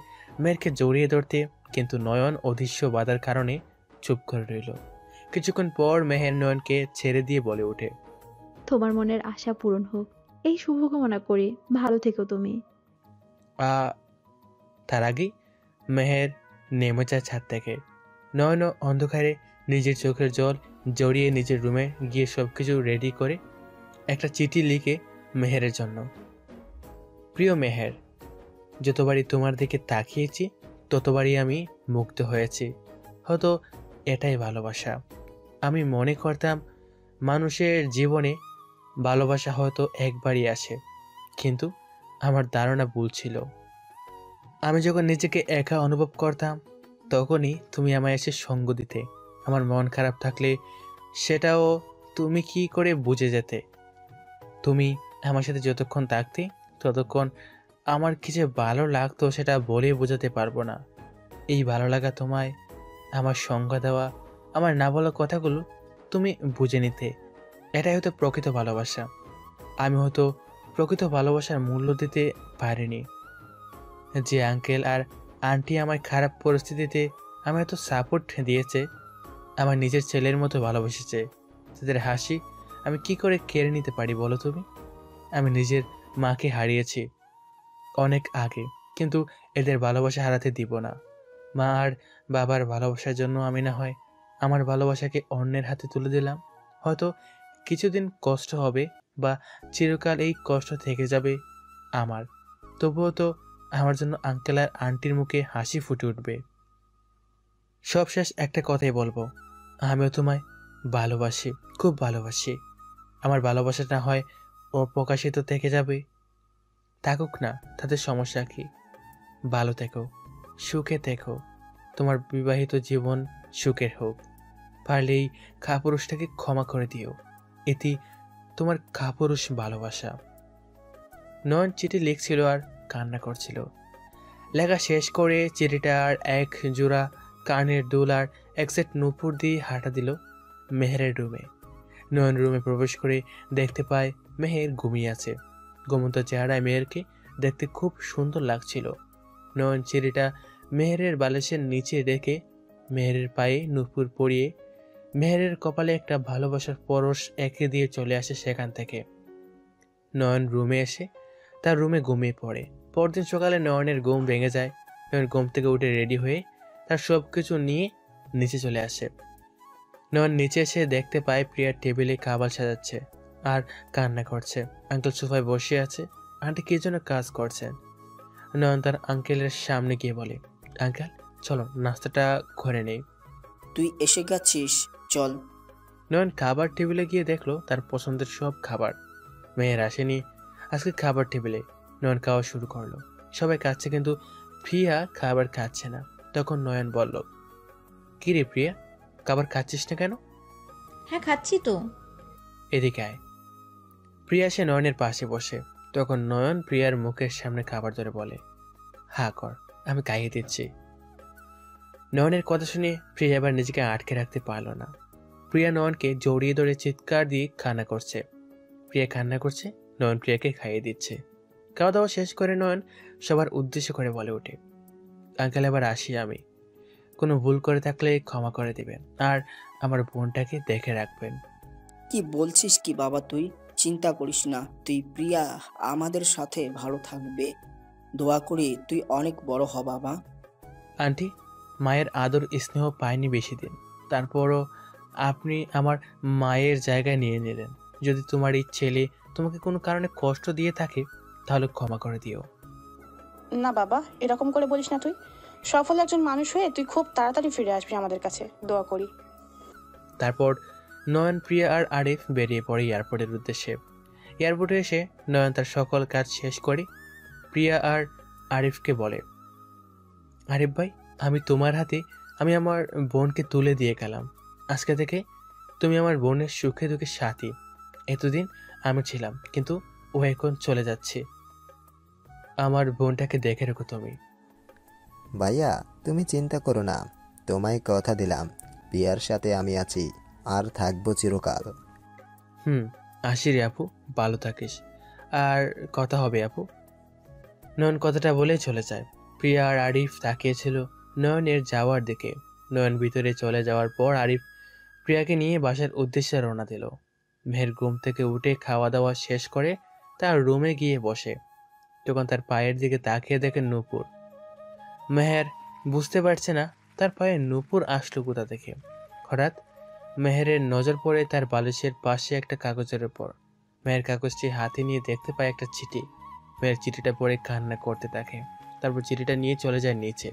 D: মেয়েরকে জড়িয়ে ধরতে, কিন্তু নয়ন অদৃশ্য বাধার কারণে চুপ করে রইল। কিছুক্ষণ পর মেহের নয়নকে ছেড়ে দিয়ে বলে ওঠে,
J: তোমার মনের আশা পূরণ হোক, এই শুভকামনা করি। ভালো থেকো তুমি।
D: তার আগে মেহের নেমে যায় ছাদ থেকে। নয়ন অন্ধকারে নিজের চোখের জল জড়িয়ে নিজের রুমে গিয়ে সবকিছু রেডি করে একটা চিঠি লিখে মেহেরের জন্য। প্রিয় মেহের, যতবারই তোমার দিকে তাকিয়েছি ততবারই আমি মুগ্ধ হয়েছি। হয়তো এটাই ভালোবাসা। আমি মনে করতাম মানুষের জীবনে ভালোবাসা হয়তো একবারই আসে, কিন্তু আমার ধারণা ভুল ছিল। আমি যখন নিজেকে একা অনুভব করতাম তখনই তুমি আমায় এসে সঙ্গ দিতে। আমার মন খারাপ থাকলে সেটাও তুমি কি করে বুঝে যেতে। তুমি আমার সাথে যতক্ষণ থাকতে ততক্ষণ আমার কি যে ভালো লাগতো সেটা বলে বোঝাতে পারবো না। এই ভালো লাগা তোমায় আমার সংজ্ঞা দেওয়া, আমার না বলা কথাগুলো তুমি বুঝে নিতে, এটাই হয়তো প্রকৃত ভালোবাসা। আমি হয়তো প্রকৃত ভালোবাসার মূল্য দিতে পারিনি। যে আঙ্কেল আর আন্টি আমায় খারাপ পরিস্থিতিতে আমায় এত সাপোর্ট দিয়েছে, আমার নিজের ছেলের মতো ভালোবেসেছে, তাদের হাসি আমি কি করে কেড়ে নিতে পারি বলো তুমি? আমি নিজের মাকে হারিয়েছি অনেক আগে, কিন্তু এদের ভালোবাসা হারাতে দিব না। মা আর বাবার ভালোবাসার জন্য আমি না হয় আমার ভালোবাসাকে অন্যের হাতে তুলে দিলাম। হয়তো কিছুদিন কষ্ট হবে বা চিরকাল এই কষ্ট থেকে যাবে আমার, তবুও তো আমার জন্য আঙ্কেল আর আন্টির মুখে হাসি ফুটে উঠবে। সবশেষ একটা কথাই বলবো, আমিও তোমায় ভালোবাসি, খুব ভালোবাসি। আমার ভালোবাসাটা হয় অপ্রকাশিত থেকে যাবে, থাকুক না, তাদের সমস্যা কি? ভালো থেকো, সুখে থেকো, তোমার বিবাহিত জীবন সুখের হোক। পারলে এই কাপুরুষটাকে ক্ষমা করে দিও, এটি তোমার কাপুরুষ ভালোবাসা। নয়ন চিঠি লিখছিল আর কান্না করছিল। লেখা শেষ করে চিঠিটার এক জোড়া কানের দুল আর এক সেট নূপুর দিয়ে হাঁটা দিল মেহেরের রুমে। নয়ন রুমে প্রবেশ করে দেখতে পায় মেহের ঘুমিয়ে আছে। ঘুমন্ত চেহারায় মেহেরকে দেখতে খুব সুন্দর লাগছিল। নয়ন চিঠিটা মেহেরের বালিশের নিচে রেখে মেহেরের পায়ে নূপুর পরিয়ে মেহেরের কপালে একটা ভালোবাসার পরশ এঁকে দিয়ে চলে আসে সেখান থেকে। নয়ন রুমে এসে তার রুমে ঘুমিয়ে পড়ে। পরদিন সকালে নয়নের ঘুম ভেঙে যায়। নয়ন ঘুম থেকে উঠে রেডি হয়ে তার সব কিছু নিয়ে নিচে চলে আসে। নয়ন নিচে এসে দেখতে পায় প্রিয়ার টেবিলে খাবার সাজাচ্ছে আর কান্না করছে। আঙ্কেল সোফায় বসে আছে, আন্টি কি জন্য কাজ করছেন। নয়ন তার আঙ্কেলের সামনে গিয়ে বলে, আঙ্কেল চলো নাস্তাটা করে নেই।
H: তুই এসে গেছিস, চল।
D: নয়ন খাবার টেবিলে গিয়ে দেখলো তার পছন্দের সব খাবার। মেয়ের আসেনি আজকে খাবার টেবিলে। নয়ন খাওয়া শুরু করলো। সবাই খাচ্ছে কিন্তু প্রিয়া খাবার খাচ্ছে না। তখন নয়ন বলল, কি রে প্রিয়া, খাবার খাচ্ছিস না কেন?
E: হ্যাঁ খাচ্ছি তো।
D: এদিকে আয়। প্রিয়া সে নয়নের পাশে বসে। তখন নয়ন প্রিয়ার মুখের সামনে খাবার ধরে বলে, হা কর, আমি খাইয়ে দিচ্ছি। নয়নের কথা শুনে প্রিয়া এবার নিজেকে আটকে রাখতে পারল না। প্রিয়া নয়নকে জড়িয়ে ধরে চিৎকার দিয়ে কান্না করছে। প্রিয়া কান্না করছে, নয়ন প্রিয়াকে খাইয়ে দিচ্ছে। খাওয়া দাওয়া শেষ করে নয়ন সবার উদ্দেশ্য করে বলে ওঠে, আঙ্কেল এবার আসি আমি, কোনো ভুল করে থাকলে ক্ষমা করে দিবেন আর আমার বোনটাকে দেখে রাখবেন।
H: কি বলছিস কি বাবা, তুই চিন্তা করিস না, তুই প্রিয়া আমাদের সাথে ভালো থাকবে। দোয়া করি তুই অনেক বড় হ বাবা।
D: আন্টি, মায়ের আদর স্নেহ পায়নি বেশি দিন, তারপরও আপনি আমার মায়ের জায়গায় নিয়ে নিলেন। যদি তোমার এই ছেলে তোমাকে কোনো কারণে কষ্ট দিয়ে থাকে তাহলে ক্ষমা করে দিও।
K: না বাবা, এরকম করে বলিস না। তুই সফল একজন মানুষ হয়ে তুই খুব তাড়াতাড়ি ফিরে আসবি আমাদের কাছে, দোয়া করি।
D: তারপর নয়ন, প্রিয়া আর আরিফ বেরিয়ে পড়ে এয়ারপোর্টের উদ্দেশ্যে। এয়ারপোর্টে এসে নয়ন তার সকল কাজ শেষ করে প্রিয়া আর আরিফকে বলে, আরিফ ভাই, আমি তোমার হাতে আমি আমার বোনকে তুলে দিয়ে গেলাম। আজকে থেকে তুমি আমার বোনের সুখে দুঃখে সাথী। এতদিন আমি ছিলাম, কিন্তু ও এখন চলে যাচ্ছে। আমার বোনটাকে দেখে রেখো তুমি।
M: ভাইয়া তুমি চিন্তা করো না, তোমায় কথা দিলাম প্রিয়ার সাথে আমি আছি আর থাকবো চিরকাল।
D: আসি রে আপু, ভালো থাকিস, আর কথা হবে আপু। নয়ন কথাটা বলে চলে যায়। প্রিয়া আর আরিফ তাকিয়েছিল নয়নের যাওয়ার দিকে। নয়ন ভিতরে চলে যাওয়ার পর আরিফ প্রিয়াকে নিয়ে বাসার উদ্দেশ্যে রওনা দিল। মেহের ঘুম থেকে উঠে খাওয়া দাওয়া শেষ করে তার রুমে গিয়ে বসে। তখন তার পায়ের দিকে তাকিয়ে দেখে নূপুর। মেহের বুঝতে পারছে না তার পায়ে নূপুর আসলো কোথা থেকে। হঠাৎ মেহেরের নজর পড়ে তার বালিশের পাশে একটা কাগজের উপর। মেহের কাগজটি হাতে নিয়ে দেখতে পায় একটা চিঠি। মেহের চিঠিটা পড়ে কান্না করতে থাকে। তারপর চিঠিটা নিয়ে চলে যায় নিচে।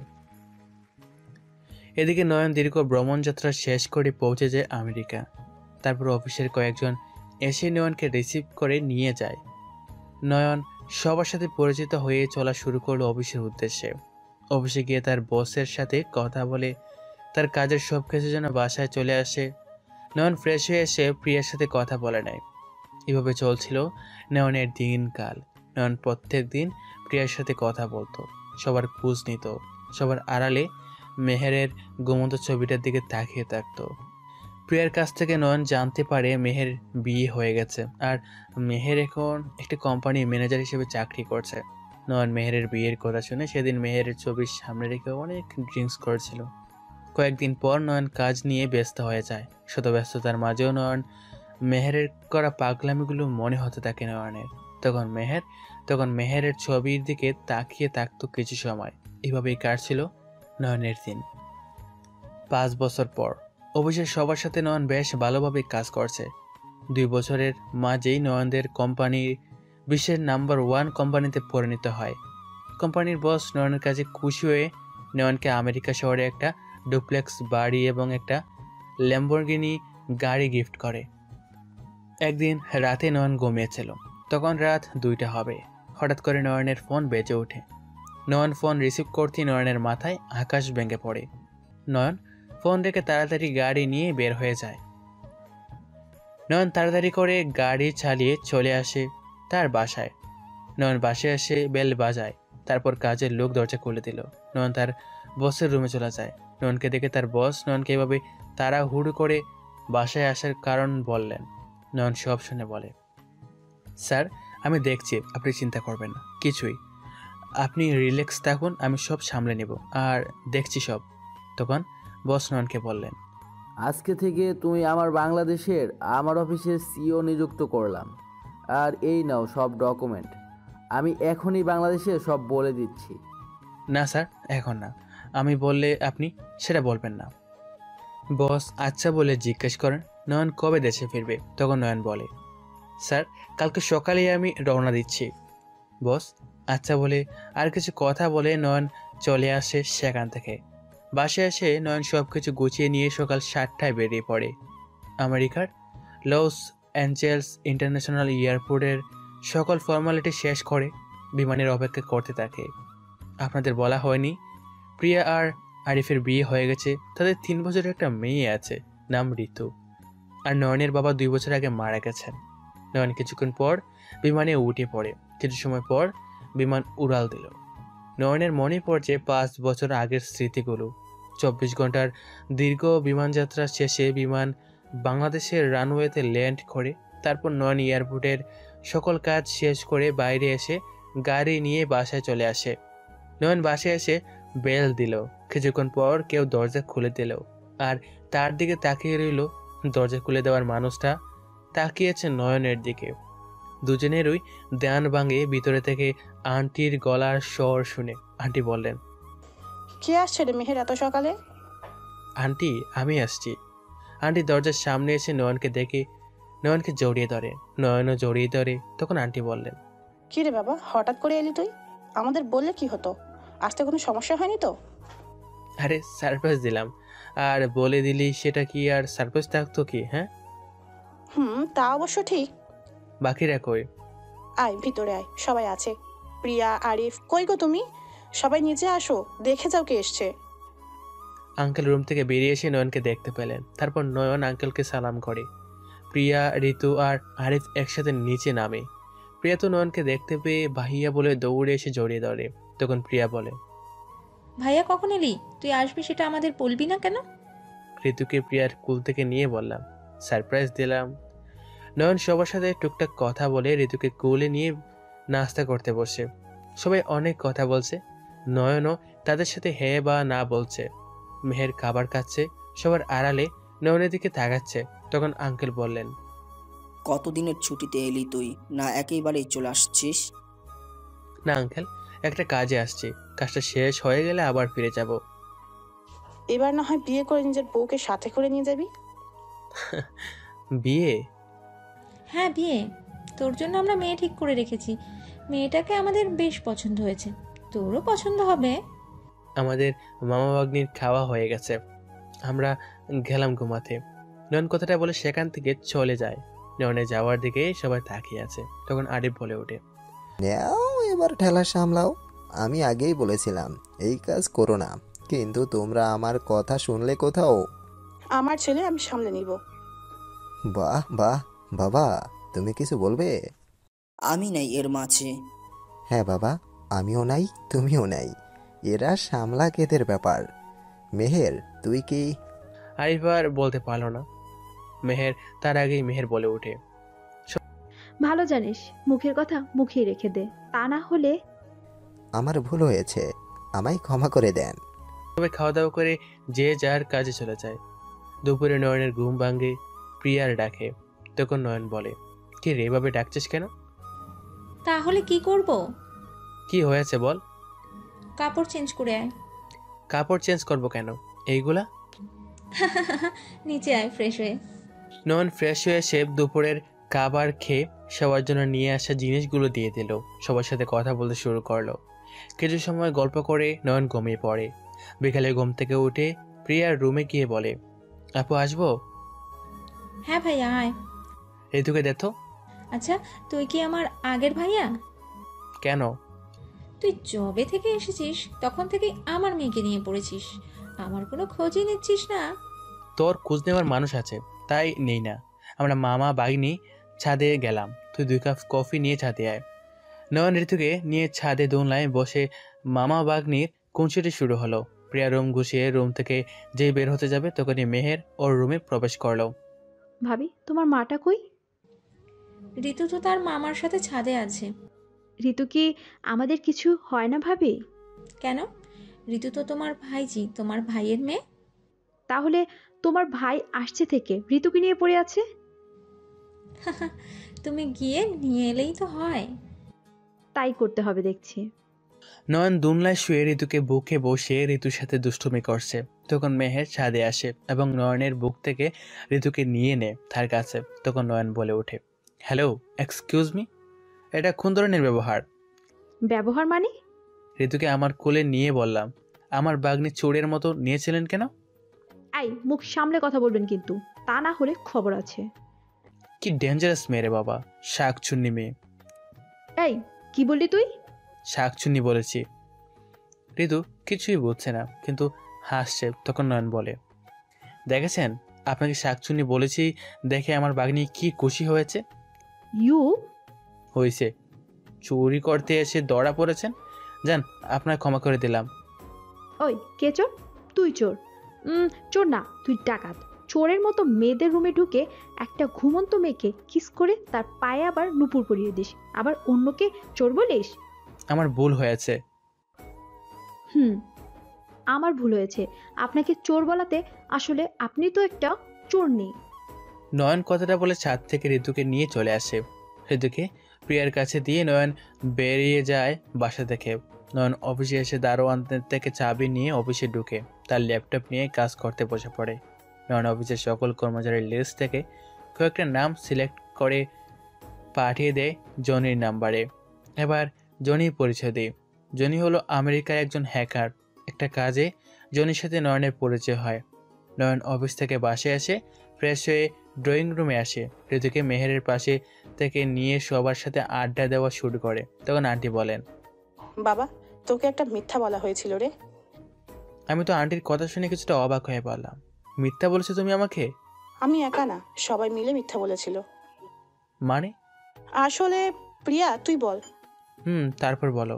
D: এদিকে নয়ন দীর্ঘ ভ্রমণযাত্রা শেষ করে পৌঁছে যায় আমেরিকা। তারপর অফিসের কয়েকজন এসে নয়নকে রিসিভ করে নিয়ে যায়। নয়ন সবার সাথে পরিচিত হয়ে চলা শুরু করলো অফিসের উদ্দেশ্যে। অফিসে গিয়ে তার বসের সাথে কথা বলে তার কাজের সব কিছু যেন বাসায় চলে আসে। নয়ন ফ্রেশ হয়ে এসে প্রিয়ার সাথে কথা বলে নেয়। এভাবে চলছিল নয়নের দিনকাল। নয়ন প্রত্যেক দিন প্রিয়ার সাথে কথা বলতো, সবার খোঁজ নিত, সবার আড়ালে মেহেরের ঘুমন্ত ছবিটার দিকে তাকিয়ে থাকতো। প্রিয়ার কাছ থেকে নয়ন জানতে পারে মেহের বিয়ে হয়ে গেছে আর মেহের এখন একটি কোম্পানির ম্যানেজার হিসেবে চাকরি করছে। নয়ন মেহেরের বিয়ের কথা শুনে সেদিন মেহেরের ছবির সামনে রেখে অনেক ড্রিঙ্কস করেছিল। কয়েকদিন পর নয়ন কাজ নিয়ে ব্যস্ত হয়ে যায়। শত ব্যস্ততার মাঝেও নয়ন মেহেরের করা পাগলামিগুলো মনে হতে থাকে নয়নের। তখন মেহেরের ছবির দিকে তাকিয়ে থাকতো কিছু সময়। এভাবেই কাটছিল নয়নের দিন। 5 বছর পর অফিসের সবার সাথে নয়ন বেশ ভালোভাবে কাজ করছে। 2 বছরের মাঝেই নয়নদের কোম্পানি বিশ্বের নাম্বার 1 কোম্পানিতে পরিণত হয়। কোম্পানির বস নয়নের কাছে খুশি হয়ে নয়নকে আমেরিকা শহরে একটা ডুপ্লেক্স বাড়ি এবং একটা ল্যাম্বরগিনি গাড়ি গিফট করে। একদিন রাতে নয়ন ঘুমিয়েছিল। তখন রাত 2টা হবে। হঠাৎ করে নয়নের ফোন বেজে ওঠে। নয়ন ফোন রিসিভ করতেই নয়নের মাথায় আকাশ ভেঙে পড়ে। নয়ন ফোন রেখে তাড়াতাড়ি গাড়ি নিয়ে বের হয়ে যায়। নয়ন তাড়াতাড়ি করে গাড়ি চালিয়ে চলে আসে তার বাসায়। নয়ন বাসায় এসে বেল বাজায়। তারপর কাজের লোক দরজা খুলে দিল। নয়ন তার বসের রুমে চলে যায়। নয়নকে দেখে তার বস নয়নকে এভাবে তাড়াহুড়ো করে বাসায় আসার কারণ বললেন। নয়ন সব শুনে বলে, স্যার আমি দেখছি, আপনি চিন্তা করবেন না কিছুই, আপনি রিল্যাক্স থাকুন, আমি সব সামলে নেব আর দেখছি সব। তখন বস নয়নকে বললেন,
L: আজকে থেকে তুমি আমার বাংলাদেশের আমার অফিসের সিইও নিযুক্ত করলাম। আর এই নাও সব ডকুমেন্ট। আমি এখনই বাংলাদেশে সব বলে দিচ্ছি।
D: না স্যার এখন না, আমি বললে আপনি সেটা বলবেন না। বস আচ্ছা বলে জিজ্ঞেস করেন নয়ন কবে দেশে ফিরবে। তখন নয়ন বলে, স্যার কালকে সকালেই আমি রওনা দিচ্ছি। বস আচ্ছা বলে আর কিছু কথা বলে নয়ন চলে আসে সেখান থেকে। বাসায় এসে নয়ন সব কিছু গুছিয়ে নিয়ে সকাল 7টায় বেরিয়ে পড়ে। আমেরিকার লস অ্যাঞ্জেলস ইন্টারন্যাশনাল এয়ারপোর্টের সকল ফর্মালিটি শেষ করে বিমানের অপেক্ষা করতে থাকে। আপনাদের বলা হয়নি প্রিয়া আর আরিফের বিয়ে হয়ে গেছে। তাদের 3 বছরের একটা মেয়ে আছে, নাম ঋতু। আর নয়নের বাবা 2 বছর আগে মারা গেছেন। নয়ন কিছুক্ষণ পর বিমানে উঠে পড়ে। কিছু সময় পর বিমান উড়াল দিল। নয়নের মনে পড়ছে 5 বছর আগের স্মৃতিগুলো। 24 ঘন্টার দীর্ঘ বিমানযাত্রা শেষে বিমান বাংলাদেশের রানওয়েতে ল্যান্ড করে। তারপর নয়ন এয়ারপোর্টের সকল কাজ শেষ করে বাইরে এসে গাড়ি নিয়ে বাসায় চলে আসে। নয়ন বাসায় এসে বেল দিল। কিছুক্ষণ পর কেউ দরজা খুলে দিল আর তার দিকে তাকিয়ে রইল। দরজা খুলে দেওয়ার মানুষটা তাকিয়েছে নয়নের দিকে। দুজনেরই ধ্যান ভাঙে ভিতরে থেকে আন্টির গলার স্বর শুনে। আন্টি বললেন,
K: কে আসছে রে মেহের এত সকালে?
D: আন্টি আমি আসছি। আন্টি দরজার সামনে এসে নয়নকে দেখে নয়নকে জড়িয়ে ধরে। নয়নও জড়িয়ে ধরে। তখন আন্টি বললেন,
K: কি রে বাবা, হঠাৎ করে এলি তুই? আমাদের বললে কি হতো, আসতে কোনো সমস্যা হয়নি তো?
D: আরে সারপ্রাইজ দিলাম, আর বলে দিলি সেটা কি আর সারপ্রাইজ থাকতো কি? হ্যাঁ
K: তা অবশ্য ঠিক।
D: বাকিরা কই?
K: আয় ভিতরে আয়, সবাই আছে। প্রিয়া, আরিফ, কই গো তুমি? সবাই নিচে আসো, দেখে যাও কে এসছে।
D: আঙ্কেল রুম থেকে বেরিয়ে এসে নয়নকে দেখতে পেলেন। তারপর নয়ন আঙ্কেলকে সালাম করে। প্রিয়া, ঋতু আর আরিফ একসাথে নিচে নামে। প্রিয়া তো নয়নকে দেখতে পেয়ে ভাইয়া বলে দৌড়ে এসে জড়িয়ে ধরে। তখন প্রিয়া বলে,
E: ভাইয়া কখন এলি? তুই আসবি সেটা আমাদের বলবি না কেন?
D: ঋতুকে প্রিয়ার কুল থেকে নিয়ে বললাম, সারপ্রাইজ দিলাম। নয়ন সবার সাথে টুকটাক কথা বলে ঋতুকে কোলে নিয়ে নাস্তা করতে বসে। সবাই অনেক কথা বলছে। নয়নও তাদের সাথে হ্যাঁ বা না বলছে। মেহের খাবার খাচ্ছে, সবার আড়ালে নয়নের দিকে তাকাচ্ছে। তখন আঙ্কেল বললেন,
H: কতদিনের ছুটিতে এলি তুই, না একেবারেই চলে আসছিস?
D: না আঙ্কেল, একটা কাজে আসছি, কাজটা শেষ হয়ে গেলে আবার ফিরে যাব।
K: এবার না হয় বিয়ে করে নিজের বউকে সাথে করে নিয়ে যাবি।
D: বিয়ে?
E: হ্যাঁ বিয়ে। তোর জন্য আমরা মেয়ে ঠিক করে রেখেছি। মেয়েটাকে আমাদের বেশ পছন্দ হয়েছে। তোরও পছন্দ হবে।
D: আমাদের মামা ভাগ্নির খাওয়া হয়ে গেছে, আমরা গেলাম ঘুমাতে। নয়ন কথাটা বলে সেখান থেকে চলে যায়। নয়নের যাওয়ার দিকে সবাই তাকিয়ে আছে। তখন আরিফ বলে ওঠে,
M: নাও এবার ঠেলা সামলাও। আমি আগেই বলেছিলাম এই কাজ করো না, কিন্তু তোমরা আমার কথা শুনলে কোথাও।
K: আমার ছেলে, আমি সামলে নিব।
M: বাহ বাহ, বাবা তুমি কিছু বলবে?
H: আমি নাই এর মাঝে।
M: হ্যাঁ বাবা, আমিও নাই তুমিও নাই, এরা সামলা কেদের ব্যাপার। মেহের তুই কি?
D: আরিফ আর বলতে পারলো না। মেহের তার আগেই মেহের বলে ওঠে,
J: ভালো জানিস মুখের কথা মুখেই রেখে দে, তা না হলে।
M: আমার ভুল হয়েছে, আমায় ক্ষমা করে দেন।
D: তবে খাওয়া দাওয়া করে যে যার কাজে চলে যায়। দুপুরে নয়নের ঘুম ভাঙে প্রিয়ার ডাকে। তখন নয়ন বলে, কি রে এভাবে ডাকছিস কেন?
E: তাহলে কি করব?
D: কি হয়েছে বল।
E: কাপড় চেঞ্জ করে আয়।
D: কাপড় চেঞ্জ করব কেন? এইগুলা।
E: নিচে আয় ফ্রেশ হয়ে।
D: নয়ন ফ্রেশ হয়ে এসে দুপুরের খাবার খেয়ে সবার জন্য নিয়ে আসা জিনিসগুলো দিয়ে দিল। সবার সাথে কথা বলতে শুরু করলো। কিছু সময় গল্প করে নয়ন ঘুমিয়ে পড়ে। বিকালে ঘুম থেকে উঠে প্রিয়ার রুমে গিয়ে বলে, আপু আসবো?
E: হ্যাঁ ভাইয়া আয়।
D: ঋতুকে দেখো।
E: আচ্ছা, তুই কি আমার আগের ভাইয়া?
D: কেন?
E: তুই জবে থেকে এসেছিস তখন থেকে আমার মেয়েকে নিয়ে পড়েছিস, আমার কোনো খোঁজই নিচ্ছিস না।
D: তোর খোঁজ নেওয়ার মানুষ আছে তাই নেই না। আমরা মামা বাগনি ছাদে গেলাম, তুই 2 কাপ কফি নিয়ে ছাদে আয়। নয়ন ঋতুকে নিয়ে ছাদে দোলনায় বসে মামা বাগনির খুনসুটি শুরু হলো। প্রিয়া রুম গুছিয়ে রুম থেকে যেই বের হতে যাবে তখনই মেহের ওর রুমে প্রবেশ করলো।
J: ভাবি তোমার মাটা কই?
E: ঋতু তো তার মামার সাথে ছাদে আছে।
J: ঋতু কি আমাদের কিছু হয় না ভাবি?
E: কেন? ঋতু তো তোমার ভাইজি, তোমার ভাইয়ের মেয়ে।
J: তাহলে তোমার ভাই আসছে থেকে ঋতুকে নিয়ে পড়ে আছে?
E: তুমি গিয়ে নিয়ে এলেই তো হয়।
J: তাই করতে হবে দেখছি।
D: নয়ন দুনলায় শুয়ে ঋতুকে বুকে বসে ঋতুর সাথে দুষ্টুমি করছে। তখন মেহের ছাদে আসে এবং নয়নের বুক থেকে ঋতুকে নিয়ে নেয় তার কাছে। তখন নয়ন বলে ওঠে, হ্যালো, এক্সকিউজ মি, এটা কোন ধরনের ব্যবহার?
J: ব্যবহার মানে?
D: ঋতুকে আমার কোলে নিয়ে বললাম, আমার বাগনি চোরের মতো নিয়েছিলেন কেন?
J: এই মুখ সামলে কথা বলবেন কিন্তু, তা না হলে খবর আছে।
D: কি ডেঞ্জারাস মেয়ে বাবা, শাকচুন্নি মেয়ে।
J: এই কি বললি তুই?
D: শাকচুন্নি বলেছি। ঋতু কিছুই বুঝছে না কিন্তু হাসছে। তখন নয়ন বলে, দেখেছেন আপনাকে শাকচুন্নি বলেছি দেখে আমার বাগনি কি খুশি হয়েছে।
J: ইউ
D: হয়েছে, চুরি করতে এসে ধরা পড়েছেন, যান আপনার ক্ষমা করে দিলাম।
J: ওই কে চোর? তুই চোর? চোর না, তুই ডাকাত। চোরের মতো মেয়েদের রুমে ঢুকে একটা ঘুমন্ত মেয়েকে কিস করে তার পায়ে আবার নুপুর পরিয়ে দিস, আবার অন্যকে চোর বলিস?
D: আমার ভুল হয়েছে।
J: আমার ভুল হয়েছে আপনাকে চোর বলাতে। আসলে আপনি তো একটা চোর নেই।
D: নয়ন কথাটা বলে ছাদ থেকে ঋতুকে নিয়ে চলে আসে। ঋতুকে প্রিয়ার কাছে দিয়ে নয়ন বেরিয়ে যায় বাসা থেকে। নয়ন অফিসে এসে দারোয়ান থেকে চাবি নিয়ে অফিসে ঢুকে তার ল্যাপটপ নিয়ে কাজ করতে বসে পড়ে। নয়ন অফিসের সকল কর্মচারীর লিস্ট থেকে কয়েকটা নাম সিলেক্ট করে পাঠিয়ে দেয় জনির নাম্বারে। এবার জনির পরিচয় দেয়। জনি হলো আমেরিকার একজন হ্যাকার। একটা কাজে জনির সাথে নয়নের পরিচয় হয়। নয়ন অফিস থেকে বাসে আসে, ফ্রেশ হয়ে ড্রয়িং রুমে আসে। ঋতুকে মেহেরের পাশে থেকে নিয়ে সবার সাথে আড্ডা দেওয়া শুরু করে। তখন আন্টি বলেন,
K: বাবা তোকে একটা মিথ্যা বলা হয়েছিল রে।
D: আমি তো আন্টির কথা শুনে কিছুটা অবাক হয়ে বললাম, মিথ্যা বলেছো তুমি আমাকে?
K: আমি একা না, সবাই মিলে মিথ্যা বলেছিল।
D: মানে?
K: আসলে প্রিয়া তুই বল।
D: তারপর বলো।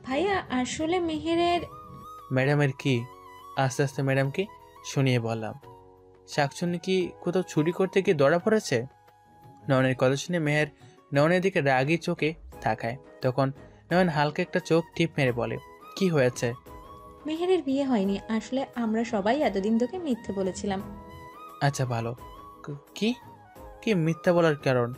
E: ভাইয়া আসলে মেহেরের।
D: ম্যাডামের কি? আস্তে আস্তে ম্যাডামকে শুনিয়ে বললাম। শাকচুন্নি কি কোথাও চুরি করতে গিয়ে ধরা পড়েছে? নয়নের কথা শুনে মেহের নয়নের দিকে রাগি চোখে তাকায়। তখন নয়ন হালকা একটা চোখ টিপ মেরে বলে, কি হয়েছে?
E: মেহেরের বিয়ে হয়নি, আসলে আমরা সবাই এতদিন তোকে মিথ্যে বলেছিলাম।
D: আচ্ছা ভালো। কি কি মিথ্যা বলার কারণ?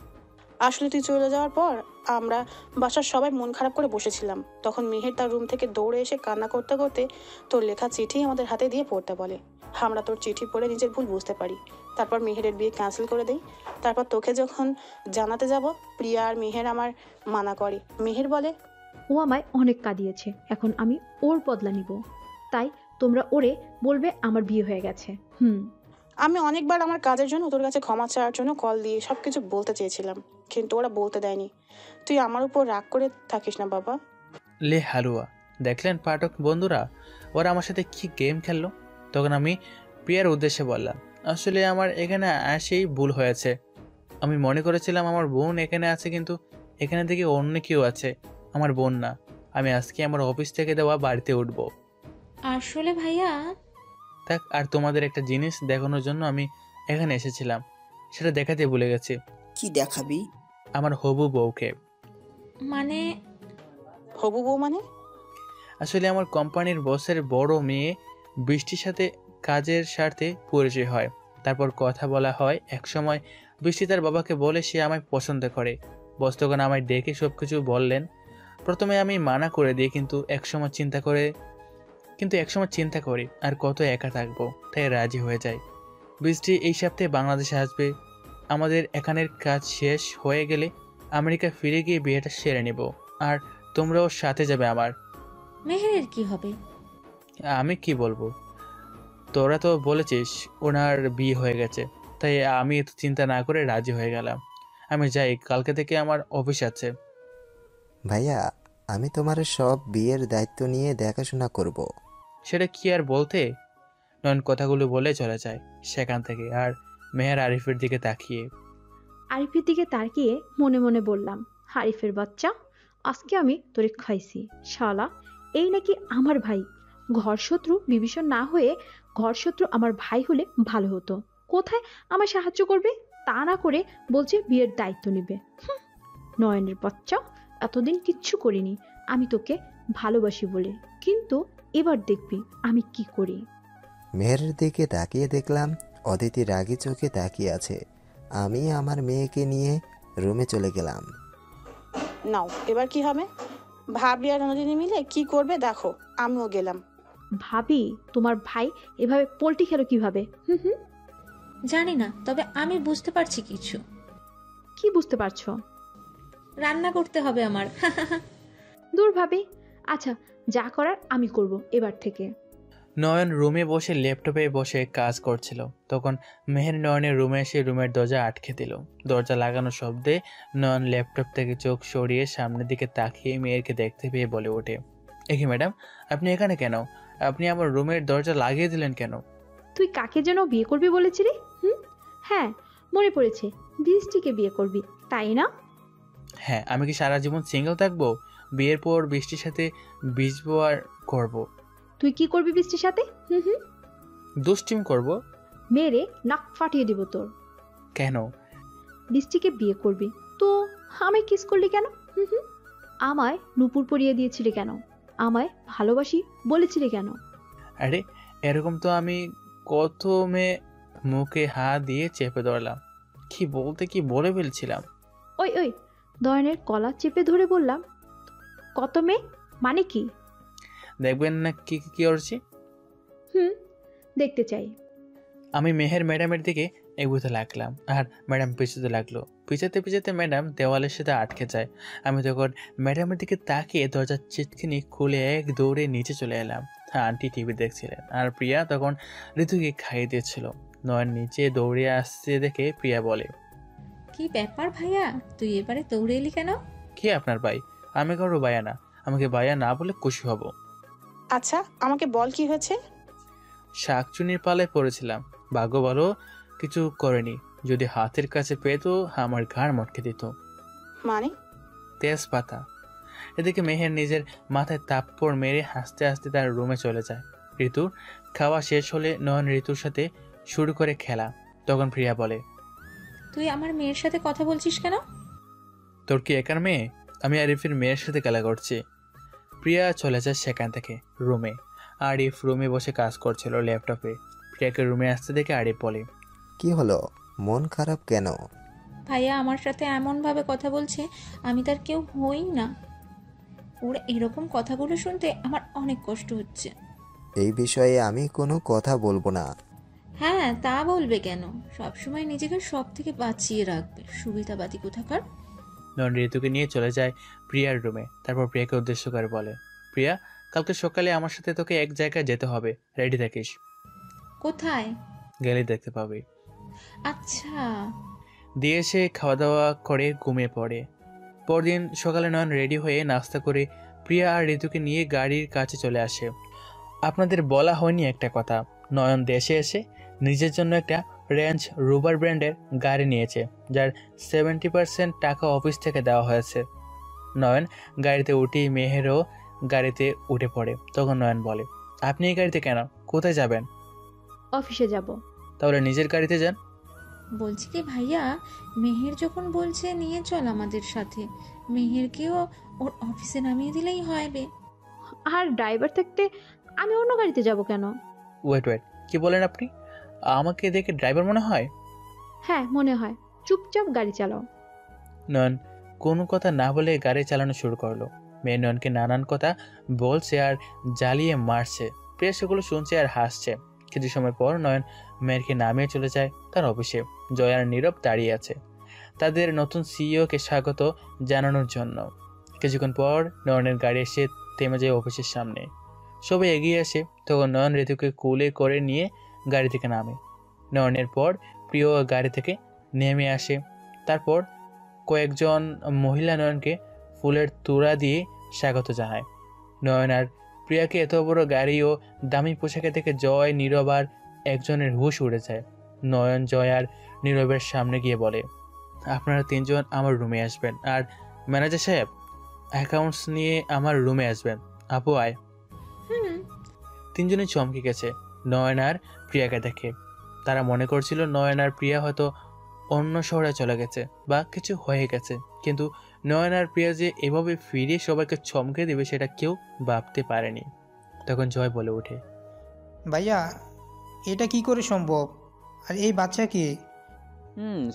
K: আসলে তুই চলে যাওয়ার পর আমরা বাসার সবাই মন খারাপ করে বসেছিলাম। তখন মেহের তার রুম থেকে দৌড়ে এসে কান্না করতে করতে তোর লেখা চিঠি আমাদের হাতে দিয়ে পড়তে বলে। আমরা তোর চিঠি পড়ে নিজের ভুল বুঝতে পারি। তারপর মেহেরের বিয়ে ক্যান্সেল করে দেই। তারপর তোকে যখন জানাতে যাব, প্রিয়া আর মেহের আমার মানা করে। মেহের বলে,
J: ও আমায় অনেক কাঁদিয়েছে, এখন আমি ওর বদলা নিব। তাই তোমরা ওরে বলবে আমার বিয়ে হয়ে গেছে।
K: আমি অনেকবার আমার কাজের জন্য তোর কাছে ক্ষমা চাওয়ার জন্য কল দিয়ে সব কিছু বলতে চেয়েছিলাম, কিন্তু ওরা বলতে দেয়নি। তুই আমার উপর রাগ করে থাকিস না বাবা।
D: লে হালুয়া, দেখলেন পাঠক বন্ধুরা, ওরা আমার সাথে কি গেম খেললো। তখন আমি প্রিয়ার উদ্দেশ্যে বললাম, আসলে আমার এখানে আসেই ভুল হয়েছে। আমি মনে করেছিলাম আমার বোন এখানে আছে, কিন্তু এখানে থেকে অন্য কেউ আছে, আমার বোন না। আমি আজকে আমার অফিস থেকে দেওয়া বাড়িতে উঠবো।
E: আসলে ভাইয়া,
D: থাক, আর তোমাদের একটা জিনিস দেখানোর জন্য আমি এখানে এসেছিলাম, সেটা দেখাতে ভুলে গেছি।
H: কি দেখাবি?
D: আমার হবু বউকে।
E: মানে?
K: হবু বউ মানে?
D: আসলে আমার কোম্পানির বসের বড় মেয়ে বৃষ্টির সাথে কাজের স্বার্থে পরিচয় হয়, তারপর কথা বলা হয়। একসময় বৃষ্টি তার বাবাকে বলে সে আমায় পছন্দ করে। বস তখন আমায় ডেকে সব কিছু বললেন। প্রথমে আমি মানা করে দিই, কিন্তু একসময় চিন্তা করি আর কত একা থাকবো, তাই রাজি হয়ে যায়। বৃষ্টি এই সপ্তাহে বাংলাদেশে আসবে। আমাদের এখানের কাজ শেষ হয়ে গেলে আমেরিকা ফিরে গিয়ে বিয়েটা সেরে নেব, আর তোমরাও সাথে যাবে আমার।
E: মেহেরের কি হবে?
D: আমি কি বলবো, তোরা তো বলেছিস ওনার বিয়ে হয়ে গেছে, তাই আমি এত চিন্তা না করে রাজি হয়ে গেলাম। আমি যাই, কালকে থেকে আমার অফিস আছে।
M: ভাইয়া, আমি তোমার সব বিয়ের দায়িত্ব নিয়ে দেখাশোনা করব।
D: সেটা কি আর বলতে। নয়ন কথাগুলো বলে চলে যায় সেখান থেকে, আর মেহের আরিফের দিকে তাকিয়ে
J: মনে মনে বললাম, আরিফের বাচ্চা, আজকে আমি তোরে খাইছি শালা। এই নাকি আমার ভাই। ঘরশত্রু বিভীষণ না হয়ে ঘরশত্রু আমার ভাই হলে ভালো হতো। কোথায় আমার সাহায্য করবে, তা না করে বলছে বিয়ের দায়িত্ব নেবে। নয়নের বাচ্চা, এতদিন কিচ্ছু করিনি আমি তোকে ভালোবাসি বলে, কিন্তু এবার দেখবি আমি কি করি।
M: মেহেরের দিকে তাকিয়ে দেখলাম অদিতি রাগী চোখে তাকিয়ে আছে। আমি আমার মেয়েকে নিয়ে রুমে চলে গেলাম।
K: নাও, এবার কি হবে? ভাবি আর নন্দিনী মিলে কি করবে দেখো। আমিও গেলাম।
J: ভাবি, তোমার ভাই এভাবে পোল্টি খেলো কিভাবে?
E: জানি না, তবে আমি বুঝতে পারছি কিছু।
J: কি বুঝতে পারছো?
E: রান্না করতে হবে আমার।
J: দূর ভাবি, আচ্ছা যা করার আমি করব এবার থেকে।
D: নয়ন রুমে বসে ল্যাপটপে বসে কাজ করছিল, তখন মেহের নয়নের রুমে এসে রুমের দরজা আটকে দিল। দরজা লাগানোর শব্দে নয়ন ল্যাপটপ থেকে চোখ সরিয়ে সামনের দিকে তাকিয়ে মেয়েরকে দেখতে পেয়ে বলে ওঠে, একি ম্যাডাম, আপনি এখানে কেন? আপনি আমার রুমের দরজা লাগিয়ে দিলেন কেন?
J: তুই কাকে যেন বিয়ে করবি বলেছিলি? হ্যাঁ, মনে পড়েছে, বৃষ্টিকে বিয়ে করবি, তাই না?
D: হ্যাঁ, আমি কি সারা জীবন সিঙ্গেল থাকবো? বিয়ের পর বৃষ্টির সাথে ভিজবো আর করব।
J: তুই কি করবি বৃষ্টির সাথে?
D: দুষ্টিম করব।
J: মেরে নাক ফাটিয়ে দিব তোর।
D: কেন?
J: বৃষ্টিকে বিয়ে করবি তো আমায় কিস করলি কেন? আমায় নুপুর পরিয়ে দিয়েছিলি কেন? আমায় ভালোবাসি বলেছিলি কেন?
D: আরে এরকম তো আমি কত মেয়ে মুখে হাত দিয়ে চেপে ধরলাম, কি বলতে কি বলে ফেলছিলাম।
J: ওই দয়নের কলা চেপে ধরে বললাম, কত মেয়ে মানে কি?
D: দেখবেন না কি কি করছি?
J: দেখতে চাই।
D: আমি মেহের ম্যাডামের দিকে এগোতে লাগলাম, আর ম্যাডাম পিছাতে লাগলো। পিছাতে ম্যাডাম দেওয়ালের সাথে আটকে যায়। আমি তখন ম্যাডামের দিকে তাকিয়ে দরজার চিটকিনি খুলে এক দৌড়ে নিচে চলে এলাম। আন্টি টিভি দেখছিলেন, আর প্রিয়া তখন ঋতুকে খাইয়ে দিয়েছিল। নয়ন নিচে দৌড়ে আসছে দেখে প্রিয়া বলে,
E: কি ব্যাপার ভাইয়া, তুই এবারে দৌড়ে এলি কেন?
D: কি আপনার ভাই? আমি কারো ভাইয়া না, আমাকে ভাইয়া না বলে খুশি হব।
K: আচ্ছা আমাকে বল কি হয়েছে?
D: শাকচুনির পালায় পড়েছিলাম, ভাগ্য ভালো কিছু করেনি, যদি হাতের কাছে পেতো আমার ঘাড় মটকে দিত।
K: মানে?
D: তেজপাতা। এদিকে মেহের নিজের মাথায় তাপ্পড় মেরে হাসতে হাসতে তার রুমে চলে যায়। ঋতুর খাওয়া শেষ হলে নয়ন ঋতুর সাথে শুরু করে খেলা। তখন প্রিয়া বলে,
E: তুই আমার মেয়ের সাথে কথা বলছিস কেন?
D: তোর কি একার মেয়ে? আমি আরিফের মেয়ের সাথে খেলা করছি। প্রিয়া চলে যায় সেখান থেকে রুমে। আরিফ রুমে বসে কাজ করছিল ল্যাপটপে। প্রিয়াকে রুমে আসতে দেখে আরিফ বলে,
M: কি হলো, মন খারাপ কেন?
E: ভাইয়া আমার সাথে এমন ভাবে কথা বলছে, আমি তার কেউ হই না। ওর এরকম কথাগুলো শুনতে আমার অনেক কষ্ট হচ্ছে।
M: এই বিষয়ে আমি কোনো কথা বলবো না।
E: হ্যাঁ, তা বলবে কেন? সবসময় নিজেকে সব থেকে বাঁচিয়ে রাখবে, সুবিধাবাদী কোথাকার।
D: নয়ন ঋতুকে নিয়ে চলে যায় প্রিয়ার রুমে। তারপর প্রিয়াকে উদ্দেশ্য করে বলে, প্রিয়া, কালকে সকালে আমার সাথে তোকে এক জায়গায় যেতে হবে, রেডি থাকিস।
E: কোথায়?
D: গেলে দেখতে পাবি।
E: আচ্ছা।
D: দিয়ে এসে খাওয়া দাওয়া করে ঘুমিয়ে পড়ে। পরদিন সকালে নয়ন রেডি হয়ে নাস্তা করে প্রিয়া আর ঋতুকে নিয়ে গাড়ির কাছে চলে আসে। আপনাদের বলা হয়নি একটা কথা, নয়ন দেশে এসে নিজের জন্য একটা রেঞ্জ রোভার ব্র্যান্ডের গাড়ি নিয়েছে, যার 70% টাকা অফিস থেকে দেওয়া হয়েছে। নয়ন গাড়িতে উঠেই মেহেরও গাড়িতে উঠে পড়ে। তখন নয়ন বলে, আপনি এই গাড়িতে কেন, কোথায় যাবেন?
J: অফিসে যাব।
D: তাহলে নিজের গাড়িতে যান।
E: বলছি কি ভাইয়া, মেহের যখন বলছে নিয়ে চল আমাদের সাথে, মেহেরকেও ওর অফিসে নামিয়ে দিলেই হবে।
J: আর ড্রাইভার থাকতে আমি অন্য গাড়িতে যাব কেন?
D: ওয়েট, কি বলেন আপনি? আমাকে দেখে ড্রাইভার মনে হয়?
J: হ্যাঁ মনে হয়। চুপচাপ গাড়ি চালাও।
D: নয়ন কোনো কথা না বলে গাড়ি চালানো শুরু করলো। মেয়ে নয়নকে নানান কথা বলছে আর জ্বালিয়ে মারছে। প্রিয়া সেগুলো শুনছে আর হাসছে। কিছু সময় পর নয়ন মেয়েরকে নামিয়ে চলে যায় তার অফিসে। জয় আর নীরব দাঁড়িয়ে আছে তাদের নতুন সিইওকে স্বাগত জানানোর জন্য। কিছুক্ষণ পর নয়নের গাড়ি এসে থেমে যায় অফিসের সামনে। সবাই এগিয়ে আসে। তখন নয়ন ঋতুকে কোলে করে নিয়ে গাড়ি থেকে নামে। নয়নের পর প্রিয় গাড়ি থেকে নেমে আসে। তারপর কয়েকজন মহিলা নয়নকে ফুলের তোড়া দিয়ে স্বাগত জানায়। নয়ন আর প্রিয়াকে এত বড় গাড়ি ও দামি পোশাকে দেখে জয়, নীরব আর একজনের হুঁশ উড়ে যায়। নয়ন জয় আর নীরবের সামনে গিয়ে বলে, আপনারা তিনজন আমার রুমে আসবেন, আর ম্যানেজার সাহেব অ্যাকাউন্টস নিয়ে আমার রুমে আসবেন। আপু আয়। তিনজনই চমকে গেছে নয়ন আর প্রিয়াকে দেখে। তারা মনে করছিল নয়ন আর প্রিয়া হয়তো অন্য শহরে চলে গেছে বা কিছু হয়ে গেছে, কিন্তু নয়ন আর প্রিয়া যে এভাবে ফিরে সবাইকে চমকে দেবে সেটা কেউ ভাবতে পারেনি। তখন জয় বলে ওঠে,
B: ভাইয়া এটা কি করে সম্ভব? আর এই বাচ্চা কি?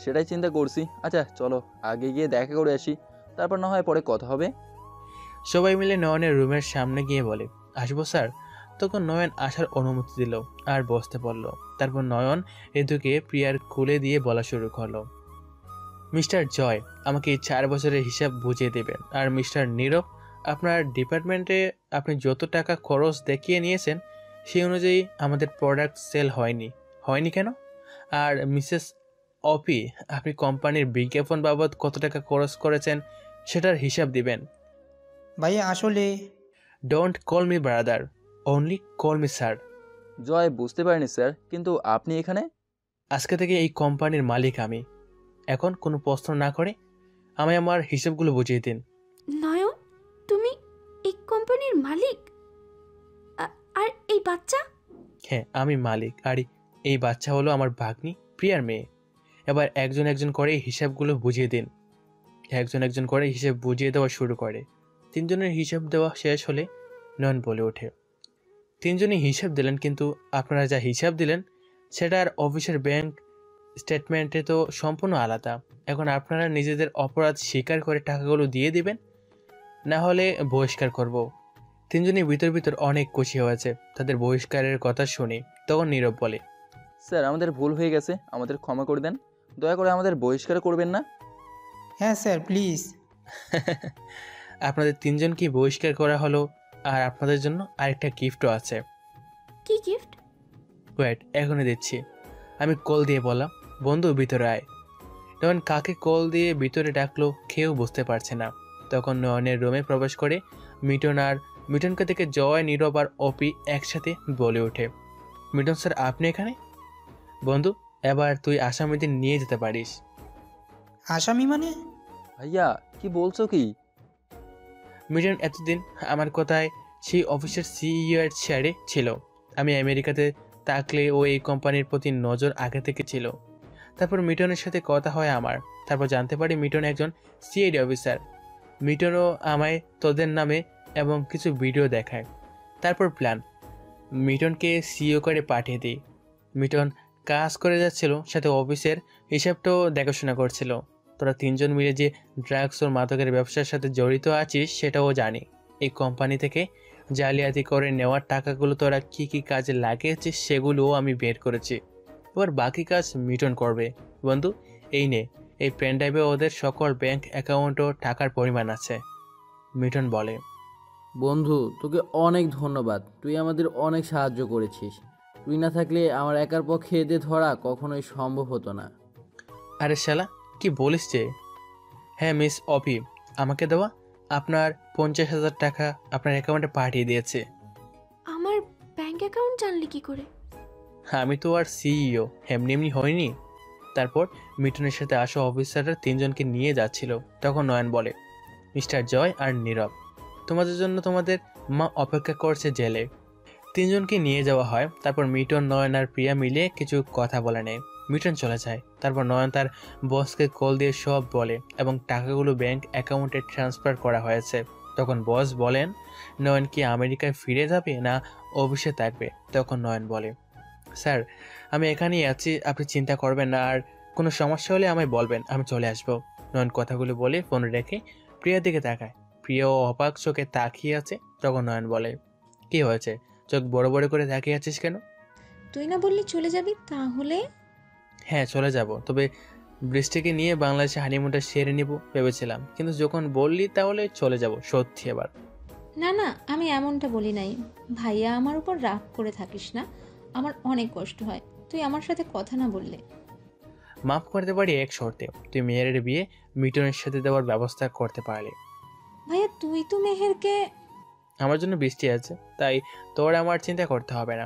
A: সেটাই চিন্তা করছি। আচ্ছা চলো আগে গিয়ে দেখা করে আসি, তারপর না হয় পরে কথা হবে।
D: সবাই মিলে নয়নের রুমের সামনে গিয়ে বলে, আসবো স্যার? তখন নয়ন আসার অনুমতি দিল আর বসতে বলল। তারপর নয়ন ঋতুকে প্রিয়ার খুলে দিয়ে বলা শুরু করলো, মিস্টার জয় আমাকে এই 4 বছরের হিসাব বুঝিয়ে দেবেন। আর মিস্টার নীরব, আপনার ডিপার্টমেন্টে আপনি যত টাকা খরচ দেখিয়ে নিয়েছেন সেই অনুযায়ী আমাদের প্রোডাক্ট সেল হয়নি কেন? আর মিসেস অপি, আপনি কোম্পানির বিজ্ঞাপন বাবদ কত টাকা খরচ করেছেন সেটার হিসাব দিবেন।
B: ভাইয়া আসলে
D: don't call me brother, only call me sir.
A: Joy বুঝতে পারিনি স্যার, কিন্তু আপনি এখানে?
D: আজকে থেকে এই কোম্পানির মালিক আমি। এখন কোনো প্রশ্ন না করে আমায় আমার হিসাবগুলো বুঝিয়ে দিন।
G: নয়ন, তুমি এই কোম্পানির মালিক? আর এই বাচ্চা?
D: হ্যাঁ আমি মালিক, আর এই বাচ্চা হলো আমার ভাগ্নি প্রিয়ার মেয়ে। এবার একজন একজন করে হিসাবগুলো বুঝিয়ে দিন। একজন করে হিসাব বুঝিয়ে দেওয়া শুরু করে। তিনজনের হিসাব দেওয়া শেষ হলে নয়ন বলে ওঠে, তিনজনই হিসাব দিলেন, কিন্তু আপনারা যা হিসাব দিলেন সেটা আর অফিসের ব্যাংক স্টেটমেন্টে তো সম্পূর্ণ আলাদা। এখন আপনারা নিজেদের অপরাধ স্বীকার করে টাকাগুলো দিয়ে দিবেন, না হলে বহিষ্কার করব। তিনজনই ভিতর অনেক খুশি হয়েছে তাদের বহিষ্কারের কথা শুনে। তখন নীরব বলে,
A: স্যার আমাদের ভুল হয়ে গেছে, আমাদের ক্ষমা করে দেন, দয়া করে আমাদের বহিষ্কার করবেন না।
B: হ্যাঁ স্যার প্লিজ।
D: আপনাদের তিনজনকে বহিষ্কার করা হলো, আর আপনাদের জন্য আরেকটা গিফটও আছে।
G: কি গিফট?
D: ওয়েট, এখনই দিচ্ছি। আমি কল দিয়ে বললাম, বন্ধু ভিতরে আয়। নয়ন কাকে কল দিয়ে ভিতরে ডাকলো কেউ বুঝতে পারছে না। তখন নয়নের রুমে প্রবেশ করে মিটন, আর মিটনকে থেকে জয়, নীরব আর অপি একসাথে বলে ওঠে, মিটন স্যার আপনি এখানে? বন্ধু এবার তুই আসামিদের নিয়ে যেতে পারিস।
B: আসামি মানে?
A: ভাইয়া কি বলছো কি?
D: মিটন এতদিন আমার কথায় সেই অফিসের সিইও এর চেয়ারে ছিল। আমি আমেরিকাতে থাকলে ও এই কোম্পানির প্রতি নজর আগে থেকে ছিল। তারপর মিটনের সাথে কথা হয় আমার। তারপর জানতে পারি মিটন একজন সিআইডি অফিসার। মিটনও আমায় তোদের নামে এবং কিছু ভিডিও দেখায়। তারপর প্ল্যান, মিটনকে সিইও করে পাঠিয়ে দিই। মিটন কাজ করে যাচ্ছিল, সাথে অফিসের হিসাবটাও দেখাশোনা করছিল। তোরা তিনজন মিলে যে ড্রাগস ও মাদকের ব্যবসার সাথে জড়িত আছিস সেটাও জানি। এই কোম্পানি থেকে জালিয়াতি করে নেওয়ার টাকাগুলো তোরা কি কি কাজে লাগিয়েছিস সেগুলোও আমি বের করেছি। এবার বাকি কাজ মিটন করবে। বন্ধু এই নে, এই পেন ড্রাইভে ওদের সকল ব্যাংক অ্যাকাউন্ট ও টাকার পরিমাণ আছে। মিঠুন বলে,
L: বন্ধু তোকে অনেক ধন্যবাদ, তুই আমাদের অনেক সাহায্য করেছিস। তুই না থাকলে আমার একার পক্ষে এদের ধরা কখনোই সম্ভব হতো না।
D: আরে শালা কি বলিস যে? হ্যাঁ মিস অপি আমাকে দেওয়া আপনার 50,000 টাকা আপনার অ্যাকাউন্টে পাঠিয়ে দিয়েছে।
G: আমার ব্যাংক অ্যাকাউন্ট জানলি কি করে?
D: আমি তো আর সিইও এমনি এমনি হয়নি। তারপর মিঠুনের সাথে আসা অফিসাররা 3জনকে নিয়ে যাচ্ছিল। তখন নয়ন বলে, মিস্টার জয় আর নীরব, তোমাদের জন্য তোমাদের মা অপেক্ষা করছে জেলে। 3জনকে নিয়ে যাওয়া হয়। তারপর মিঠুন, নয়ন আর প্রিয়া মিলে কিছু কথা বলে নেয়। মিঠুন চলে যায়। তারপর নয়ন তার বসকে কল দিয়ে সব বলে এবং টাকাগুলো ব্যাংক অ্যাকাউন্টে ট্রান্সফার করা হয়েছে। তখন বস বলেন, নয়ন কি আমেরিকায় ফিরে যাবে না অফিসে থাকবে? তখন নয়ন বলে, স্যার আমি এখানেই আছি, আপনি চিন্তা করবেন না, আর কোনো সমস্যা হলে আমায় বলবেন, আমি চলে আসবো। নয়ন কথাগুলো বলে ফোন রেখে প্রিয়ার দিকে তাকায়। প্রিয়াও অবাক চোখে তাকিয়ে আছে। তখন নয়ন বলে, কি হয়েছে, চোখ বড় বড় করে তাকিয়ে আছিস কেন?
E: তুই না বললি চলে যাবি, তাহলে?
D: হ্যাঁ চলে যাব, তবে বৃষ্টিকে নিয়ে বাংলাদেশে হানিমুনটা সেরে নিব ভেবেছিলাম, কিন্তু যখন বললি তাহলে চলে যাব সত্যি এবার।
E: না না, আমি এমনটা বলি নাই। ভাইয়া আমার উপর রাগ করে থাকিস না, আমার অনেক কষ্ট হয় তুই আমার সাথে কথা না বললে।
D: মাফ করতে পারি এক শর্তে, তুই মেহেরের বিয়ে মিঠুনের সাথে দেওয়ার ব্যবস্থা করতে পারলে।
E: ভাইয়া তুই তো মেহেরকে...
D: আমার জন্য বৃষ্টি আছে, তাই তোর আমার চিন্তা করতে হবে না।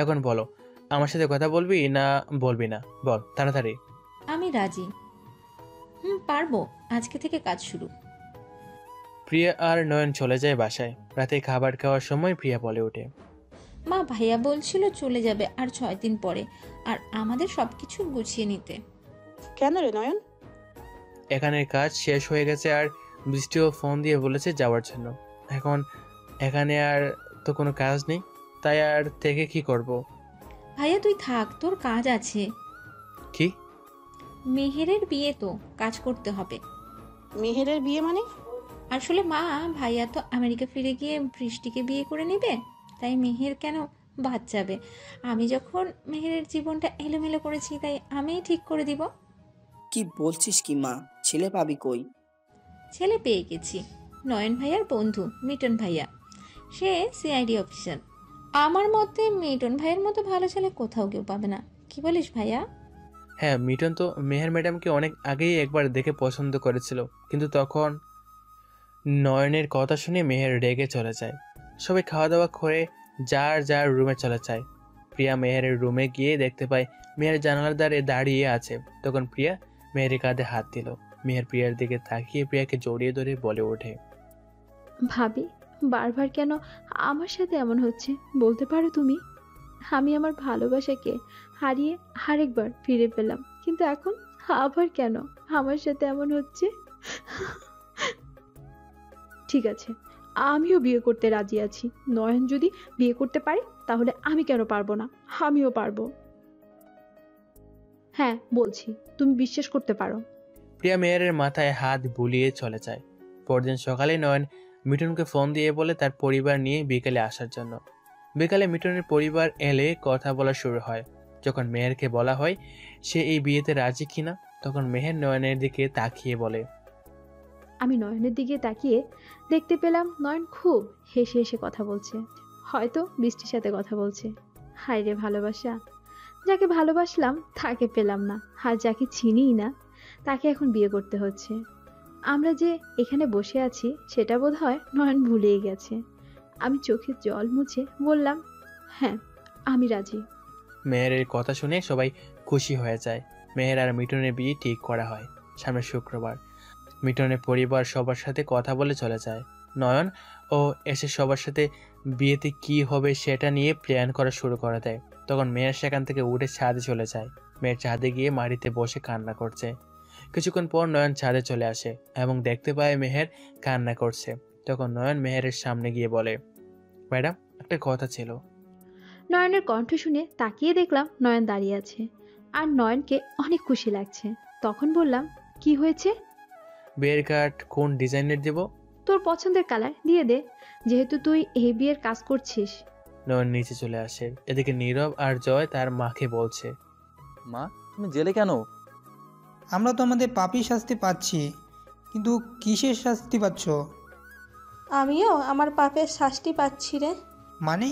D: এখন বলো, আমার সাথে কথা বলবি না বলবি না, বল তাড়াতাড়ি।
E: আমি রাজি। পারবো, আজকে থেকে কাজ শুরু।
D: প্রিয়া আর নয়ন চলে যায় বাসায়। রাতে খাবার খাওয়ার সময় প্রিয়া বলে ওঠে,
E: মা ভাইয়া বলছিল চলে যাবে আর 6 দিন পরে, আর আমাদের সবকিছু গুছিয়ে নিতে।
K: কেন রে নয়ন?
D: এখানের কাজ শেষ হয়ে গেছে আর বৃষ্টিও ফোন দিয়ে বলেছে যাওয়ার জন্য। এখন এখানে আর তো কোনো কাজ নেই, তাই আর থেকে কি করব।
E: ভাইয়া তুই থাক, তোর কাজ আছে।
D: কি?
E: মেহেরের বিয়ে তো কাজ করতে হবে।
K: মেহেরের বিয়ে মানে?
E: আসলে মা, ভাইয়া তো আমেরিকা ফিরে গিয়ে বৃষ্টিকে বিয়ে করে নেবে, তাই মেহের কেন বাদ যাবে। আমি যখন মেহেরের জীবনটা এলোমেলো করেছি, তাই আমিই ঠিক করে দিব।
H: কি বলছিস কি মা, ছেলে পাবি কই?
E: ছেলে পেয়ে গেছি, নয়ন ভাইয়ার বন্ধু মিটন ভাইয়া, সে সিআইডি অফিসার। আমার মতে মিটন ভাইয়ের মতো ভালো ছেলে কোথাও কেউ পাবে না। কি বলিস ভাইয়া?
D: হ্যাঁ, মিটন তো মেহের ম্যাডামকে অনেক আগেই একবার দেখে পছন্দ করেছিল, কিন্তু তখন নয়নের কথা শুনে মেহের রেগে চলে যায়। সবাই খাওয়া দাওয়া করে যার যার রুমে চলে যায়। প্রিয়া মেহেরের রুমে গিয়ে দেখতে পায় মেহের জানালার ধারে দাঁড়িয়ে আছে। তখন প্রিয়া মেহেরের কাঁধে হাত দিল। মেহের প্রিয়ার দিকে তাকিয়ে প্রিয়াকে জড়িয়ে ধরে বলে ওঠে,
J: ভাবি বারবার কেন আমার সাথে এমন হচ্ছে বলতে পারো তুমি? আমি আমার ভালোবাসাকে হারিয়ে আরেকবার ফিরে পেলাম, কিন্তু এখন আবার কেন আমার সাথে এমন হচ্ছে? ঠিক আছে, আমিও বিয়ে করতে রাজি আছি। নয়ন যদি বিয়ে করতে পারে তাহলে আমি কেন পারবো না? আমিও পারবো। হ্যাঁ বলছি, তুমি বিশ্বাস করতে পারো।
D: প্রিয়া মেহেরের মাথায় হাত বুলিয়ে চলে যায়। পরদিন সকালে নয়ন মিঠুনকে ফোন দিয়ে বলে তার পরিবার নিয়ে বিকেলে আসার জন্য। বিকালে মিঠুনের পরিবার এলে কথা বলা শুরু হয়। যখন মেহেরকে বলা হয় সে এই বিয়েতে রাজি কিনা, তখন মেহের নয়নের দিকে তাকিয়ে বলে,
J: আমি নয়নের দিকে তাকিয়ে দেখতে পেলাম নয়ন খুব হেসে হেসে কথা বলছে, হয়তো বৃষ্টির সাথে কথা বলছে। হায় রে ভালোবাসা, যাকে ভালোবাসলাম তাকে পেলাম না, আর যাকে চিনিই না তাকে এখন বিয়ে করতে হচ্ছে। আমরা যে এখানে বসে আছি সেটা বোধহয় নয়ন ভুলেই গেছে। আমি চোখের জল মুছে বললাম, হ্যাঁ আমি রাজি।
D: মেহেরের কথা শুনে সবাই খুশি হয়ে যায়। মেহের আর মিঠুনের বিয়ে ঠিক করা হয় সামনের শুক্রবার। মিঠুনের পরিবার সবার সাথে কথা বলে চলে যায়। নয়ন ও এসে সবার সাথে বিয়েতে কি হবে সেটা নিয়ে প্ল্যান করা শুরু করে দেয়। তখন মেয়ের সেখান থেকে উঠে ছাদে চলে যায়। মেয়ের ছাদে গিয়ে মাটিতে বসে কান্না করছে। কিছুক্ষণ পর নয়ন ছাদে চলে আসে এবং দেখতে পায় মেহের কান্না করছে। তখন নয়ন মেহেরের সামনে গিয়ে বলে, ম্যাডাম একটা কথা ছিল।
J: নয়নের কণ্ঠ শুনে তাকিয়ে দেখলাম নয়ন দাঁড়িয়ে আছে, আর নয়নকে অনেক খুশি লাগছে। তখন বললাম, কি হয়েছে?
D: বিয়ের কার্ড কোন ডিজাইনের দেব?
J: তোর পছন্দের কালার দিয়ে দে, যেহেতু তুই এই বিয়ের কাজ করছিস।
D: নয়ন নিচে চলে আসে। এদিকে নীরব আর জয় তার মাকে বলছে,
A: মা তুমি জেলে কেন?
B: আমরা তো আমাদের পাপীর শাস্তি পাচ্ছি, কিন্তু কিসের শাস্তি পাচ্ছ?
C: আমিও আমার পাপের শাস্তি পাচ্ছি রে।
B: মানে?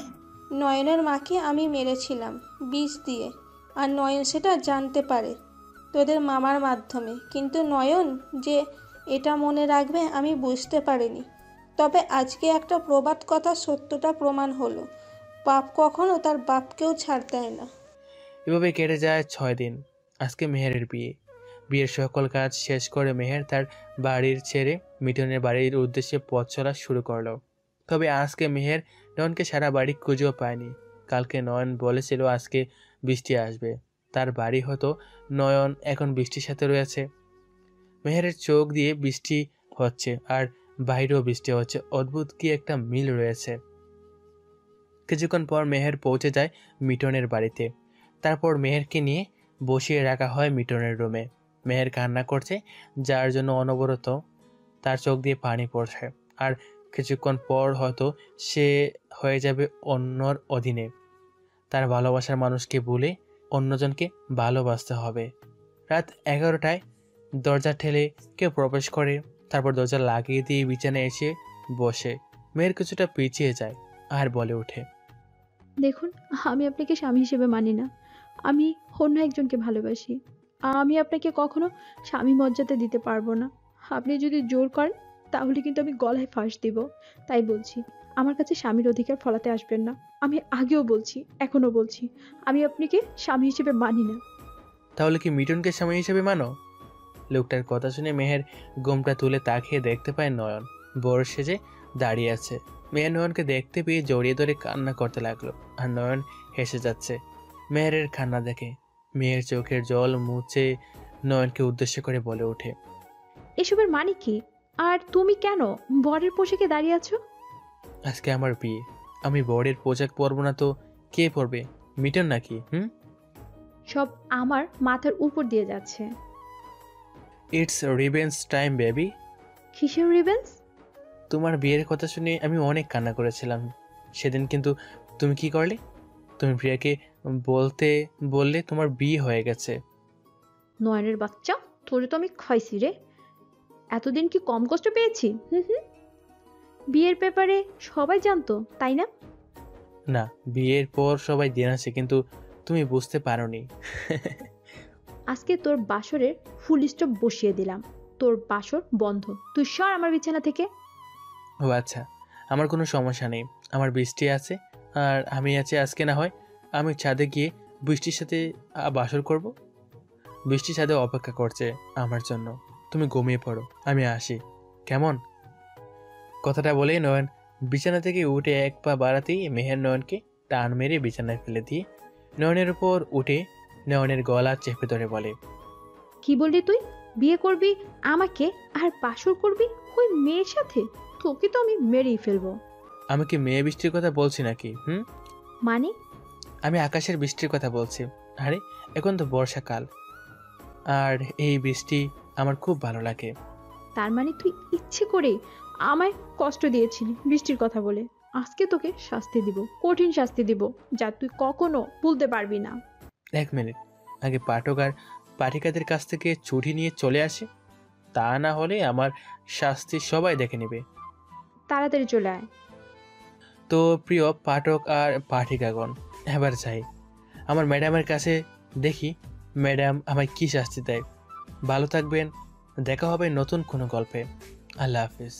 C: নয়নের মাকে আমি মেরেছিলাম বিষ দিয়ে, আর নয়ন সেটা জানতে পারে তোদের মামার মাধ্যমে, কিন্তু নয়ন যে এটা মনে রাখবে আমি বুঝতে পারিনি। তবে আজকে একটা প্রবাদ কথা সত্যটা প্রমাণ হলো, পাপ কখনো তার বাপকেও ছাড় দেয় না।
D: এভাবে কেটে যায় 6 দিন। আজকে মেহেরের বিয়ে। বিয়ের সকল কাজ শেষ করে মেহের তার বাড়ির ছেড়ে মিঠুনের বাড়ির উদ্দেশ্যে পথ চলা শুরু করলো। তবে আজকে মেহের নয়নকে সারা বাড়ি খুঁজেও পায়নি। কালকে নয়ন বলেছিল আজকে বৃষ্টি আসবে, তার বাড়ি হতো নয়ন এখন বৃষ্টির সাথে রয়েছে। মেহেরের চোখ দিয়ে বৃষ্টি হচ্ছে আর বাইরেও বৃষ্টি হচ্ছে, অদ্ভুত কি একটা মিল রয়েছে। কিছুক্ষণ পর মেহের পৌঁছে যায় মিঠনের বাড়িতে। তারপর মেহেরকে নিয়ে বসিয়ে রাখা হয় মিঠনের রুমে। মেহের কান্না করছে, যার জন্য অনবরত তার চোখ দিয়ে পানি পড়ছে। আর কিছুক্ষণ পর হয়তো সে হয়ে যাবে অন্যর অধীনে। তার ভালোবাসার মানুষকে ভুলে অন্যজনকে ভালোবাসতে হবে। রাত 11টায় দরজা ঠেলে কেউ প্রবেশ করে, তারপর দরজা লাগিয়ে দিয়ে বিছানায় এসে বসে। মেয়ের কিছুটা পিছিয়ে যায় আর বলে ওঠে,
J: দেখুন, আমি আপনাকে স্বামী হিসেবে মানি না, আমি অন্য একজনকে ভালোবাসি। আমি আপনাকে কখনো স্বামী মর্যাদা দিতে পারবো না। আপনি যদি জোর করেন তাহলে কিন্তু আমি গলায় ফাঁস দিব। তাই বলছি, আমার কাছে স্বামীর অধিকার ফলাতে আসবেন না। আমি আগেও বলছি, এখনো বলছি, আমি আপনাকে স্বামী হিসেবে মানি না।
D: তাহলে কি মিঠুনকে স্বামী হিসেবে মানো? লোকটার কথা শুনে মেহের গোমটা তুলে তাকিয়ে দেখতে পায় নয়ন বড় সেজে দাঁড়িয়ে আছে। মেহের নয়নকে দেখতে পেয়ে জড়িয়ে ধরে কান্না করতে লাগলো, আর নয়ন হেসে যাচ্ছে মেহেরের কান্না দেখে। মেয়ের চোখের জল মুছে নয়নকে উদ্দেশ্য করে বলে ওঠে,
J: এসবের মানে কি? আর তুমি কেন বরের পোশাকে দাঁড়িয়ে আছো?
D: আজকে আমার বিয়ে, আমি বরের পোশাক পরবো না তো কে পরবে? মিঠুন নাকি?
J: সব আমার মাথার উপর দিয়ে যাচ্ছে।
D: It's revenge time baby.
J: কিসের রিভেঞ্জ?
D: তোমার বিয়ের কথা শুনে আমি অনেক কান্না করেছিলাম সেদিন, কিন্তু তুমি কি করলে? তুমি প্রিয়াকে বললে তোমার বিয়ে হয়ে গেছে।
J: নয়নের বাচ্চা, তোরে তো আমি খাইছি রে। এতদিন কি কম কষ্ট পেয়েছি? বিয়ের ব্যাপারে সবাই জানতো, তাই না?
D: না, বিয়ের পর সবাই জেনেছে, কিন্তু তুমি বুঝতে পারোনি।
J: আজকে তোর বাসরের ফুল স্টপ বসিয়ে দিলাম। তোর বাসর বন্ধ, তুই সর আমার বিছানা থেকে।
D: ও আচ্ছা, আমার কোনো সমস্যা নেই, আমার বৃষ্টি আছে আর আমি আছি। আজকে না হয় আমি ছাদে গিয়ে বৃষ্টির সাথে বাসর করব। বৃষ্টির সাথে অপেক্ষা করছে আমার জন্য। তুমি ঘুমিয়ে পড়ো, আমি আসি, কেমন? কথাটা বলেই নয়ন বিছানা থেকে উঠে এক পা বাড়াতেই মেহের নয়নকে টান মেরে বিছানায় ফেলে দিয়ে নয়নের উপর উঠে নয়নের গলা চেপে ধরে বলে,
J: কি বললি তুই? বিয়ে করবি আমাকে আর বাসর করবি ওই মেয়ের সাথে? তোকে তো আমি মেরেই ফেলবো।
D: আমি কি মেয়ে বৃষ্টির কথা বলছি নাকি?
J: মানে?
D: আমি আকাশের বৃষ্টির কথা বলছি। আরে এখন তো বর্ষাকাল, আর এই বৃষ্টি আমার খুব ভালো লাগে।
J: তার মানে তুই ইচ্ছে করে আমায় কষ্ট দিয়েছিলি বৃষ্টির কথা বলে। আজকে তোকে শাস্তি দিব, কঠিন শাস্তি দিব, যা তুই কখনো ভুলতে পারবি না।
D: এক মিনিট, আগে পাঠক আর পাঠিকাদের কাছ থেকে ছুটি নিয়ে চলে আসি, তা না হলে আমার শাস্তি সবাই দেখে নেবে।
J: তাড়াতাড়ি চলে আয়।
D: তো প্রিয় পাঠক আর পাঠিকাগণ, এবার যাই আমার ম্যাডামের কাছে, দেখি ম্যাডাম আমায় কী শাস্তি দেয়। ভালো থাকবেন, দেখা হবে নতুন কোনো গল্পে। আল্লাহ হাফিজ।